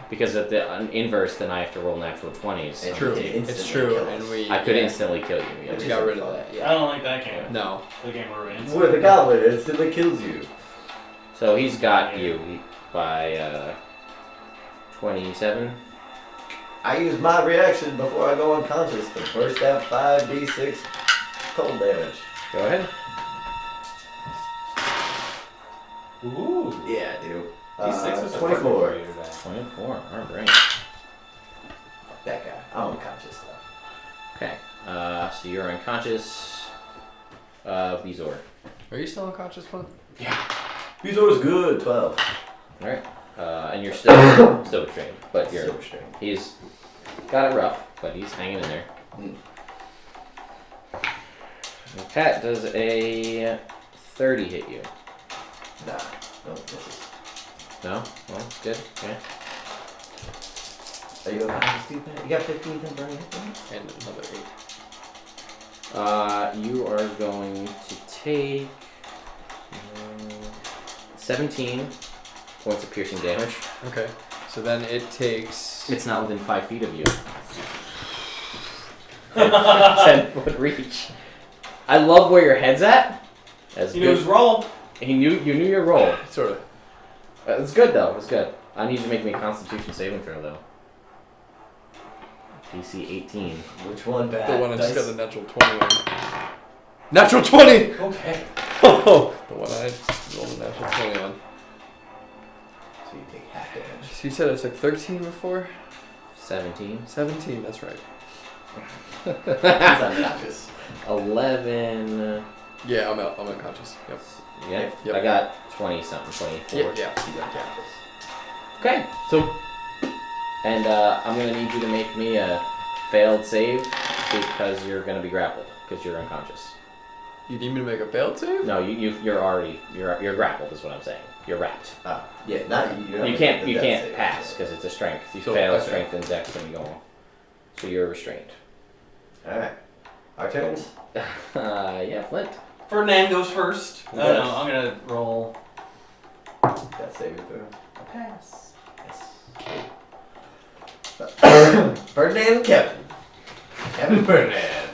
Because at the inverse, then I have to roll natural 20s. And True. you can It's instantly true, kill and us. we. I could yeah, instantly kill you. Yeah. Which We is got rid of fun. that. I Yeah. don't like that game. No. The game where It's where the goblin instantly kills you. So he's got you by 27. I use my reaction before I go unconscious to burst out 5d6 cold damage. Go ahead. Ooh. Yeah, I do. D6 is 24. 24. Alright. That guy. I'm unconscious though. Okay. So you're unconscious. Bezor. Are you still unconscious, Flint? Bezor is good. 12. All right. And you're still restrained, but you're Still restrained. he's got it rough, but he's hanging in there. Mm. The cat does a 30 hit you. Nah. No, misses. No? Well, it's good. Okay. Are you unconscious, Steve? You got 15 temporary hit points? And another 8. You are going to take 17 points of piercing damage. Okay. So then it takes. It's not within 5 feet of you. 10-foot reach. I love where your head's at. That's You knew his good. roll. You knew your roll. Sort of. It's good though. It's good. I need you to make me a Constitution saving throw though. DC 18. Which one bad? The one I just Dice? got the natural 20 on. Natural 20! Okay. Oh! The one I rolled a natural 20 on. So you take half damage. So you said I took 13 before? 17. 17, that's right. He's unconscious. 11. Yeah, I'm out. I'm unconscious. Yep. Yeah. Yep. I got 20 something. 24. Yeah. He's unconscious. Okay. So. And I'm gonna need you to make me a failed save because you're gonna be grappled because you're unconscious. You need me to make a failed save? No, you're grappled is what I'm saying. You're wrapped. Yeah, not you. You're not You making can't the death pass save, because it's a strength. You So, fail okay. strength and dex when you go on. So you're restrained. Alright. Our turns. Yeah, Flint. Ferdinand goes first. Who Oh does? no, I'm gonna roll. Death saving throw. A pass. Yes. Ferdinand and Kevin. Kevin Ferdinand.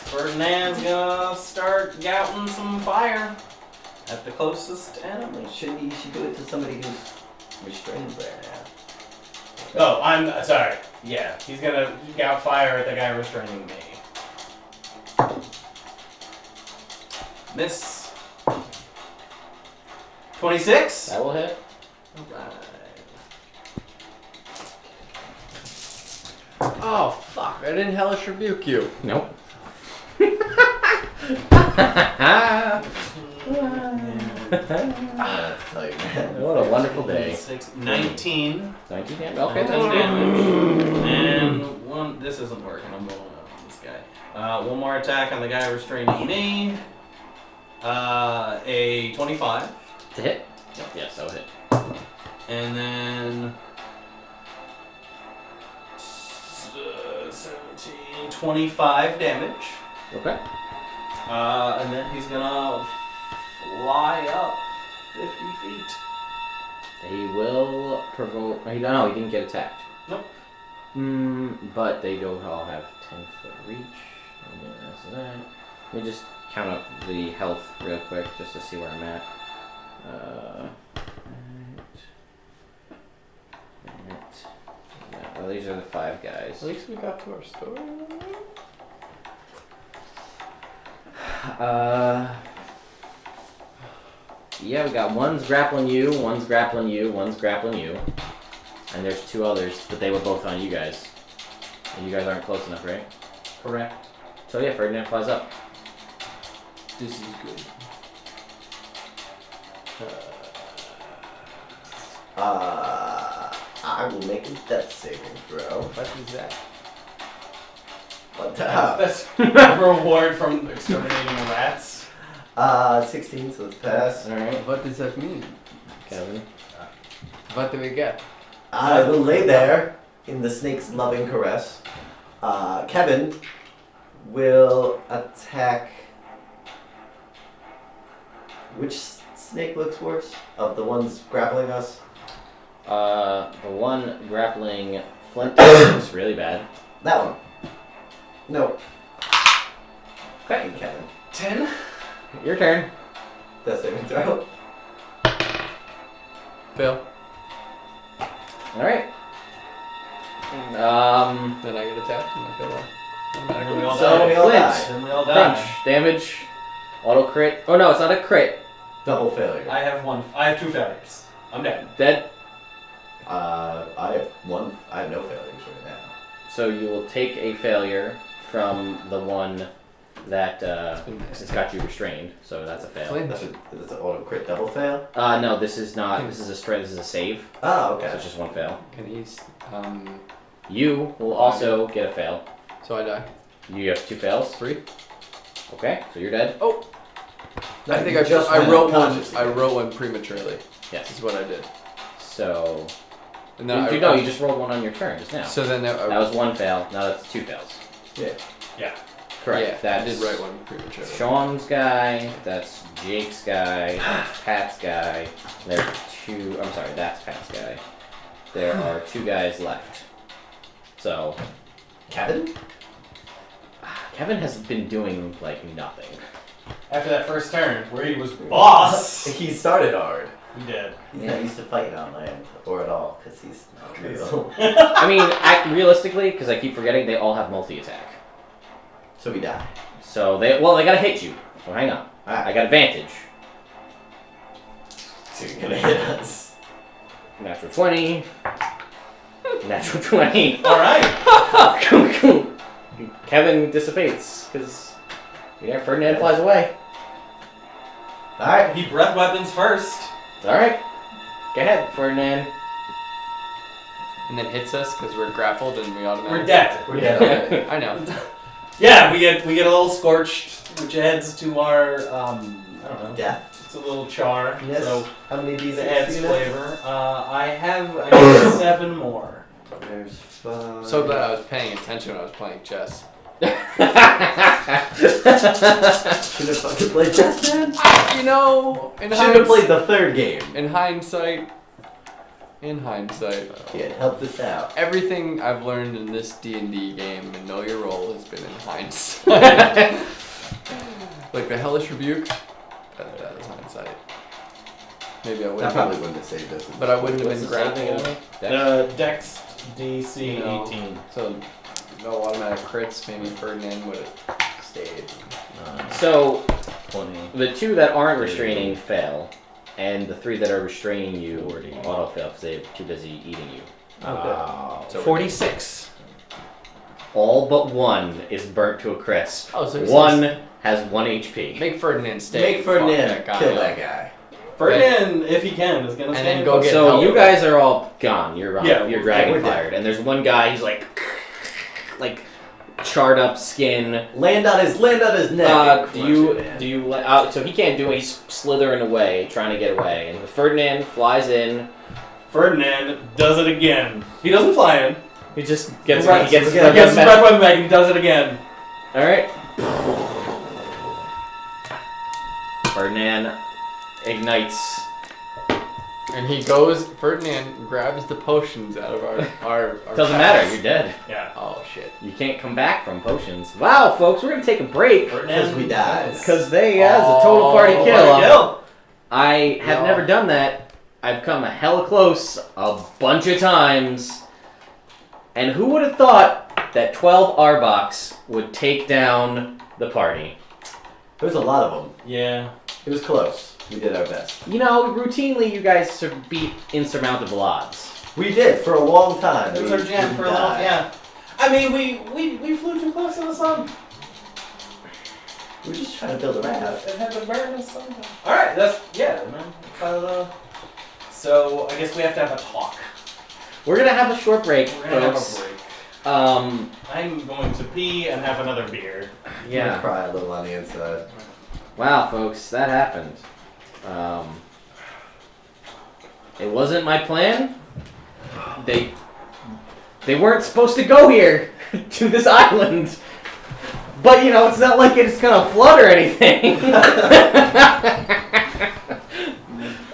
Ferdinand's gonna start gouting some fire at the closest enemy. Shouldn't you should do it to somebody who's restrained right now? Oh, I'm sorry. Yeah, he's gonna gout fire at the guy restraining me. Miss. 26? That will hit. Alright. Oh, fuck. I didn't hellish rebuke you. Nope. I'll tell you, man. What a wonderful day. 19. 19 damage. Okay, 19 that's good. damage. And one. This isn't working. I'm rolling out on this guy. One more attack on the guy restraining me. A 25. To hit? Yes, that will hit. And then 17, 25 damage. Okay. And then he's gonna fly up 50 feet. He will provoke. No, he didn't get attacked. Nope. But they don't all have 10-foot reach. Yeah, that's that. Let me just count up the health real quick just to see where I'm at. Well, these are the 5 guys. At least we got to our story. Yeah, we got one's grappling you, one's grappling you, one's grappling you. And there's 2 others, but they were both on you guys. And you guys aren't close enough, right? Correct. So yeah, Ferdinand flies up. This is good. I will make a death saving throw. What is that? But, That's a reward from exterminating rats. 16, so it's pass. Alright, What does that mean? Kevin. What do we get? I will lay there in the snake's loving caress. Kevin will attack. Which snake looks worse? Of the ones grappling us? The one grappling Flint looks really bad. That one. No. Okay, Kevin. 10. your turn. Death saving throw. Fail. Alright. Then I get attacked and I fail off. Then we all So, die. we all Flint. die. Then we all die. Crunch. Damage. Auto crit. Oh no, it's not a crit. Double failure. I have 2 failures. I'm dead. Dead. I have no failures right now. So you will take a failure from the one that nice. has got you restrained. So that's a fail. Flint. That's an auto crit double fail. No, this is not. This is a straight. This is a save. Oh, So okay. it's just one fail. Can he? You will also get a fail. So I die. You have 2 fails. 3. Okay, so you're dead. I think You just I went wrote one. unconscious I again. wrote one prematurely. Yes. Is what I did. So And then you know you just rolled one on your turn just now. So then That was 1 fail. Now that's 2 fails. Yeah. Correct. Yeah, That's I did write one prematurely. Sean's guy. That's Jake's guy. That's Pat's guy. There are 2. I'm sorry. That's Pat's guy. There are 2 guys left. So Kevin? Kevin has been doing like nothing. After that first turn, where he was boss. He started hard. He did. He's not used to fighting on land or at all because he's not real. I mean, realistically, because I keep forgetting, they all have multi-attack. So we die. So they gotta hit you. So hang on. I Alright. got advantage. So you're gonna hit us. Natural 20. Natural 20. All right. Kevin dissipates because Ferdinand flies away. Alright. He breath weapons first. All right, go ahead, Ferdinand. And then hits us because we're grappled and we automatically. We're dead. We're dead already. I know. Yeah, we get a little scorched, which adds to our I don't know. Death. It's a little char. Yes. So How many it D6 adds do you have? flavor. I have 7 more. There's 5. So glad I was paying attention when I was playing chess. Should have fucking played chess then? You know, in Should have played the third game. In hindsight, Yeah, help us out. everything I've learned in this D&D game and Know Your Role has been in hindsight. Like the Hellish Rebuke, that was hindsight. Maybe I That wouldn't. probably wouldn't have saved us. But I wouldn't have What's been the saving grappled. again? Dex DC You know. 18. So no automatic crits. Maybe Ferdinand would have stayed. So 20. the 2 that aren't restraining fail, and the 3 that are restraining you auto fail because they're too busy eating you. So 46. All but 1 is burnt to a crisp. Oh, so he 1 has 1 HP. Make Ferdinand stay. Make Fuck Ferdinand that guy kill up. that guy. Ferdinand, if he can, is gonna And stay then in go focus. get So help. you guys are all gone. You're Yeah, you're we're dragon dead. fired, and there's one guy. He's like charred up skin. Land on his neck. Do you? So he can't do it. He's slithering away, trying to get away, and Ferdinand flies in. Ferdinand does it again. He doesn't fly in. He just gets. Right, He gets his he breath Gets his back. breath weapon back and he does it again. All right. Ferdinand ignites. And he goes. Ferdinand grabs the potions out of our Doesn't packs. matter. You're dead. Yeah. Oh shit. You can't come back from potions. Wow, folks, we're gonna take a break Because we died. because they has a total party Oh, kill. party kill. I have Yeah. never done that. I've come a hella close a bunch of times. And who would have thought that 12 Arboks would take down the party? There was a lot of them. Yeah. It was close. We did our best. You know, routinely you guys beat insurmountable odds. We did for a long time. It was We our jam didn't for a little. die. Yeah. I mean, we flew too close to the sun. We were just trying to build a raft. It had to burn us sometime. All right. That's man. So I guess we have to have a talk. We're gonna have a short break, We're gonna folks. have a break. Um, I'm going to pee and have another beer. I'm yeah. gonna cry a little on the inside. Wow, folks, that happened. It wasn't my plan. They weren't supposed to go here to this island. But you know, it's not like it's gonna flood or anything.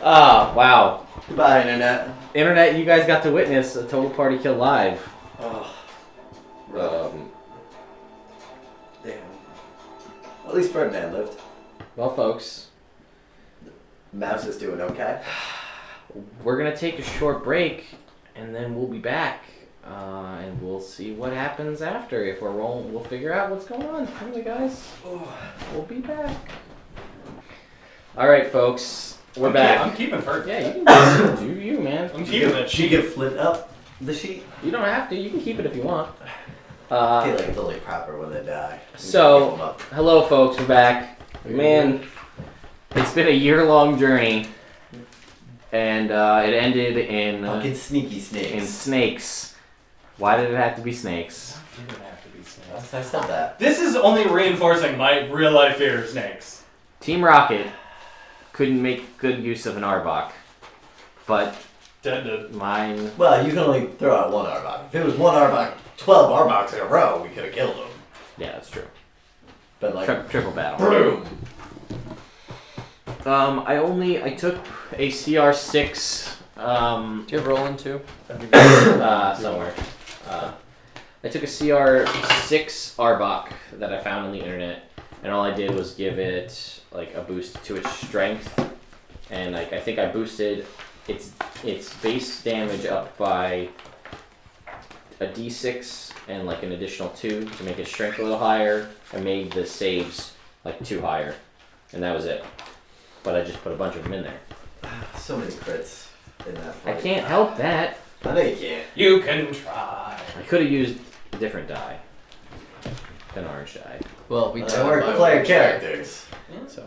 Wow. Goodbye, internet. Internet, you guys got to witness a total party kill live. Oh, damn. At least Ferdinand lived. Well, folks, Mouse is doing okay. we're gonna take a short break, and then we'll be back, and we'll see what happens after. If we're rolling, we'll figure out what's going on. Anyway, guys, we'll be back. All right, folks, we're back. I'm keeping Ferd. Yeah, you can do you, man. I'm keeping that She sheet. give Flint up the sheet. You don't have to. You can keep it if you want. I feel like it's only proper when they die. So- Give 'em up. Hello, folks. We're back. Man, it's been a year-long journey, and it ended in Fucking sneaky in snakes. snakes. Why did it have to be snakes? It didn't have to be snakes. I said that. This is only reinforcing my real life fear of snakes. Team Rocket couldn't make good use of an Arbok, but Dead. mine. Well, you can only throw out one Arbok. If it was one Arbok, 12 Arboks in a row, we could have killed them. Yeah, that's true. But like, Triple battle. boom! I took a CR6 Do you have Roland too? somewhere. I took a CR6 Arbok that I found on the internet, and all I did was give it like a boost to its strength, and like I think I boosted its base damage up by a D6 and like an additional 2 to make its strength a little higher. I made the saves like 2 higher, and that was it. But I just put a bunch of them in there. So many crits in that I fight. can't help that. I know you can't. You can try. I could have used a different die. An orange die. Well, we They weren't player characters. So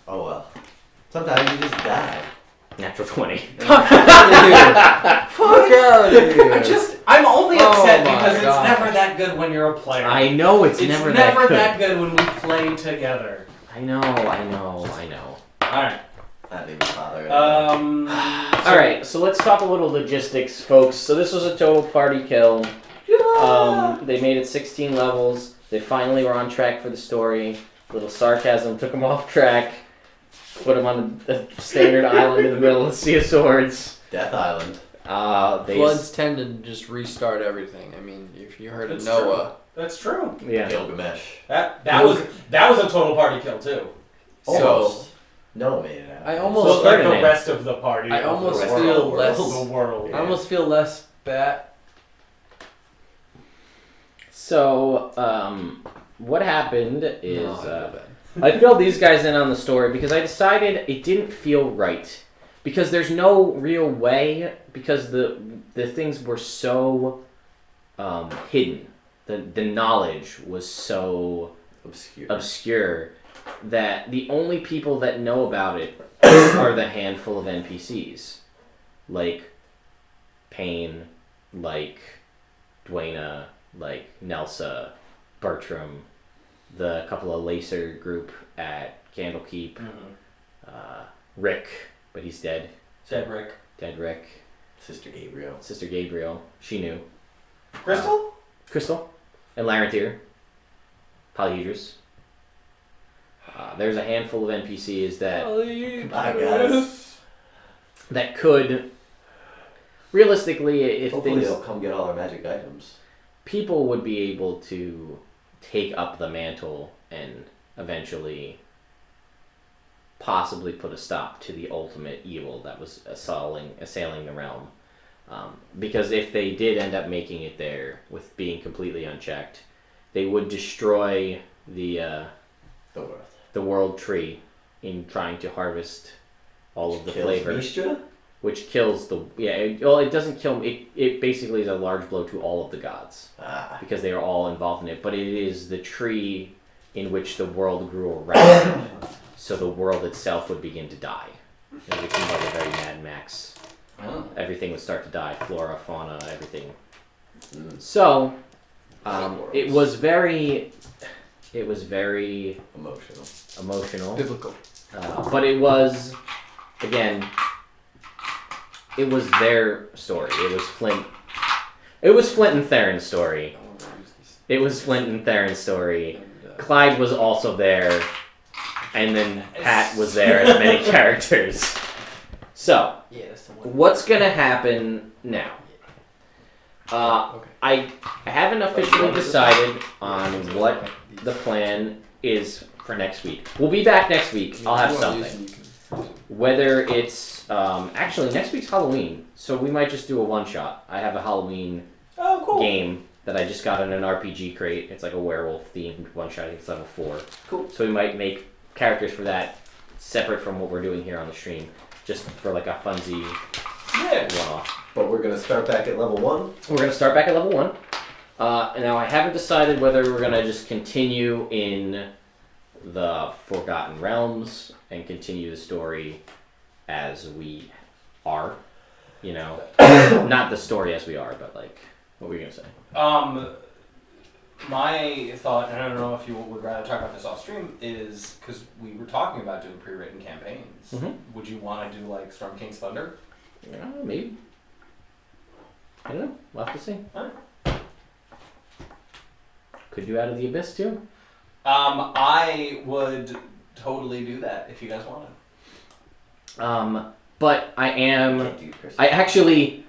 Oh well. Sometimes you just die. natural 20. Fuck out of here! I'm only Oh upset my because it's gosh. never that good when you're a player. I know it's never that good. that good when we play together. I know. Alright. I didn't even bother. Alright, so let's talk a little logistics, folks. So this was a total party kill. They made it 16 levels. They finally were on track for the story. A little sarcasm took them off track. Put them on a standard island in the middle of the Sea of Swords. Death Island. Floods tend to just restart everything. I mean, if you heard of That's Noah, That's true. Yeah. Gilgamesh. That was a total party kill too. Almost. No made it out. I So almost it's like the Ferdinand. rest of the party. I of almost the feel world. less- The world. I almost feel less bad. So, what happened is No, I feel bad. I filled these guys in on the story because I decided it didn't feel right. Because there's no real way, because the things were so hidden. The knowledge was so obscure that the only people that know about it are the handful of NPCs. Like Payne, like Dwayna, like Nelsa, Bertram, the couple of Lacer group at Candlekeep, Rick, but he's dead. Dead Rick. Dead Rick. Sister Gabriel. Sister Gabriel, she knew. Crystal? And Larentir. Polyhedrus. There's a handful of NPCs Bye, guys. that could, realistically, if Hopefully things, they'll come get all our magic items. people would be able to take up the mantle and eventually possibly put a stop to the ultimate evil that was assailing the realm. Because if they did end up making it there with being completely unchecked, they would destroy the world tree in trying to harvest all of the flavor, Mistra? which kills it doesn't kill it basically is a large blow to all of the gods because they are all involved in it, but it is the tree in which the world grew around, so the world itself would begin to die. It would become like a very Mad Max. Everything would start to die, flora, fauna, everything. So it was very emotional, Biblical. but it was, again, it was their story. It was Flint and Theron's story. It was Flint and Theron's story. Clyde was also there, and then Pat was there as many characters. So, Yeah, that's the one. what's gonna happen now? Okay. I haven't officially decided on what the plan is for next week. We'll be back next week. I'll have something. Whether it's actually next week's Halloween, so we might just do a one shot. I have a Halloween game that I just got in an RPG crate. It's like a werewolf themed one shot. I think it's level 4. Cool. So we might make characters for that separate from what we're doing here on the stream, just for like a funsy Yeah. one-off. But we're gonna start back at level 1. We're gonna start back at level 1. Now I haven't decided whether we're gonna just continue in the Forgotten Realms and continue the story as we are. You know, not the story as we are, but like, what were you gonna say? My thought, and I don't know if you would rather talk about this off stream, is because we were talking about doing pre-written campaigns. Mhm. Would you want to do like Storm King's Thunder? Yeah, maybe. I don't know. We'll have to see. Alright. Could do Out of the Abyss too. I would totally do that if you guys wanted. But I am. Can't do Chris. I actually.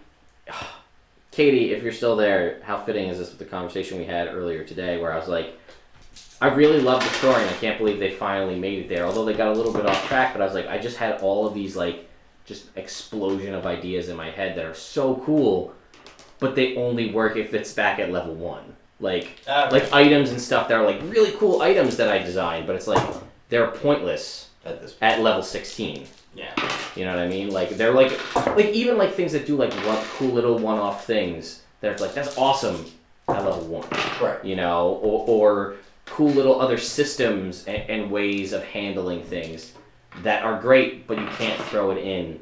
Katie, if you're still there, how fitting is this with the conversation we had earlier today where I was like, I really love the story and I can't believe they finally made it there. Although they got a little bit off track, but I was like, I just had all of these like, just explosion of ideas in my head that are so cool, but they only work if it's back at level 1. Like items and stuff that are like really cool items that I designed, but it's like, they're pointless At this point. at level 16. Yeah. You know what I mean? Like they're like even like things that do like one cool little one-off things that are like that's awesome at level 1. Right. You know, or cool little other systems and ways of handling things that are great, but you can't throw it in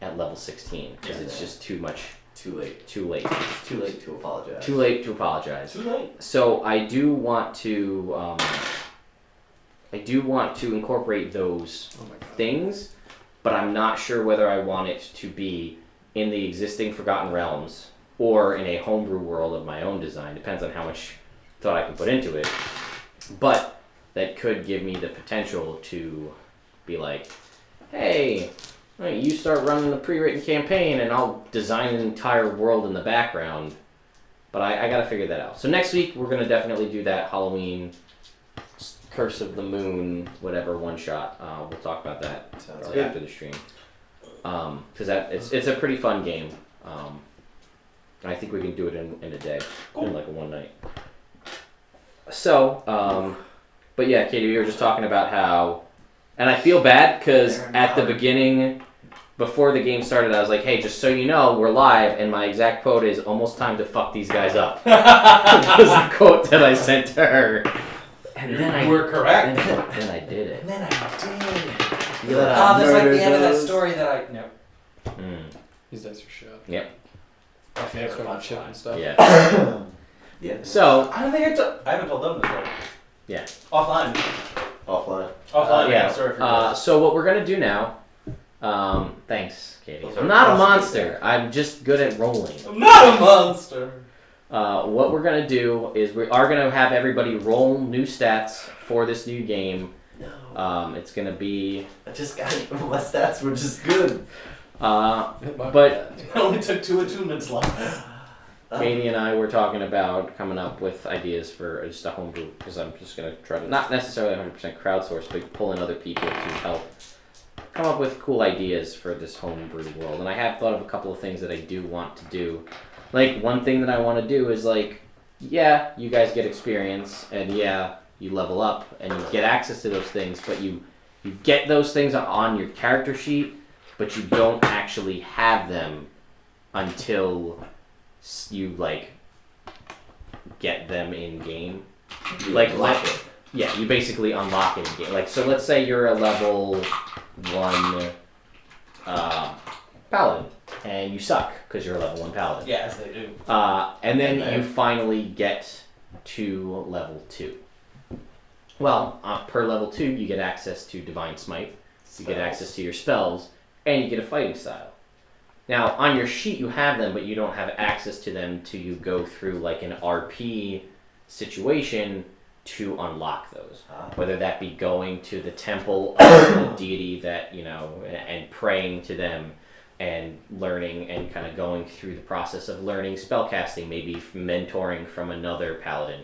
at level 16 because it's just too much. Too late. Too late. It's too late to apologize. Too late to apologize. Too late. So I do want to incorporate those Oh my god. things, but I'm not sure whether I want it to be in the existing Forgotten Realms or in a homebrew world of my own design. Depends on how much thought I can put into it. But that could give me the potential to be like, hey, you start running the pre-written campaign and I'll design an entire world in the background. But I gotta figure that out. So next week we're gonna definitely do that Halloween Curse of the Moon, whatever one shot. We'll talk about that Sounds probably good. after the stream. Because it's a pretty fun game. I think we can do it in a day, in like a one night. So, but yeah, Katie, we were just talking about how, and I feel bad because at the beginning, before the game started, I was like, hey, just so you know, we're live, and my exact quote is almost time to fuck these guys up. That was the quote that I sent to her. And then I We're correct. then I did it. And then I did. Feel it Ah, out. that's like Murder the end of that those. story that I. No. Mm. These dice are shit. Yep. My favorite Sort of chip punchline. and stuff. Yeah. Yeah. So I don't think I haven't told them the story. yeah. Offline. Offline. Offline. Yeah. Sorry for you. So what we're gonna do now? Thanks, Katie. Those are I'm not a awesome. monster. I'm just good at rolling. I'm not a monster. What we're gonna do is we are gonna have everybody roll new stats for this new game. No. It's gonna be. I just got my stats were just good. But It only took 2 attunements left. Katie and I were talking about coming up with ideas for just a homebrew because I'm just gonna try to not necessarily 100% crowdsource, but pull in other people to help come up with cool ideas for this homebrew world. And I have thought of a couple of things that I do want to do. Like one thing that I want to do is like, yeah, you guys get experience, and yeah, you level up and you get access to those things, but you get those things on your character sheet, but you don't actually have them until you like get them in game. Like yeah, you basically unlock it in game. Like so, let's say you're a level 1 paladin, and you suck because you're a level 1 paladin. Yeah, as they do. And then Okay. you finally get to level 2. Well, per level 2, you get access to Divine Smite, you get access to your spells, and you get a fighting style. Now, on your sheet you have them, but you don't have access to them till you go through like an RP situation to unlock those. Whether that be going to the temple of the deity that, you know, and praying to them, and learning and kind of going through the process of learning spellcasting, maybe mentoring from another paladin.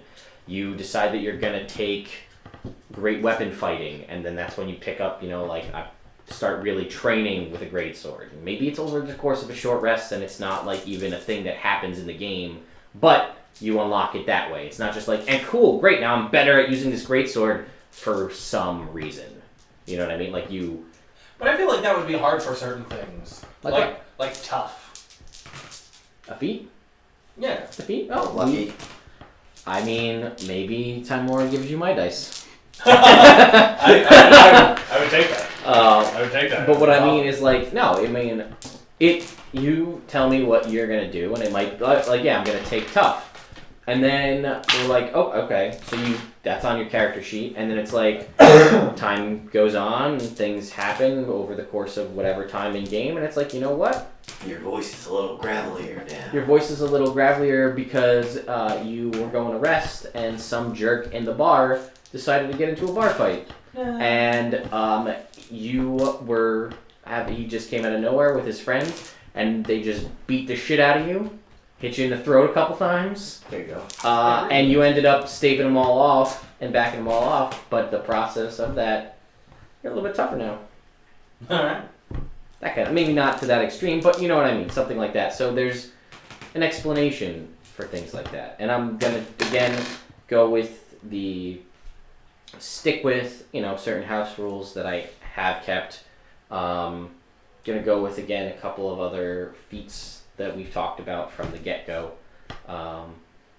You decide that you're going to take great weapon fighting, and then that's when you pick up, you know, like start really training with a great sword. Maybe it's over the course of a short rest and it's not like even a thing that happens in the game, but you unlock it that way. It's not just like, and cool, great, now I'm better at using this great sword for some reason. You know what I mean? Like you... But I feel like that would be hard for certain things. Like tough. A feat? Yeah. A feat? Oh, Lucky. I mean, maybe Timora gives you my dice. I would take that. I would take that. But what I mean is like, no, I mean, you tell me what you're gonna do, and it might like, yeah, I'm gonna take tough, and then we're like, oh, okay, so that's on your character sheet, and then it's like, time goes on, and things happen over the course of whatever time in game, and it's like, you know what? Your voice is a little gravelier now. Your voice is a little gravelier because you were going to rest, and some jerk in the bar decided to get into a bar fight, and he just came out of nowhere with his friends, and they just beat the shit out of you, hit you in the throat a couple times. There you go. And you ended up staving them all off and backing them all off, but the process of that, you're a little bit tougher now. Alright. That kind of, maybe not to that extreme, but you know what I mean, something like that. So there's an explanation for things like that. And I'm gonna, again, go with stick with, certain house rules that I have kept. Gonna go with, again, a couple of other feats that we've talked about from the get-go.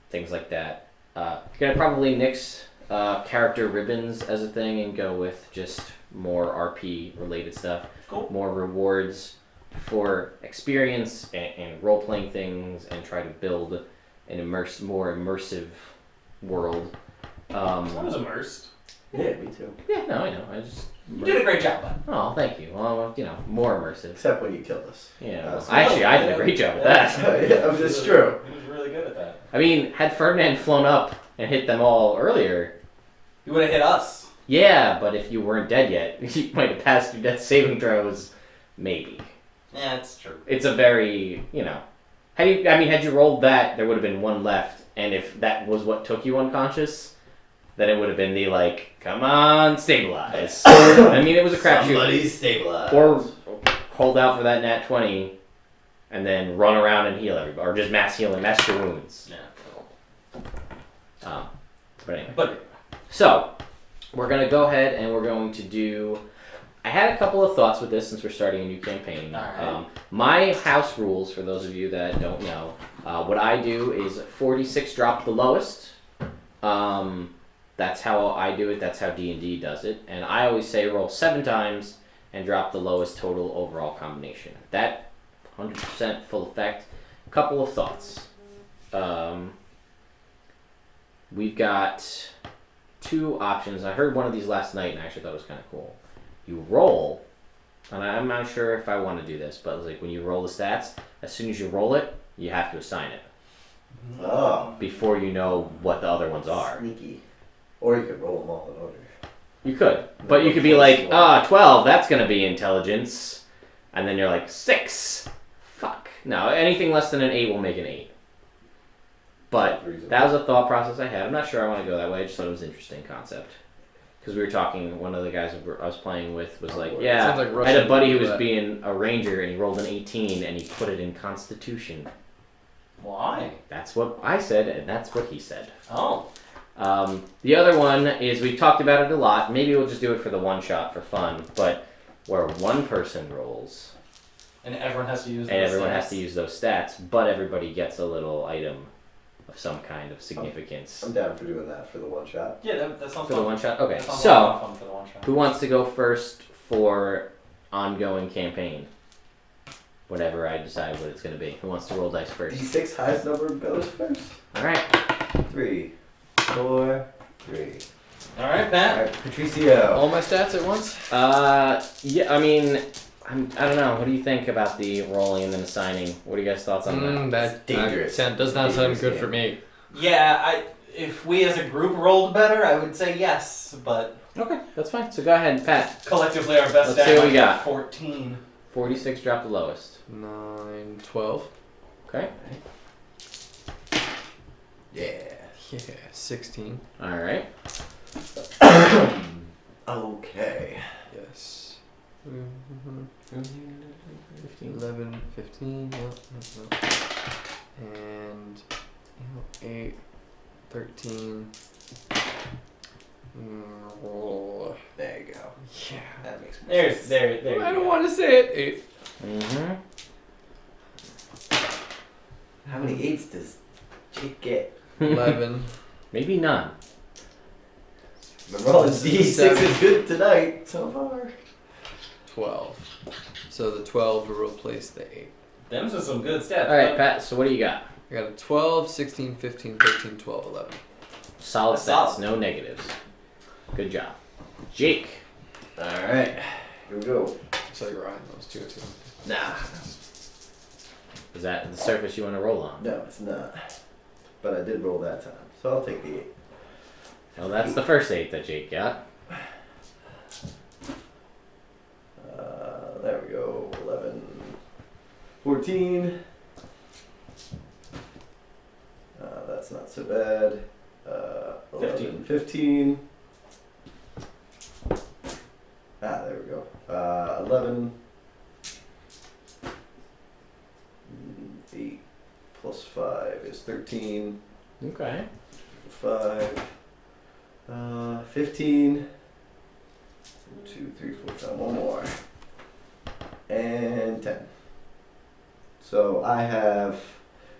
Things like that. Gonna probably nix character ribbons as a thing and go with just more RP related stuff. Cool. More rewards for experience and role-playing things, and try to build an more immersive world. I was immersed. Yeah, me too. Yeah, no, I know. You did a great job, bud. Oh, thank you. Well, more immersive. Except when you killed us. Yeah. That's I did a great job with that. Yeah, that's true. He was really good at that. I mean, had Ferdinand flown up and hit them all earlier, You would have hit us. yeah, but if you weren't dead yet, you might have passed your death saving throws. Maybe. Yeah, that's true. It's a very, had you rolled that, there would have been one left, and if that was what took you unconscious, then it would have been the, come on, stabilize. I mean, it was a crapshoot. Somebody stabilize. Or hold out for that nat 20, and then run around and heal everybody, or just mass heal and mass your wounds. Yeah. But anyway. But So, we're going to go ahead and we're going to do... I had a couple of thoughts with this since we're starting a new campaign. Alright. My house rules, for those of you that don't know, what I do is 46 drop the lowest. That's how I do it. That's how D&D does it. And I always say roll 7 times and drop the lowest total overall combination. That 100% full effect. Couple of thoughts. We've got 2 options. I heard one of these last night and I actually thought it was kind of cool. You roll, and I'm not sure if I want to do this, but when you roll the stats, as soon as you roll it, you have to assign it. Oh. Before you know what the other ones are. Sneaky. Or you could roll them all in order. You could. But you could be like, 12, that's going to be intelligence. And then you're like, 6. Fuck. No, anything less than an 8 will make an 8. But that was a thought process I had. I'm not sure I want to go that way. I just thought it was an interesting concept. Because we were talking, one of the guys I was playing with was like, yeah, Sounds like I had a buddy who Russian was being a ranger and he rolled an 18 and he put it in Constitution. why? That's what I said and that's what he said. Oh. The other one is, we've talked about it a lot, maybe we'll just do it for the one shot for fun, but where one person rolls And everyone has to use and those everyone stats. has to use those stats, but everybody gets a little item of some kind of significance. I'm down for doing that for the one shot. Yeah, that sounds For fun. the one shot? Okay, That sounds so like a lot of fun for the one shot. who wants to go first for ongoing campaign? Whatever I decide what it's going to be. Who wants to roll dice first? D6 highest number goes first. Alright. 3, 4, 3. Alright, Pat. Alright, Patricio. All my stats at once? Yeah, I mean, I don't know. What do you think about the rolling and then assigning? What are you guys' thoughts on that? That dangerous. does not sound Dangerous good for game. me. Yeah, if we as a group rolled better, I would say yes, but Okay, that's fine. So go ahead, Pat. collectively our best Let's see stat what we might got. be 14. 46 drop the lowest. 9, 12. Okay. Yeah. Yeah, 16. Alright. Okay. Yes. 15. 11, 15. Yep. And 8, 13. Roll. There you go. Yeah. That makes more There sense. you I don't go. want to say it. 8. Mm-hmm. How many 8s does Chick get? 11. Maybe none. The rolling This is a D6 is seven. good tonight so far. 12. So the 12 will replace the 8. Them's are some good stats. All right, Pat. So what do you got? I got a 12, 16, 15, 13, 12, 11. Solid That's stats. solid. No negatives. Good job, Jake. Alright, here we go. So you're right, those two. Nah, Is that the surface you want to roll on? no, it's not. But I did roll that time, so I'll take the 8. Well, that's the first 8 that Jake got. There we go. 11, 14. That's not so bad. 11, 15. There we go. 11. 8 plus 5 is 13. Okay. 5. 15. 2, 3, 4, 5. One more. And 10. So I have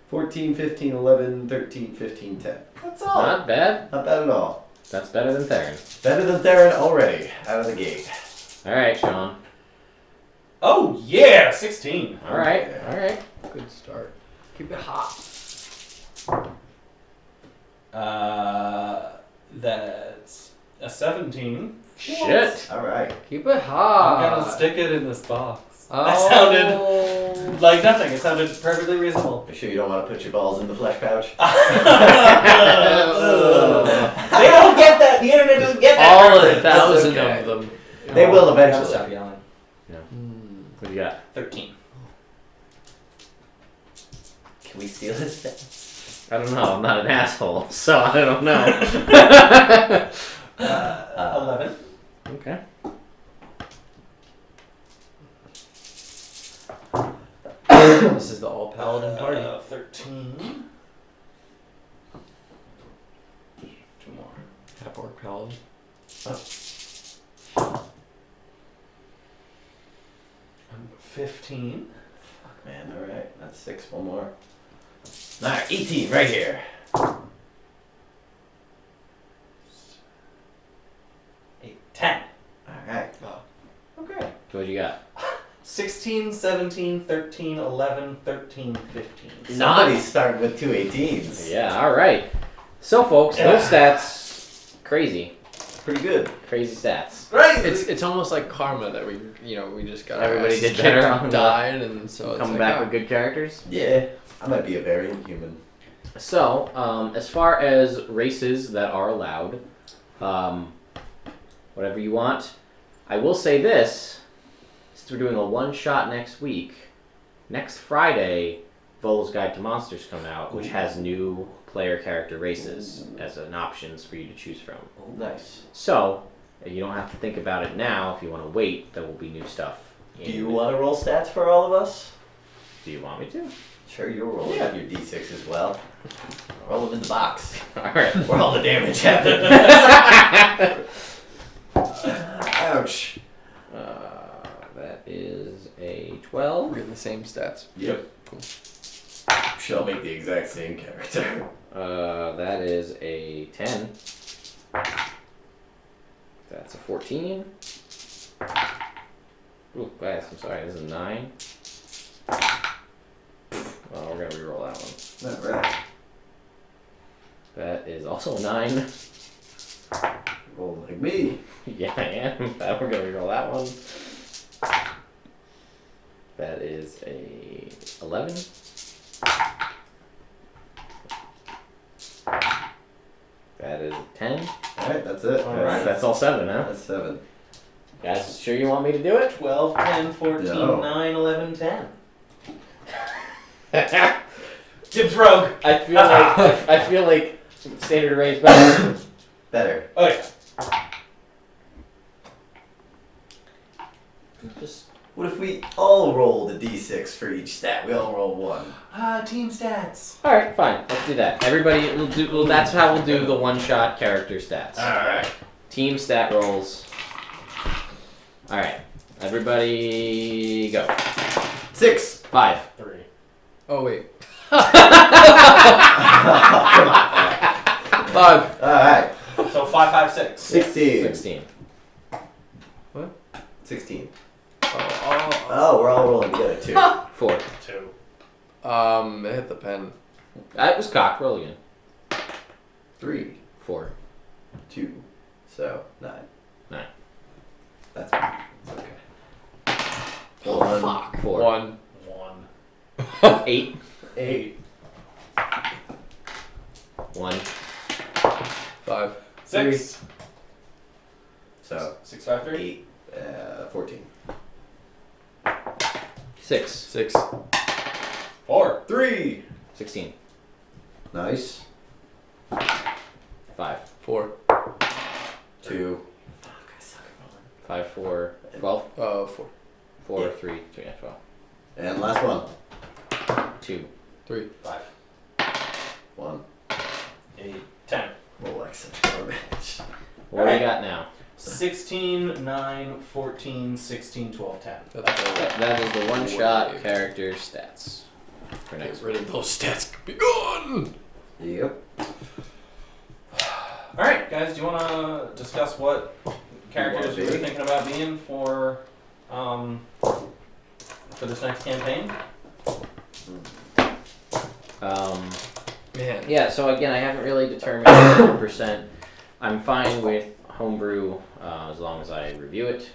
14, 15, 11, 13, 15, 10. That's all. Not bad. Not bad at all. That's better than Theron. Better than Theron already, out of the gate. All right, Sean. Oh yeah, 16. All right. All right. Good start. Keep it hot. That's a 17. Shit. Alright. Keep it hot. I'm gonna stick it in this box. Oh. That sounded like nothing. It sounded perfectly reasonable. You sure you don't want to put your balls in the flesh pouch? They don't get that. The internet doesn't get that. All of reference. 1,000 okay. of them. They will Gotta eventually. stop yelling. What do you got? 13. Can we steal his stuff? I don't know. I'm not an asshole, so I don't know. 11. Okay. This is the all paladin party. 13. 2 more. Half orc paladin. 15. Fuck, man. Alright. That's 6. One more. Alright, 18 right here. 8. 10. Alright. Okay. So what you got? 16, 17, 13, 11, 13, 15. Somebody's starting with 2 18s. Yeah. All right. So, folks, those stats, crazy, Pretty good. crazy stats. Right. It's almost like karma that we just got. our Everybody asses did kicked better and on died, and so it's Coming like, back ah. with good characters. Yeah. I might be a variant human. So, as far as races that are allowed, whatever you want, I will say this: since we're doing a one-shot next week, next Friday, Volo's Guide to Monsters come out, which has new player character races as an options for you to choose from. Nice. So, you don't have to think about it now. If you want to wait, there will be new stuff. Do you want to roll stats for all of us? Do you want me to? Sure, you'll roll Yeah. your d6 as well. Roll them in the box. All right. Where all the damage happened. Ouch. That is a 12. We're getting the same stats. Yep. Cool. Shall make the exact same character. That is a 10. That's a 14. Ooh, guys, I'm sorry, this is a 9. Well, we're gonna reroll that one. Alright. That is also a 9. Roll like me. Yeah, I am. We're gonna reroll that one. That is a 11. That is a 10. Alright, that's it. Alright. That's all 7, huh? That's 7. Guys, sure you want me to do it? 12, 10, 14, No. 9, 11, 10. Dibs rogue. I feel like standard array's better. Better. Oh yeah. Just What if we all rolled a d6 for each stat? We all roll 1. Team stats. all right, fine. Let's do that. Everybody, we'll do. Well, that's how we'll do the one-shot character stats. Alright. Team stat rolls. All right, everybody, go. 6. 5. 3. Oh wait. Come on. 5. Alright. So 5, 5, 6. 16. 16. 16. Oh, Oh, we're all rolling together too. 4. 2. it hit the pen. That was cocked. Roll again. 3, 4. 2. So 9. 9. That's fine. It's okay. Oh, 1. fuck. 4. 1. 1. 8. 8. 1. 5. 6. So 6, 5, 3. 8. 14. 6. 6. 4. 3. 16. Nice. 5. 4. 2. 5, 4. 12. 4. 4, Yeah. 3, 2, yeah, 12. And last one. 2. 3. 5. 1. 8. 10. Roll like such garbage. What do you got now? 16, 9, 14, 16, 12, 10. That is the one-shot character stats for next Get rid of those stats. Be gone! Yep. Alright, guys, do you want to discuss what characters You you're wanna be? thinking about being for this next campaign? Man. Yeah, so again, I haven't really determined 100%. I'm fine with homebrew as long as I review it.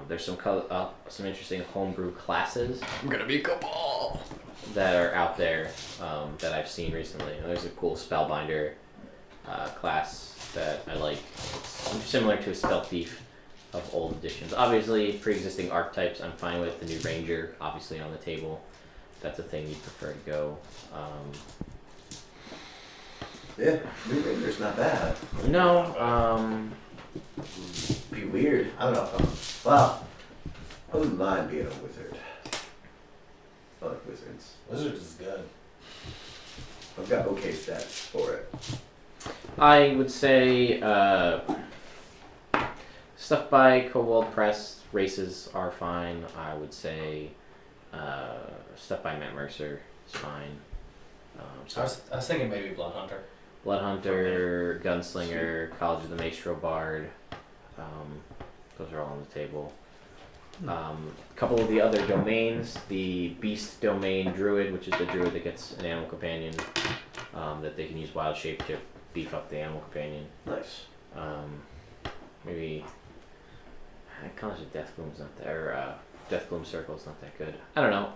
There's some interesting homebrew classes I'm gonna be Cabal. that are out there that I've seen recently. There's a cool Spellbinder class that I like. It's similar to a Stealth Thief of old editions. Obviously, pre-existing archetypes I'm fine with. The new Ranger, obviously, on the table. If that's a thing you'd prefer to go. Yeah. New Ranger's not bad. No, Be weird. I don't know if I'm. Well, I wouldn't mind being a wizard. I like wizards. Wizards is good. I've got okay stats for it. I would say stuff by Cobalt Press races are fine. I would say stuff by Matt Mercer is fine. I was thinking maybe Bloodhunter. Bloodhunter, Gunslinger, College of the Maestro Bard. Those are all on the table. A couple of the other domains, the Beast Domain Druid, which is the druid that gets an animal companion, that they can use Wild Shape to beef up the animal companion. Nice. Maybe College of Deathgloom's not there. Deathgloom Circle's not that good. I don't know.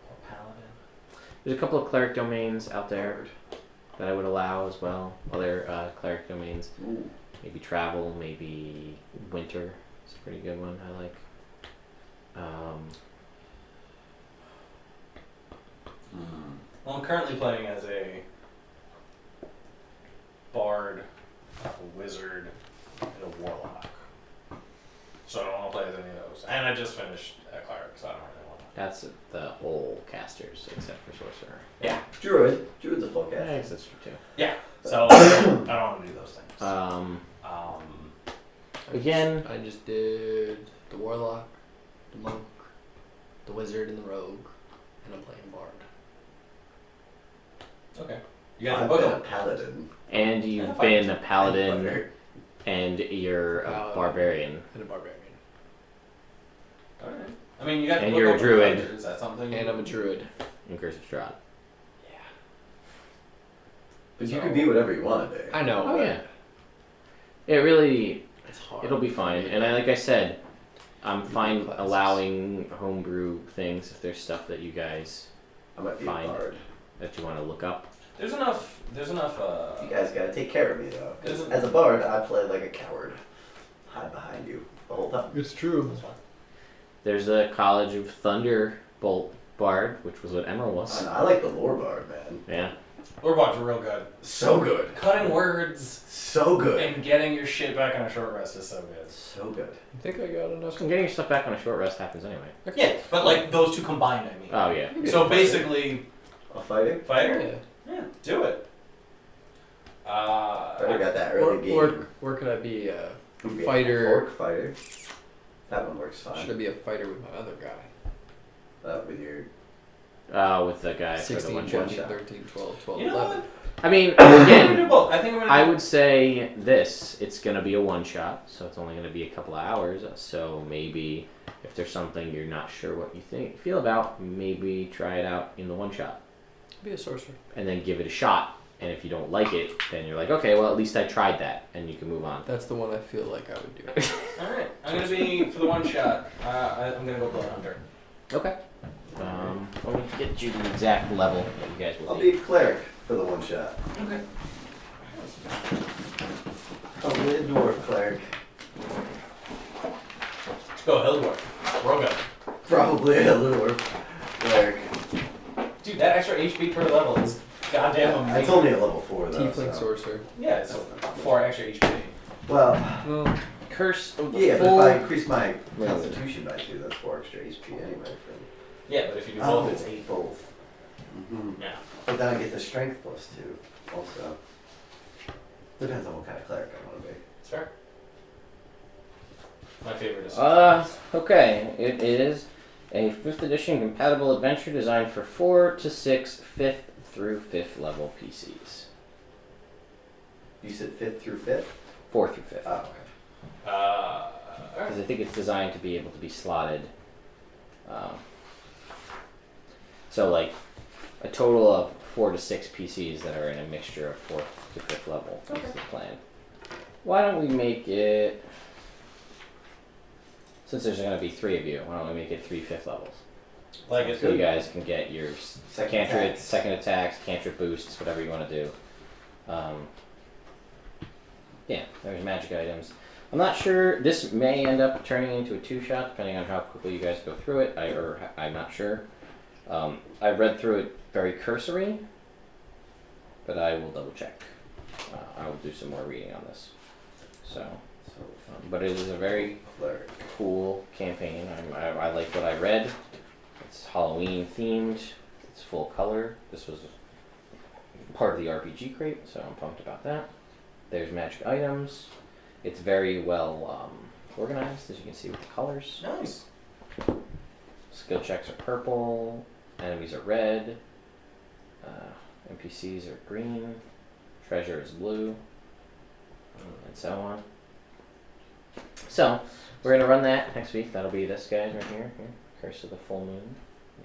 Or Paladin. There's a couple of cleric domains out there that I would allow as well. Other cleric domains. Ooh. Maybe travel, maybe winter. It's a pretty good one. I like. Well, I'm currently playing as a bard, a wizard, and a warlock. So I don't want to play as any of those. And I just finished a cleric, so I don't really want to. That's the whole casters except for sorcerer. Yeah. Druid. Druid's a full I cast. guess that's true too. Yeah. So I don't want to do those things. Again, I just did the Warlock, the Monk, the Wizard, and the Rogue, and I'm playing Bard. Okay. You guys I've both been a of them. paladin. and you've been a paladin, and you're a barbarian. And a Barbarian. Alright. I mean, you got. And to you're a look over druid. fighters, Is that something? And I'm a Druid. In Curse of Strahd. But you can be whatever you want to be. I know. Oh but yeah. It really, It's hard. it'll be fine. And like I said, I'm fine Classes. allowing homebrew things if there's stuff that you guys I might be Fine. a bard. that you want to look up. There's enough. You guys gotta take care of me though. 'Cause Isn't- as a bard, I play like a coward. Hide behind you the whole time. It's true. That's fine. There's a College of Thunderbolt Bard, which was what Emerald was. I like the lore bard, man. Yeah. Lorebots are real good. So good. Cutting words So good. and getting your shit back on a short rest is so good. So good. I think I got enough. Getting your stuff back on a short rest happens anyway. Yeah, but like those two combined, I mean. Oh yeah. So basically, A fighting? fighter. Yeah. Yeah, do it. Already got that early game. Or could I be a Could be a fighter? Orc fighter. That one works Should I fine. be a fighter with my other guy? With your With the guy for the 16, one 14, shot. 13, 12, 12, You know 11. what? I mean, I'm gonna again, do both. I think I'm gonna. I would say this. It's gonna be a one shot, so it's only gonna be a couple of hours. So maybe if there's something you're not sure what you feel about, maybe try it out in the one shot, Be a sorcerer. and then give it a shot. And if you don't like it, then you're like, okay, well at least I tried that, and you can move on. That's the one I feel like I would do. All right. I'm gonna be for the one shot. I'm gonna go Blood Hunter. Okay. Let me get you the exact level that you guys will I'll be a cleric for the one shot. Okay. Probably a dwarf cleric. Go Hildor. Roga. Probably a dwarf cleric. Dude, that extra HP per level is goddamn amazing. It's only a level 4 though. Tiefling so. sorcerer. Yeah, it's 4 extra HP. Well, Well, Curse of the yeah, but full. if I increase my constitution by 2, that's 4 extra HP anyway. From Yeah, but if you do both, it's 8. both. Yeah. But then I get the strength plus 2 also. Depends on what kind of cleric I want to be. Sure. My favorite is. Okay. It is a 5th edition compatible adventure designed for 4 to 6 5th through 5th level PCs. You said 5th through 5th? 4 through 5th. Oh, okay. Because I think it's designed to be able to be slotted. So like a total of 4 to 6 PCs that are in a mixture of 4th to 5th level is the plan. Why don't we make it, since there's going to be 3 of you, why don't we make it 3 5th levels? Like it. So you guys can get your Second second attacks, cantrip boosts, whatever you want to do. Yeah, there's magic items. I'm not sure. This may end up turning into a 2-shot, depending on how quickly you guys go through it. I'm not sure. I read through it very cursory, but I will double check. I will do some more reading on this. So, but it is a very Cleric. cool campaign. I like what I read. It's Halloween themed. It's full color. This was part of the RPG crate, so I'm pumped about that. There's magic items. It's very well organized, as you can see with the colors. Nice. Skill checks are purple. Enemies are red. NPCs are green. Treasure is blue. And so on. So, we're going to run that next week. That'll be this guys right here. Curse of the Full Moon.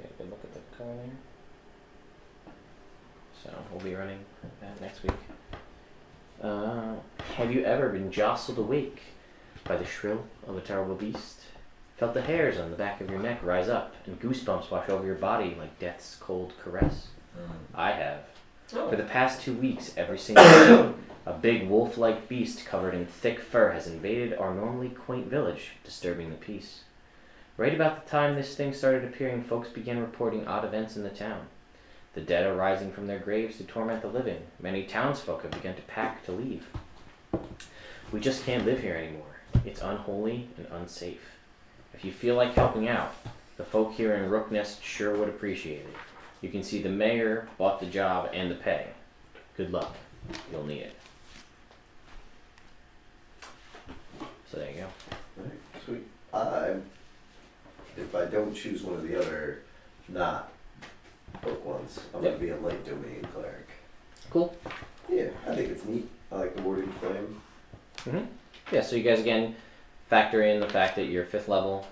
Get a good look at the color there. So, we'll be running that next week. Have you ever been jostled awake by the shrill of a terrible beast? Felt the hairs on the back of your neck rise up and goosebumps wash over your body like death's cold caress? I have. For the past 2 weeks, every single day, a big wolf-like beast covered in thick fur has invaded our normally quaint village, disturbing the peace. Right about the time this thing started appearing, folks began reporting odd events in the town. The dead are rising from their graves to torment the living. Many townsfolk have begun to pack to leave. We just can't live here anymore. It's unholy and unsafe. If you feel like helping out, the folk here in Rooknest sure would appreciate it. You can see the mayor bought the job and the pay. Good luck. You'll need it. So there you go. Right, sweet. If I don't choose one of the other not book ones, I'm going to be a light domain cleric. Cool. Yeah, I think it's neat. I like the warding flame. Mm-hmm. Yeah, so you guys again factor in the fact that you're 5th level.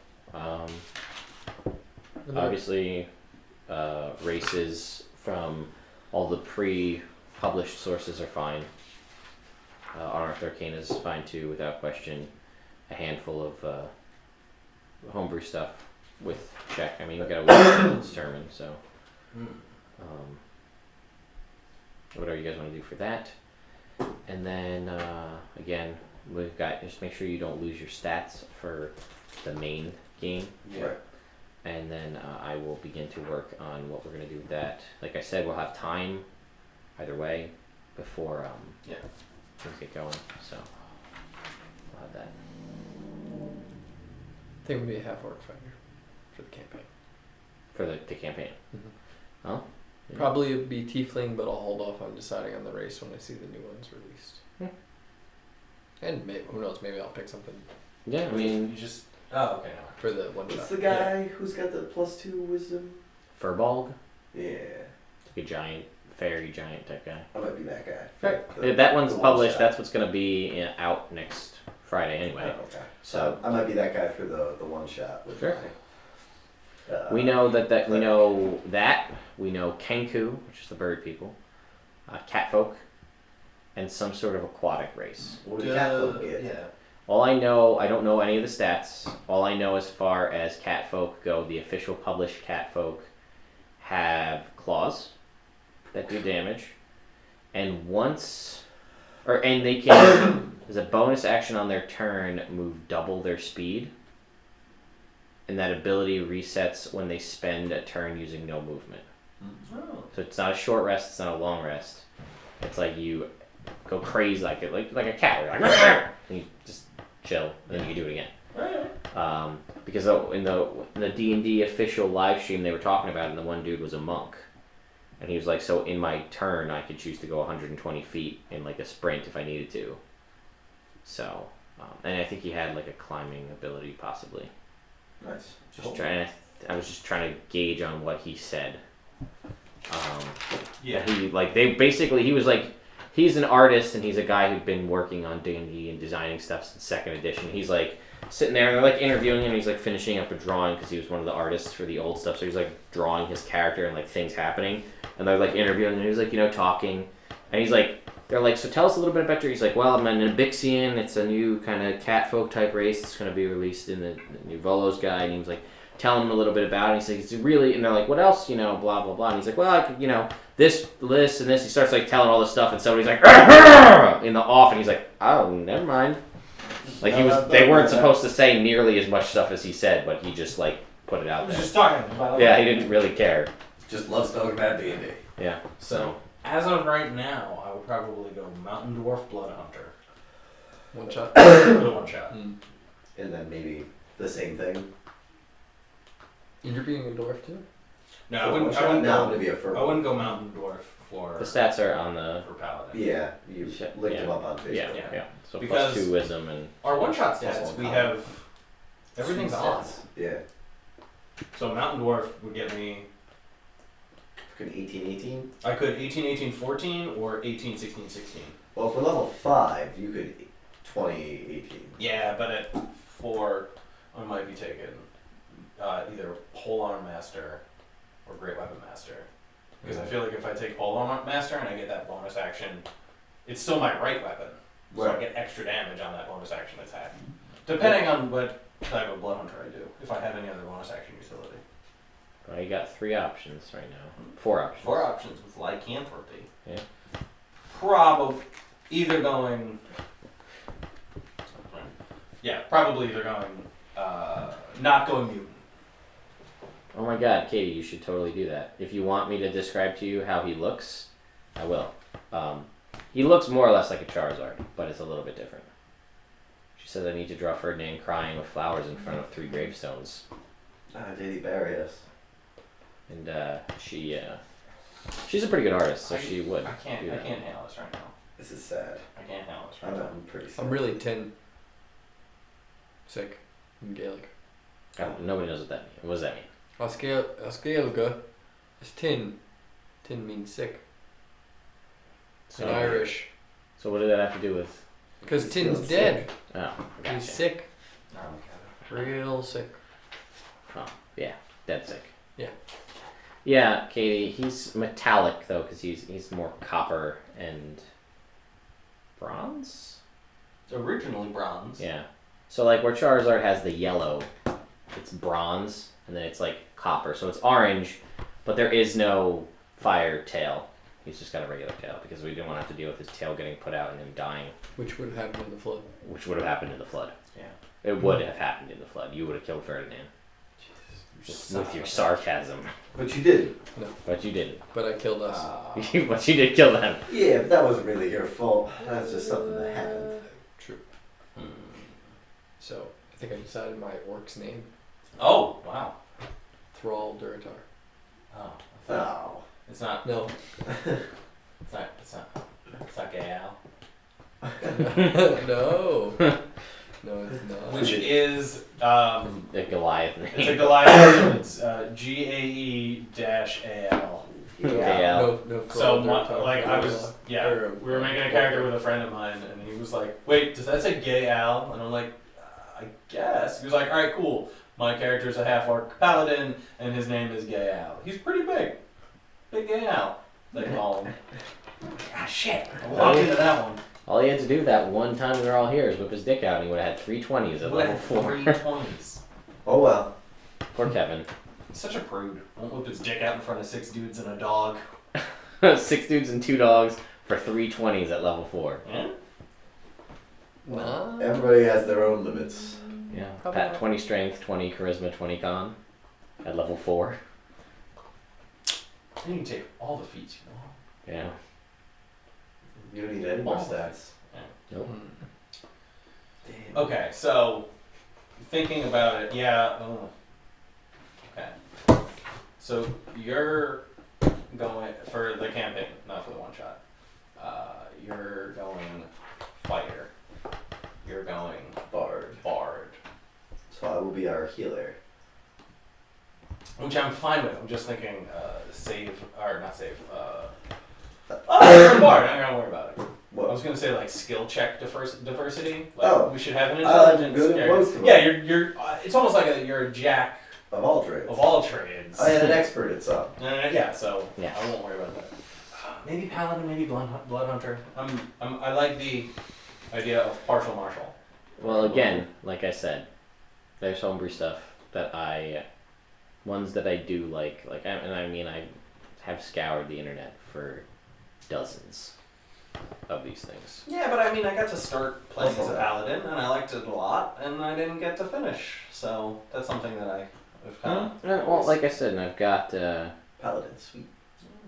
Obviously, races from all the pre-published sources are fine. Unearthed Arcana is fine too, without question. A handful of homebrew stuff with check. I mean, you gotta wait to determine, so. Whatever you guys want to do for that. And then, again, we've got, just make sure you don't lose your stats for the main game. Yeah. Right. And then I will begin to work on what we're going to do with that. Like I said, we'll have time either way before things get going. So we'll have that. I think it would be a half-orc fighter for the campaign. For the campaign. Mm-hmm. Oh? Yeah. Probably it'd be tiefling, but I'll hold off on deciding on the race when I see the new ones released. And maybe, who knows, maybe I'll pick something Yeah, I mean, You just. Oh, okay. for the one What's shot. the guy who's got the +2 wisdom? Furbolg. Yeah. Like a giant, fairy giant type guy. I might be that guy. Right. That one's the published. shot. That's what's going to be out next Friday anyway. Oh, okay. So I might be that guy for the one shot. With Sure. my, we know that we know that. We know Kenku, which is the bird people, catfolk, and some sort of aquatic race. What did Catfolk get? Yeah. All I know, I don't know any of the stats. All I know as far as catfolk go, the official published catfolk have claws that do damage, and they can, as a bonus action on their turn, move double their speed. And that ability resets when they spend a turn using no movement. Oh. So it's not a short rest, it's not a long rest. It's like you go crazy like a cat. You're like, and you just chill, and then you can do it again. Because in the D&D official live stream they were talking about it, and the one dude was a monk. And he was like, so in my turn I could choose to go 120 feet in like a sprint if I needed to. So, and I think he had like a climbing ability possibly. Nice. I was just trying to gauge on what he said. Yeah. He was like, he's an artist and he's a guy who'd been working on D&D and designing stuff since 2nd edition. He's like sitting there and they're like interviewing him and he's like finishing up a drawing because he was one of the artists for the old stuff. So he's like drawing his character and like things happening. And they're like interviewing and he's like, talking. And he's like, they're like, so tell us a little bit about your. He's like, well, I'm an Abyxian. It's a new kind of catfolk type race. It's going to be released in the new Volos guide. And he was like, telling him a little bit about it. He's like, it's really, and they're like, what else, blah, blah, blah. And he's like, well, I could, this, and this. He starts like telling all this stuff. And somebody's like, in the off. And he's like, oh, never mind. Like they weren't supposed to say nearly as much stuff as he said, but he just like put it out there. Just talking about it. Yeah, he didn't really care. Just loves talking about D&D. Yeah. So, as of right now, I would probably go Mountain Dwarf Blood Hunter. One shot. For the one shot. And then maybe the same thing. And you're being a dwarf too? No, I wouldn't Maybe a I wouldn't go Mountain Dwarf for The stats are on the. for Paladin. Yeah, you linked Yeah. them up on Facebook. Yeah. So Because- +2 wisdom and. Our one shot Plus stats, one we column. have everything's on. Yeah. So Mountain Dwarf would get me. Fucking 18. I could 18, 18, 14 or 18, 16, 16. Well, for level 5, you could 20, 18. Yeah, but at 4, I might be taking either Polearm Master or Great Weapon Master. Because I feel like if I take Polearm Master and I get that bonus action, it's still my right weapon. So I get extra damage on that bonus action attack. Depending on what type of Blood Hunter I do. If I have any other bonus action utility. Well, you got 3 options right now. 4 options. 4 options with Lycanthropy. Yeah. Probably either going. Yeah, probably either going. Not going mutant. Oh my god, Katie, you should totally do that. If you want me to describe to you how he looks, I will. He looks more or less like a Charizard, but it's a little bit different. She says I need to draw Ferdinand crying with flowers in front of 3 gravestones. Did he bury us? And she's a pretty good artist, so she would. I can't do that. handle this right now. This is sad. I can't handle this right now. I'm pretty sad. I'm really 10 sick in Gaelic. Nobody knows what that means. What does that mean? Oscailga is 10. 10 means sick. So, In Irish. So what did that have to do with? Because He's Tin's still dead. Oh, He's gotcha. sick. Oh, Real sick. Oh, yeah, dead sick. Yeah. Yeah, Katie. He's metallic though, because he's more copper and bronze. Originally bronze. Yeah. So like where Charizard has the yellow, it's bronze, and then it's like copper. So it's orange, but there is no fire tail. He's just got a regular tail because we didn't want to have to deal with his tail getting put out and him dying, Which would have happened in the flood. which would have happened in the flood. Yeah. It would have happened in the flood. You would have killed Ferdinand. With your sarcasm. But you did. But you didn't. But I killed us. But you did kill them. Yeah, but that wasn't really your fault. That's just something that happened. True. So, I think I decided my orc's name. Oh, wow. Thrall Duratar. Oh. Oh. It's not. No. It's not. It's not Gael. No. No, it's not. which is A Goliath name. it's a Goliath. It's GAE-AL. Yeah. No. So fraud, like I was we were making a character with a friend of mine, and he was like, "Wait, does that say Gay Al?" And I'm like, "I guess." He was like, "All right, cool. My character's a half-orc paladin, and his name is Gay Al. He's pretty big, Big Gay Al. They call him." Ah, shit! I walked into that one. All he had to do that one time we were all here is whip his dick out, and he would have had 3 20s at level 4. 320s. Oh well. Poor Kevin. He's such a prude. Won't whip his dick out in front of 6 dudes and a dog. 6 dudes and 2 dogs for 3 20s at level 4. Yeah? Nah. Everybody has their own limits. Yeah. Probably Pat not. 20 strength, 20 charisma, 20 con at level 4. You can take all the feats you want. Yeah. You don't need any more All the stats. Nope. Damn. Okay, so thinking about it, yeah. Okay. So you're going for the campaign, not for the one shot. You're going fighter. You're going Bard. bard, So I will be our healer. which I'm fine with. I'm just thinking save or not save. Bard. I'm not gonna worry about it. I What? was gonna say like skill check diversity. Like Oh. we should have an I'm intelligence. good at yeah, both of them. yeah, you're. It's almost like you're a jack Of all trades. of all trades. I had an expert at some. Yeah, so Yeah. I won't worry about that. Maybe paladin, maybe blood hunter. I like the idea of partial martial. Well, again, like I said, there's homebrew stuff that ones that I do like, and I mean, I have scoured the internet for dozens of these things. Yeah, but I mean, I got to start playing as a paladin, and I liked it a lot, and I didn't get to finish. So that's something that I've kind of. Well, like I said, and I've got, Paladin, sweet.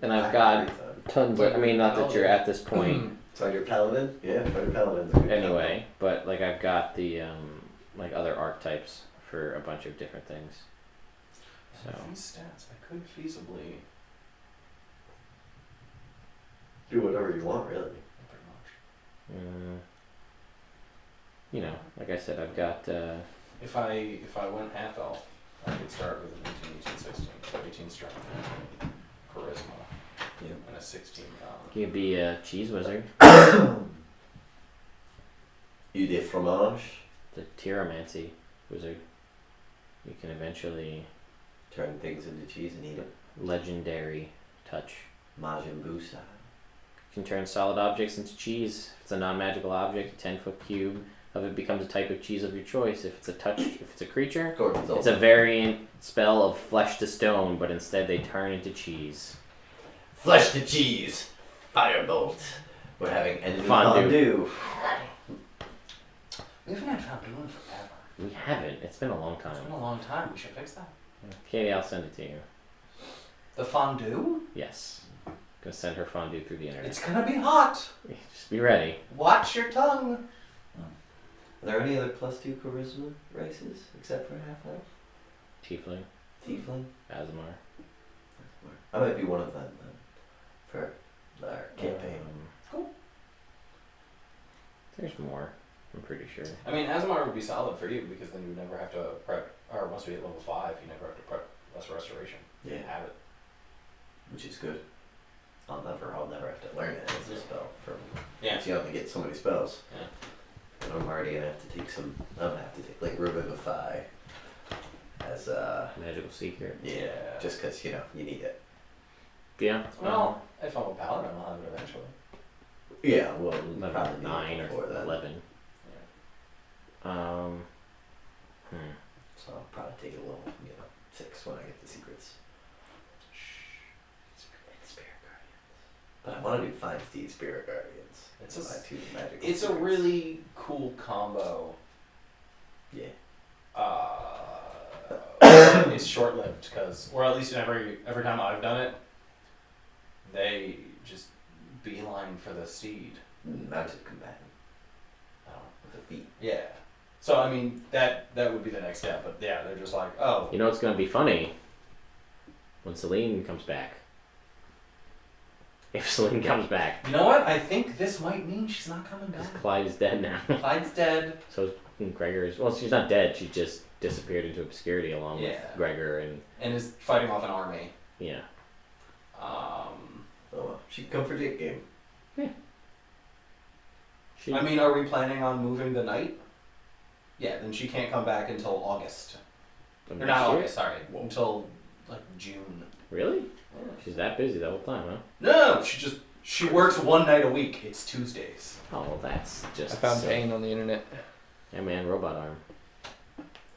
and I've got tons of, I mean, not that you're at this point So you're paladin? Yeah, fighter paladin's a good anyway, but like I've got the, like other archetypes for a bunch of different things. So. These stats, I could feasibly. Do whatever you want, really. Pretty much. You know, like I said, I've got, If I went half elf, I could start with an 18, 16, so 18 strength, charisma, Yep. and a 16 con. you could be a cheese wizard, You de fromage. the tyromancy wizard. You can eventually Turn things into cheese and eat it. legendary touch. Majin Buu style. You can turn solid objects into cheese. If it's a non-magical object, a 10-foot cube of it becomes a type of cheese of your choice. If it's a creature, Gordon's it's a variant spell of flesh to stone, but instead they turn into cheese. Flesh to cheese. Firebolt. We're having enemy Fondue. fondue. We haven't had fondue in forever. We haven't. It's been a long time. It's been a long time. We should fix that. Katie, I'll send it to you. The fondue? Yes. Gonna send her fondue through the internet. It's gonna be hot. Just be ready. Watch your tongue. Are there any other +2 charisma races except for half elf? Tiefling, Tiefling? Azamar. I might be one of them then. For our campaign. Cool. There's more. I'm pretty sure. I mean, Azamar would be solid for you because then you would never have to prep, or once we hit level 5, you never have to prep less restoration. You Yeah. have it. Which is good. I'll never have to learn it as a spell from Yeah. you only get so many spells. Yeah. And I'm already gonna have to take some I'm gonna have to take like Revivify as Magical Secret. yeah. Just cause you need it. Yeah. Well, if I'm a paladin, I'll have it eventually. Yeah, well Level probably 9 or before then. 11. So I'll probably take a little, 6 when I get the secrets. And Spirit Guardians. But I want to do Fine Steed Spirit Guardians. It's my 2 magical It's a secrets. really cool combo. Yeah. It's short-lived because, or at least every time I've done it, they just beeline for the steed. Mounted combatant Oh, with the feet. yeah. So I mean that would be the next step, but yeah, they're just like, oh, You know what's gonna be funny? When Celine comes back. If Celine comes back. you know what? I think this might mean she's not coming back. Clyde is dead now. Clyde's dead. So Gregor's. Well, she's not dead. She just disappeared into obscurity along with Yeah. Gregor and is fighting off an army. yeah. Oh, well. She can come for Jake game. She, I mean, are we planning on moving the night? Yeah, then she can't come back until August. Or next not year? August, sorry. Until, like, June. Really? Yeah. She's that busy the whole time, huh? No, she works one night a week. It's Tuesdays. Oh, well, that's just. I found sick. pain on the internet. Hey man, robot arm.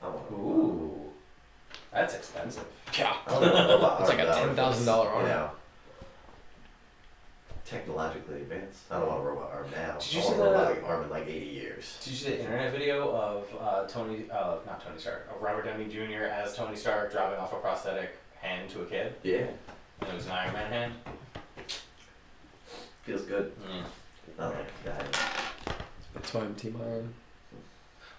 I want Ooh. That's expensive. Yeah. I want a robot It's like a arm, though, $10,000 because, arm. You know, technologically advanced. I don't want a robot arm now. Did you I want see a the- robotic arm in like 80 years. Did you see the internet video of not Tony Stark, of Robert Downey Jr. as Tony Stark dropping off a prosthetic hand to a kid? Yeah. And it was an Iron Man hand? Feels good. I like that. That's why I'm Team Iron.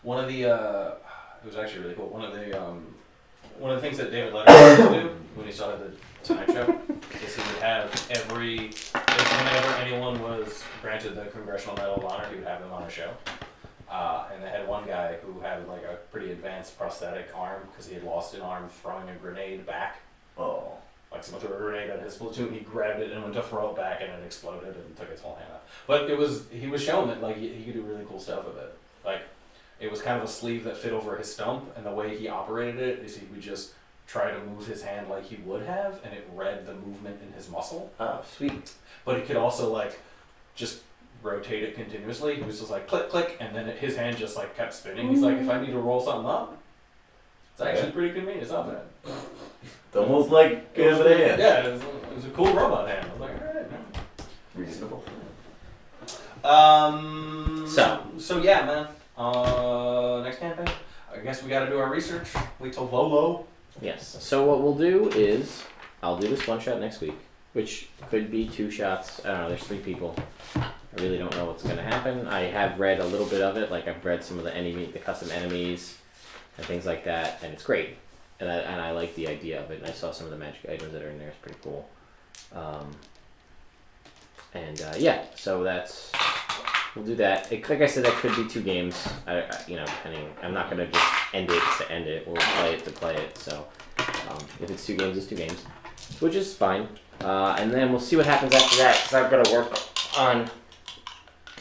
One of the, it was actually really cool. One of the things that David Letterman used to do when he started the Tonight Show is he would have whenever anyone was granted the Congressional Medal of Honor, he would have them on a show. And they had one guy who had like a pretty advanced prosthetic arm because he had lost an arm throwing a grenade back. Oh. Like someone threw a grenade at his platoon, he grabbed it and went to throw it back and it exploded and took his whole hand off. But he was showing that like he could do really cool stuff with it. Like it was kind of a sleeve that fit over his stump, and the way he operated it is he would just try to move his hand like he would have, and it read the movement in his muscle. Oh, sweet. But he could also like just rotate it continuously. He was just like click, click, and then his hand just like kept spinning. He's like, if I need to roll something up, it's actually pretty convenient. It's not bad. It's almost like It was, a hand. yeah, it was a cool robot hand. I was like, alright. Reasonable. So yeah, man. Next campaign. I guess we got to do our research. Wait till Volo. Yes. So what we'll do is I'll do this one shot next week, which could be 2 shots. I don't know. There's 3 people. I really don't know what's gonna happen. I have read a little bit of it. Like I've read some of the custom enemies, and things like that, and it's great. And I like the idea of it. And I saw some of the magic items that are in there. It's pretty cool. Yeah. So we'll do that. Like I said, that could be 2 games. Depending. I'm not gonna just end it to end it. We'll play it to play it. So if it's 2 games, it's 2 games, which is fine. And then we'll see what happens after that. Because I've got to work on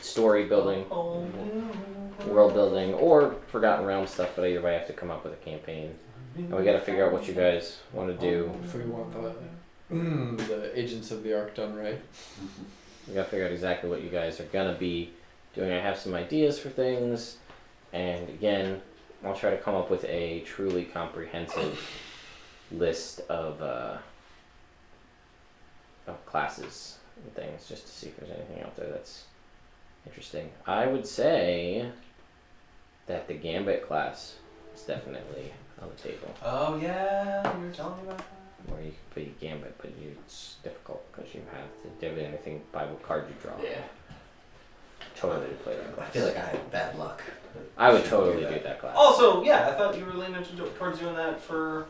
story building, world building, or Forgotten Realms stuff. But either way, I have to come up with a campaign, and we got to figure out what you guys want to do. If we want the Agents of the Ark done right. We got to figure out exactly what you guys are gonna be doing. I have some ideas for things, and again, I'll try to come up with a truly comprehensive list of classes and things, just to see if there's anything out there that's interesting. I would say that the Gambit class is definitely on the table. Oh yeah, you were telling me about that. Where you can play Gambit, but it's difficult because you have to do everything by what card you draw. Yeah. Totally play that I class. feel like I have bad luck. I would totally do that class. Also, yeah, I thought you were leaning towards doing that for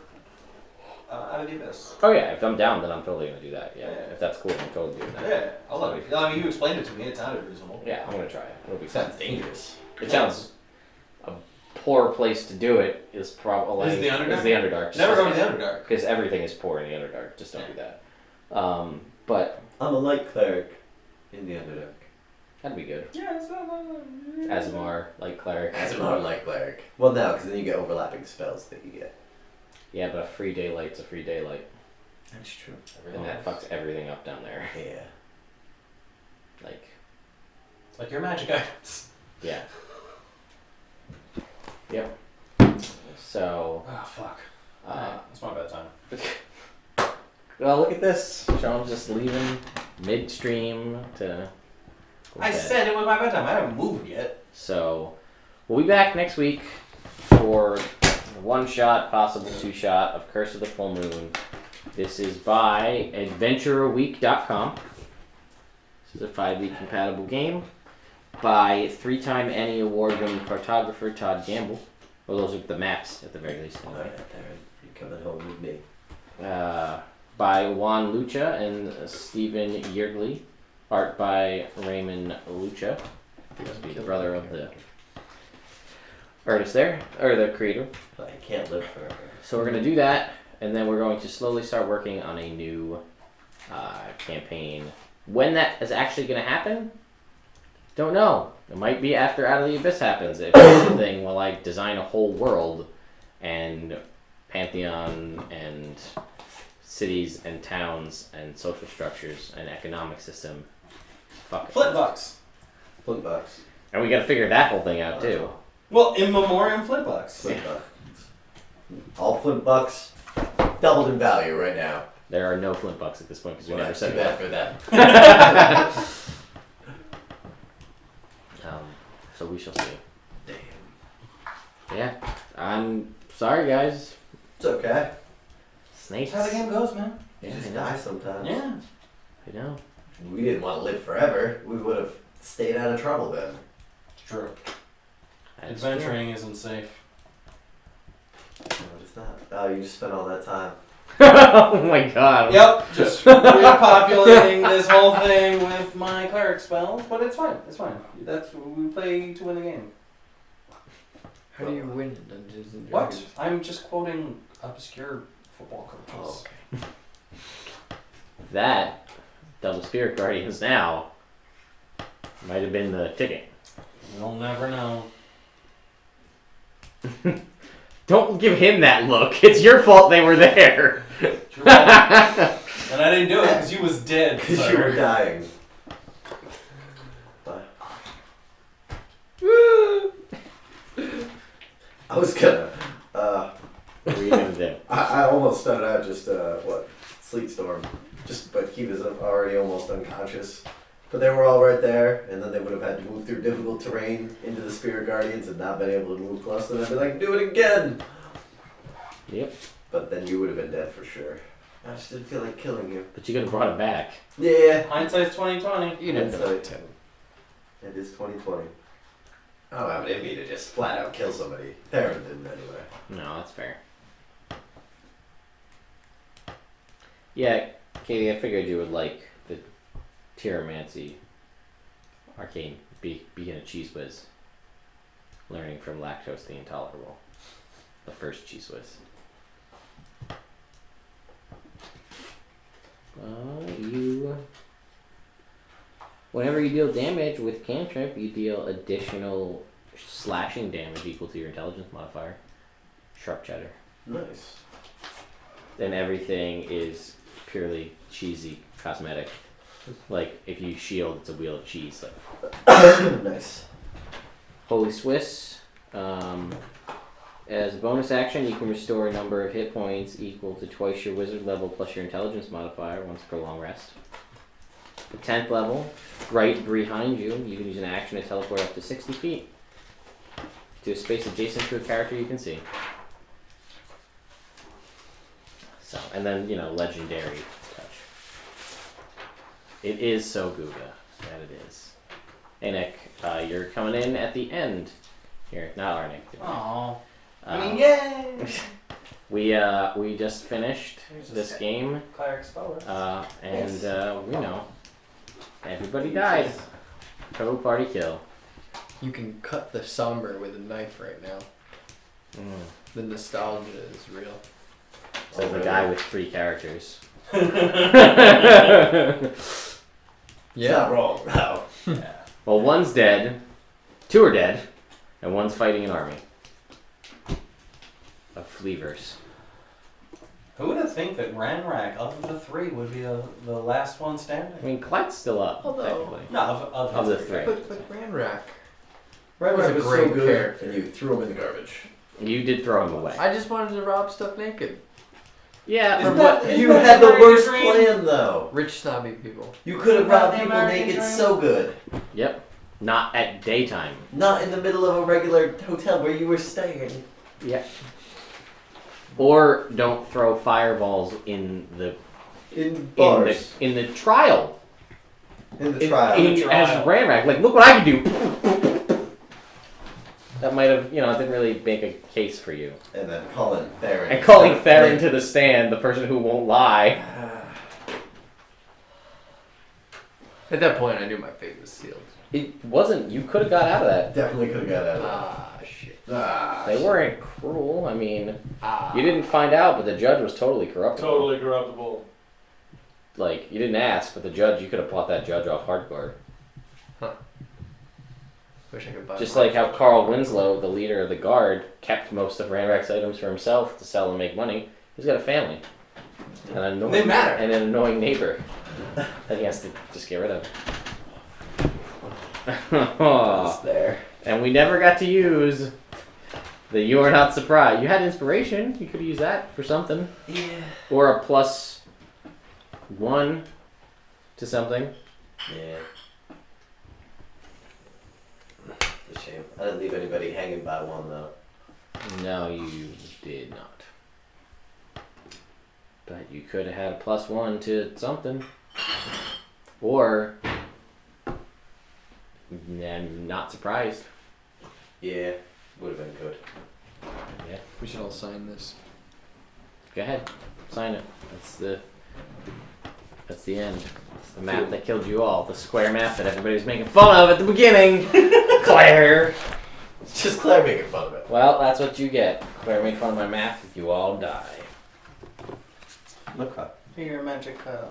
Out of the Abyss. Oh yeah, if I'm down, then I'm totally gonna do that. Yeah, Yeah. if that's cool, I'm totally doing that. Yeah, I love it. I mean, you explained it to me. It sounded reasonable. Yeah, I'm gonna try it. It'll be It fun. sounds dangerous. It sounds a poor place to do it. Is probably Is the Underdark? Is the Underdark. Never go to the Underdark. Because everything is poor in the Underdark. Just don't do that. But I'm a light cleric in the Underdark. that'd be good. Yeah, it's Azamar, like cleric. As a more light cleric. Well, no, because then you get overlapping spells that you get. Yeah, but a free daylight's a free daylight, That's true. and that fucks everything up down there. Yeah. Like your magic items. Yeah. Yep. So. Oh, fuck. That's my bad time. Well, look at this. Sean's just leaving midstream to. go I bed. said it was my bedtime. I haven't moved yet. So, we'll be back next week for 1 shot, possible 2 shot of Curse of the Full Moon. This is by AdventureAweek.com. This is a 5-week compatible game by 3-time Annie Award-winning cartographer Todd Gamble. Well, those are the maps at the very least. Alright, Darren. You're coming home with me. By Juan Lucha and Stephen Yeardley. Art by Raymond Lucha. He must be the brother of the artist there, or the creator. I can't live forever. So we're gonna do that, and then we're going to slowly start working on a new campaign. When that is actually gonna happen, don't know. It might be after Out of the Abyss happens. If it's something, well, I design a whole world and pantheon and cities and towns and social structures and economic system. Fuck it. Flintbucks. Flintbucks. And we gotta figure that whole thing out too. Well, in memoriam Flintbucks. Flintbucks. All Flintbucks doubled in value right now. There are no Flintbucks at this point because we Well, never that's said too that. bad for them. So we shall see. Damn. Yeah, I'm sorry, guys. It's okay. Snakes. That's how the game goes, man. You Yeah, just I know. die sometimes. Yeah. I know. We didn't want to live forever. We would have stayed out of trouble then. It's true. That's Adventuring isn't safe. What is that? Oh, you just spent all that time. true. Oh my god. Yep, just repopulating this whole thing with my cleric spells, but it's fine. It's fine. That's we play to win the game. How do you win in Dungeons and What? Dragons? I'm just quoting obscure football coaches. Oh, okay. That Double Spirit Guardians now might have been the ticket. We'll never know. Don't give him that look. It's your fault they were there. It's your fault. And I didn't do it because you was dead. Because sir. you were dying. But I was gonna. What were you gonna do? I almost started out just Sleet Storm, but he was already almost unconscious. But they were all right there, and then they would have had to move through difficult terrain into the Spirit Guardians and not been able to move close to them. I'd be like, do it again! Yep. But then you would have been dead for sure. I just didn't feel like killing you. But you could have brought it back. Yeah. Hindsight's 20/20. You didn't That's know right. Tim. It is 2020. I don't have it in me to just flat out kill somebody. Theron didn't anyway. No, that's fair. Yeah, Katie, I figured you would like the Tyromancy arcane being a cheese whiz. Learning from lactose the intolerable. The first cheese whiz. Whenever you deal damage with cantrip, you deal additional slashing damage equal to your intelligence modifier. Sharp cheddar. Nice. Then everything is purely cheesy cosmetic. Like if you shield, it's a wheel of cheese. Like Nice. Holy Swiss. As a bonus action, you can restore a number of hit points equal to twice your wizard level plus your intelligence modifier once per long rest. The 10th level, right behind you, you can use an action to teleport up to 60 feet to a space adjacent to a character you can see. So, and then, legendary touch. It is so Guga that it is. Hey Nick, you're coming in at the end here. Not our Nick. Aww. I mean, Um, yay! we just finished There's a this set. game, Cleric speller. and everybody died. Total party kill. You can cut the somber with a knife right now. The nostalgia is real. Says the guy with 3 characters. It's not wrong, no. Yeah. Well, one's dead, 2 are dead, and one's fighting an army of fleavers. Who would have think that Ranrak of the 3 would be the last one I standing? mean, Clyde's still up, Although- technically. No, of Of the his 3. But Ranrak. Red was Red a was so great good, character. and you threw him in the garbage. You did throw him away. I just wanted to rob stuff naked. Yeah, Isn't for that- what? Isn't You that had the American worst dream? plan, though. Rich snobby people. You could have Isn't that robbed the people American naked dream? so good. Yep. Not at daytime. Not in the middle of a regular hotel where you were staying. Yep. Or don't throw fireballs in the In bars. in the trial. In the trial. In, trial. as Ranrak, like, look what I can do. That might have, didn't really make a case for you. And then calling Theron. And calling Theron to the stand, the person who won't lie. At that point, I knew my fate was sealed. It wasn't. You could have got out of that. Definitely could have got out of that. Ah, shit. They weren't cruel. I mean, Ah. you didn't find out, but the judge was totally corrupt. Totally corruptible. Like, you didn't ask, but the judge, you could have bought that judge off hardcore. Wish I could buy Just one. like how Carl Winslow, the leader of the guard, kept most of Ranrack's items for himself to sell and make money. He's got a family. And an annoying, They matter. And an annoying neighbor that he has to just get rid of. It's there. And we never got to use the "You Are Not Surprised." You had inspiration. You could use that for something. Yeah. Or a +1 to something. Yeah. It's a shame. I didn't leave anybody hanging by one though. No, you did not. But you could have had a +1 to something. Or, I'm not surprised. Yeah, would have been good. Yeah. We should all sign this. Go ahead, sign it. That's the end. It's the map that killed you all. The square map that everybody was making fun of at the beginning. Claire. It's just Claire making fun of it. Well, that's what you get. Claire made fun of my map. You all die. Okay. Here, your magic item.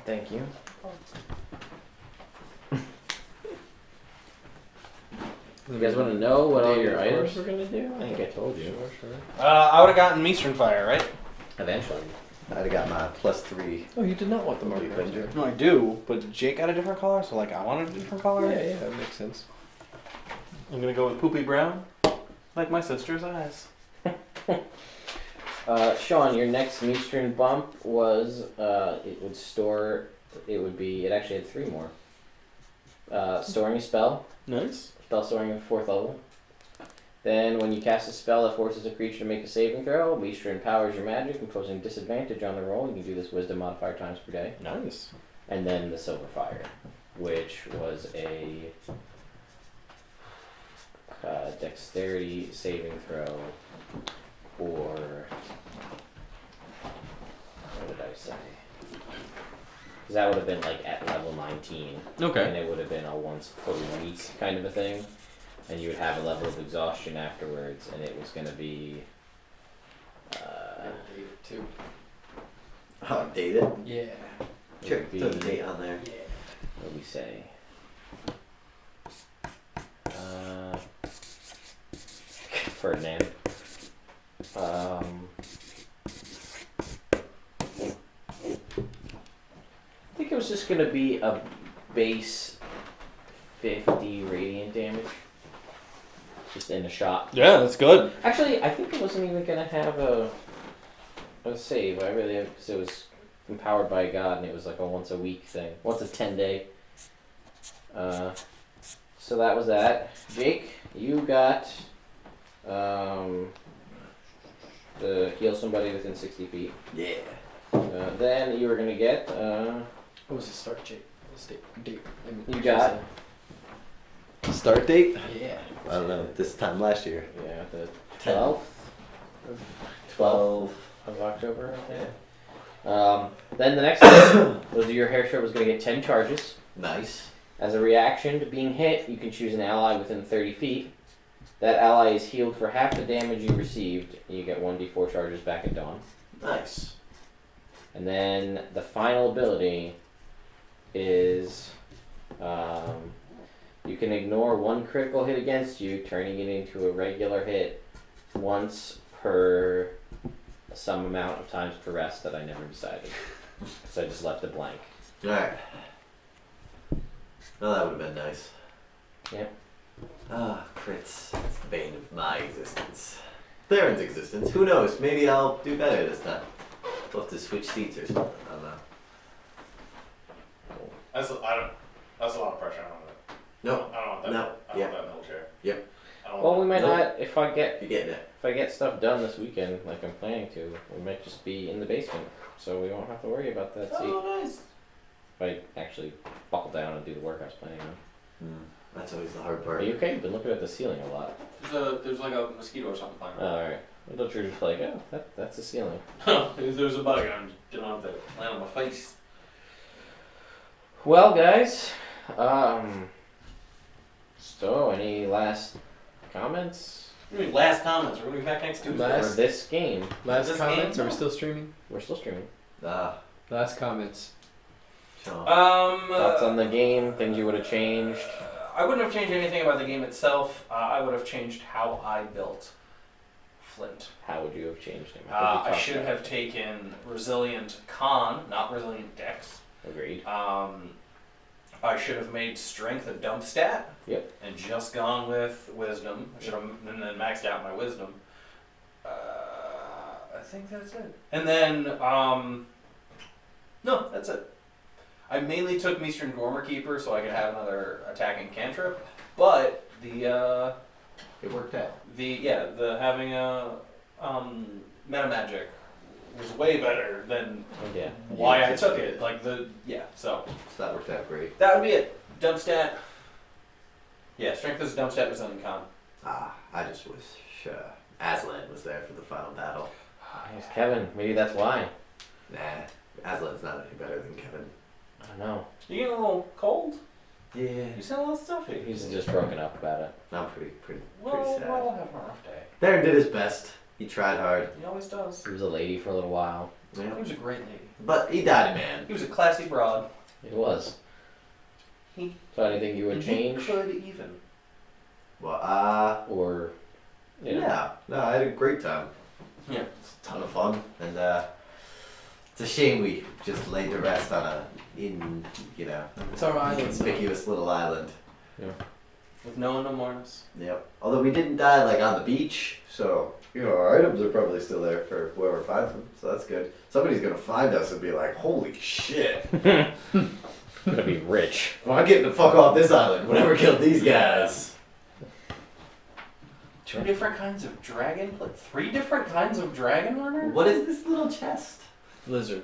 Thank you. You guys want to know what all your items were gonna do? I think I told you. Sure. I would have gotten Meastern Fire, right? Eventually. I'd have got my +3. Oh, you did not want the marker. Avenger. No, I do, but Jake got a different color, so like I wanted a different color. Yeah, that makes sense. I'm gonna go with poopy brown, like my sister's eyes. Sean, your next Meastern bump was it actually had 3 more. Storing a spell. Nice. Spell storing at 4th level. Then, when you cast a spell that forces a creature to make a saving throw, Meastern empowers your magic, imposing disadvantage on the roll. You can do this Wisdom modifier times per day. Nice. And then the Silver Fire, which was a Dexterity saving throw, or what did I say? Because that would have been like at level 19. Okay. And it would have been a once per week kind of a thing. And you would have a level of exhaustion afterwards, and it was going to be. Too. Oh, date it? Yeah. It Check would be, the date on there. what do we say? Ferdinand. I think it was just going to be a base 50 radiant damage. Just in a shot. Yeah, that's good. Actually, I think it wasn't even going to have a save. Because it was empowered by God, and it was like a once a week thing. Once a 10-day. So that was that. Jake, you got to heal somebody within 60 feet. Yeah. Then you were going to get... What was the start date? Date. you got... Start date? Yeah. I don't know. This time last year. Yeah, the 10. 12th? 12th of October, I think. Then the next thing was your hair shirt was going to get 10 charges. Nice. As a reaction to being hit, you can choose an ally within 30 feet. That ally is healed for half the damage you received, and you get 1d4 charges back at dawn. Nice. And then the final ability is you can ignore 1 critical hit against you, turning it into a regular hit once per some amount of times per rest that I never decided. So I just left it blank. Alright. Well, that would have been nice. Yep. Ah, crits. It's the bane of my existence. Theron's existence. Who knows? Maybe I'll do better this time. We'll have to switch seats or something. I don't know. That's a lot of pressure. I don't want that. No. I don't want that. No. I don't Yeah. want that middle chair. Yep. I don't Well, want we might No. not, if I get You're getting it. stuff done this weekend, like I'm planning to, we might just be in the basement, so we won't have to worry about that seat. Oh, nice. If I actually buckle down and do the work I was planning on. That's always the hard Are part. you okay? You've been looking at the ceiling a lot. There's like a mosquito or something flying Oh, alright. I thought you were just like, oh, that's the ceiling. There's a bug and I'm getting on to land on my face. Well, guys, so any last comments? What do you mean, last comments? We're gonna be back next Tuesday. For Last- this game, Last This comments? game? Are we still streaming? we're still streaming. Ah, Last comments. Sean. Thoughts on the game, things you would have changed. I wouldn't have changed anything about the game itself. I would have changed how I built Flint. How would you have changed him? I should have taken Resilient Con, not Resilient Dex. Agreed. I should have made Strength a dump stat. Yep. And just gone with Wisdom. I should have and then maxed out my Wisdom. I think that's it. And then, no, that's it. I mainly took Meestern Gormer Keeper so I could have another attacking cantrip, but the It worked out. the having a meta magic was way better than Yeah. why I Yeah. took it. So So that worked out great. that would be it. Dump stat. Yeah, strength is dump stat Resilient Con. Ah, I just wish Aslan was there for the final battle. It was Kevin. Maybe that's why. Nah, Aslan's not any better than Kevin. I don't know. You getting a little cold? Yeah. You sound a little stuffy. He's just broken up about it. I'm pretty Well, sad. we'll have a rough day. Darren did his best. He tried hard. He always does. He was a lady for a little while. He Yeah. was a great lady. But he died, man. He was a classy broad. It was. He- So anything you would And change? He could even. Well, Or, you know, yeah. No, I had a great time. Yeah. It's a ton of fun. And it's a shame we just laid to rest on It's our island. inconspicuous little island. With no one to mourn us. Yep. Although we didn't die like on the beach, so our items are probably still there for whoever finds them. So that's good. Somebody's gonna find us and be like, "Holy shit! gonna be rich. Well, I'm getting the fuck off this island. Whatever killed these guys." 2 different kinds of dragon? Like 3 different kinds of dragon armor? What is this little chest? Lizard.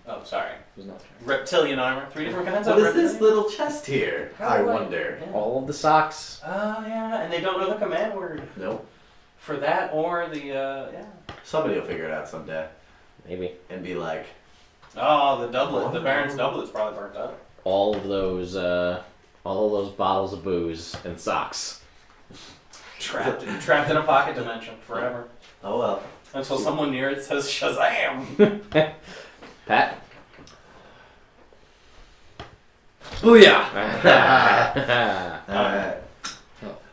Oh, sorry. It was not. Reptilian armor. 3 different kinds What of is this reptilian? little chest here? How I do wonder. Yeah. All of the socks. Yeah, and they don't know the command word Nope. for that or the, yeah. Somebody will figure it out someday Maybe. and be like, Oh, the doublet. The Baron's doublet's probably burnt up. All of those bottles of booze and socks. Trapped in a pocket dimension forever. "Oh well." Until someone near it says Shazam! Pat? Booyah! All All right.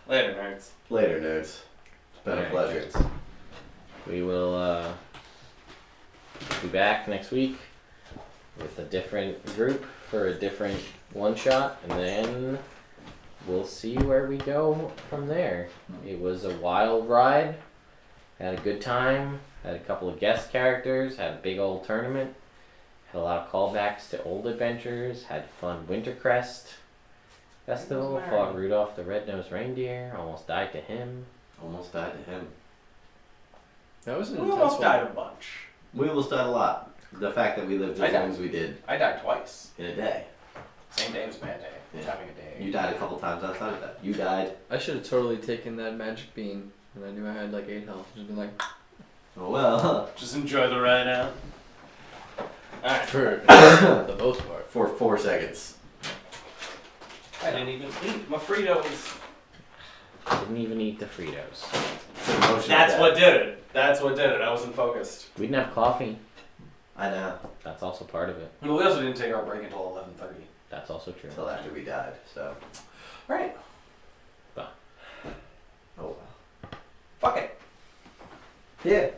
Later, nerds. Later, nerds. It's been a pleasure. We will be back next week with a different group for a different one shot, and then we'll see where we go from there. It was a wild ride. Had a good time. Had a couple of guest characters. Had a big old tournament. Had a lot of callbacks to old adventures. Had fun Wintercrest Festival. Who's Fought married? Rudolph the Red-Nosed Reindeer. Almost died to him. Almost died to him. That was an We intense almost one. died a bunch. We almost died a lot. The fact that we lived I as died. long as we did I died twice. in a day. Same day was a bad day. Yeah. Having a day. You died a couple times outside of that. You died. I should have totally taken that magic bean when I knew I had like 8 health. Just been like, Oh well. Just enjoy the ride out. Alright. for the most part. For 4 seconds. I didn't even eat my Fritos. Didn't even eat the Fritos. That's what did it. That's what did it. I wasn't focused. We didn't have coffee. I know. That's also part of it. Well, we also didn't take our break until 11:30. That's also true. Until after we died. So. Right. Oh well. Fuck it. Yeah.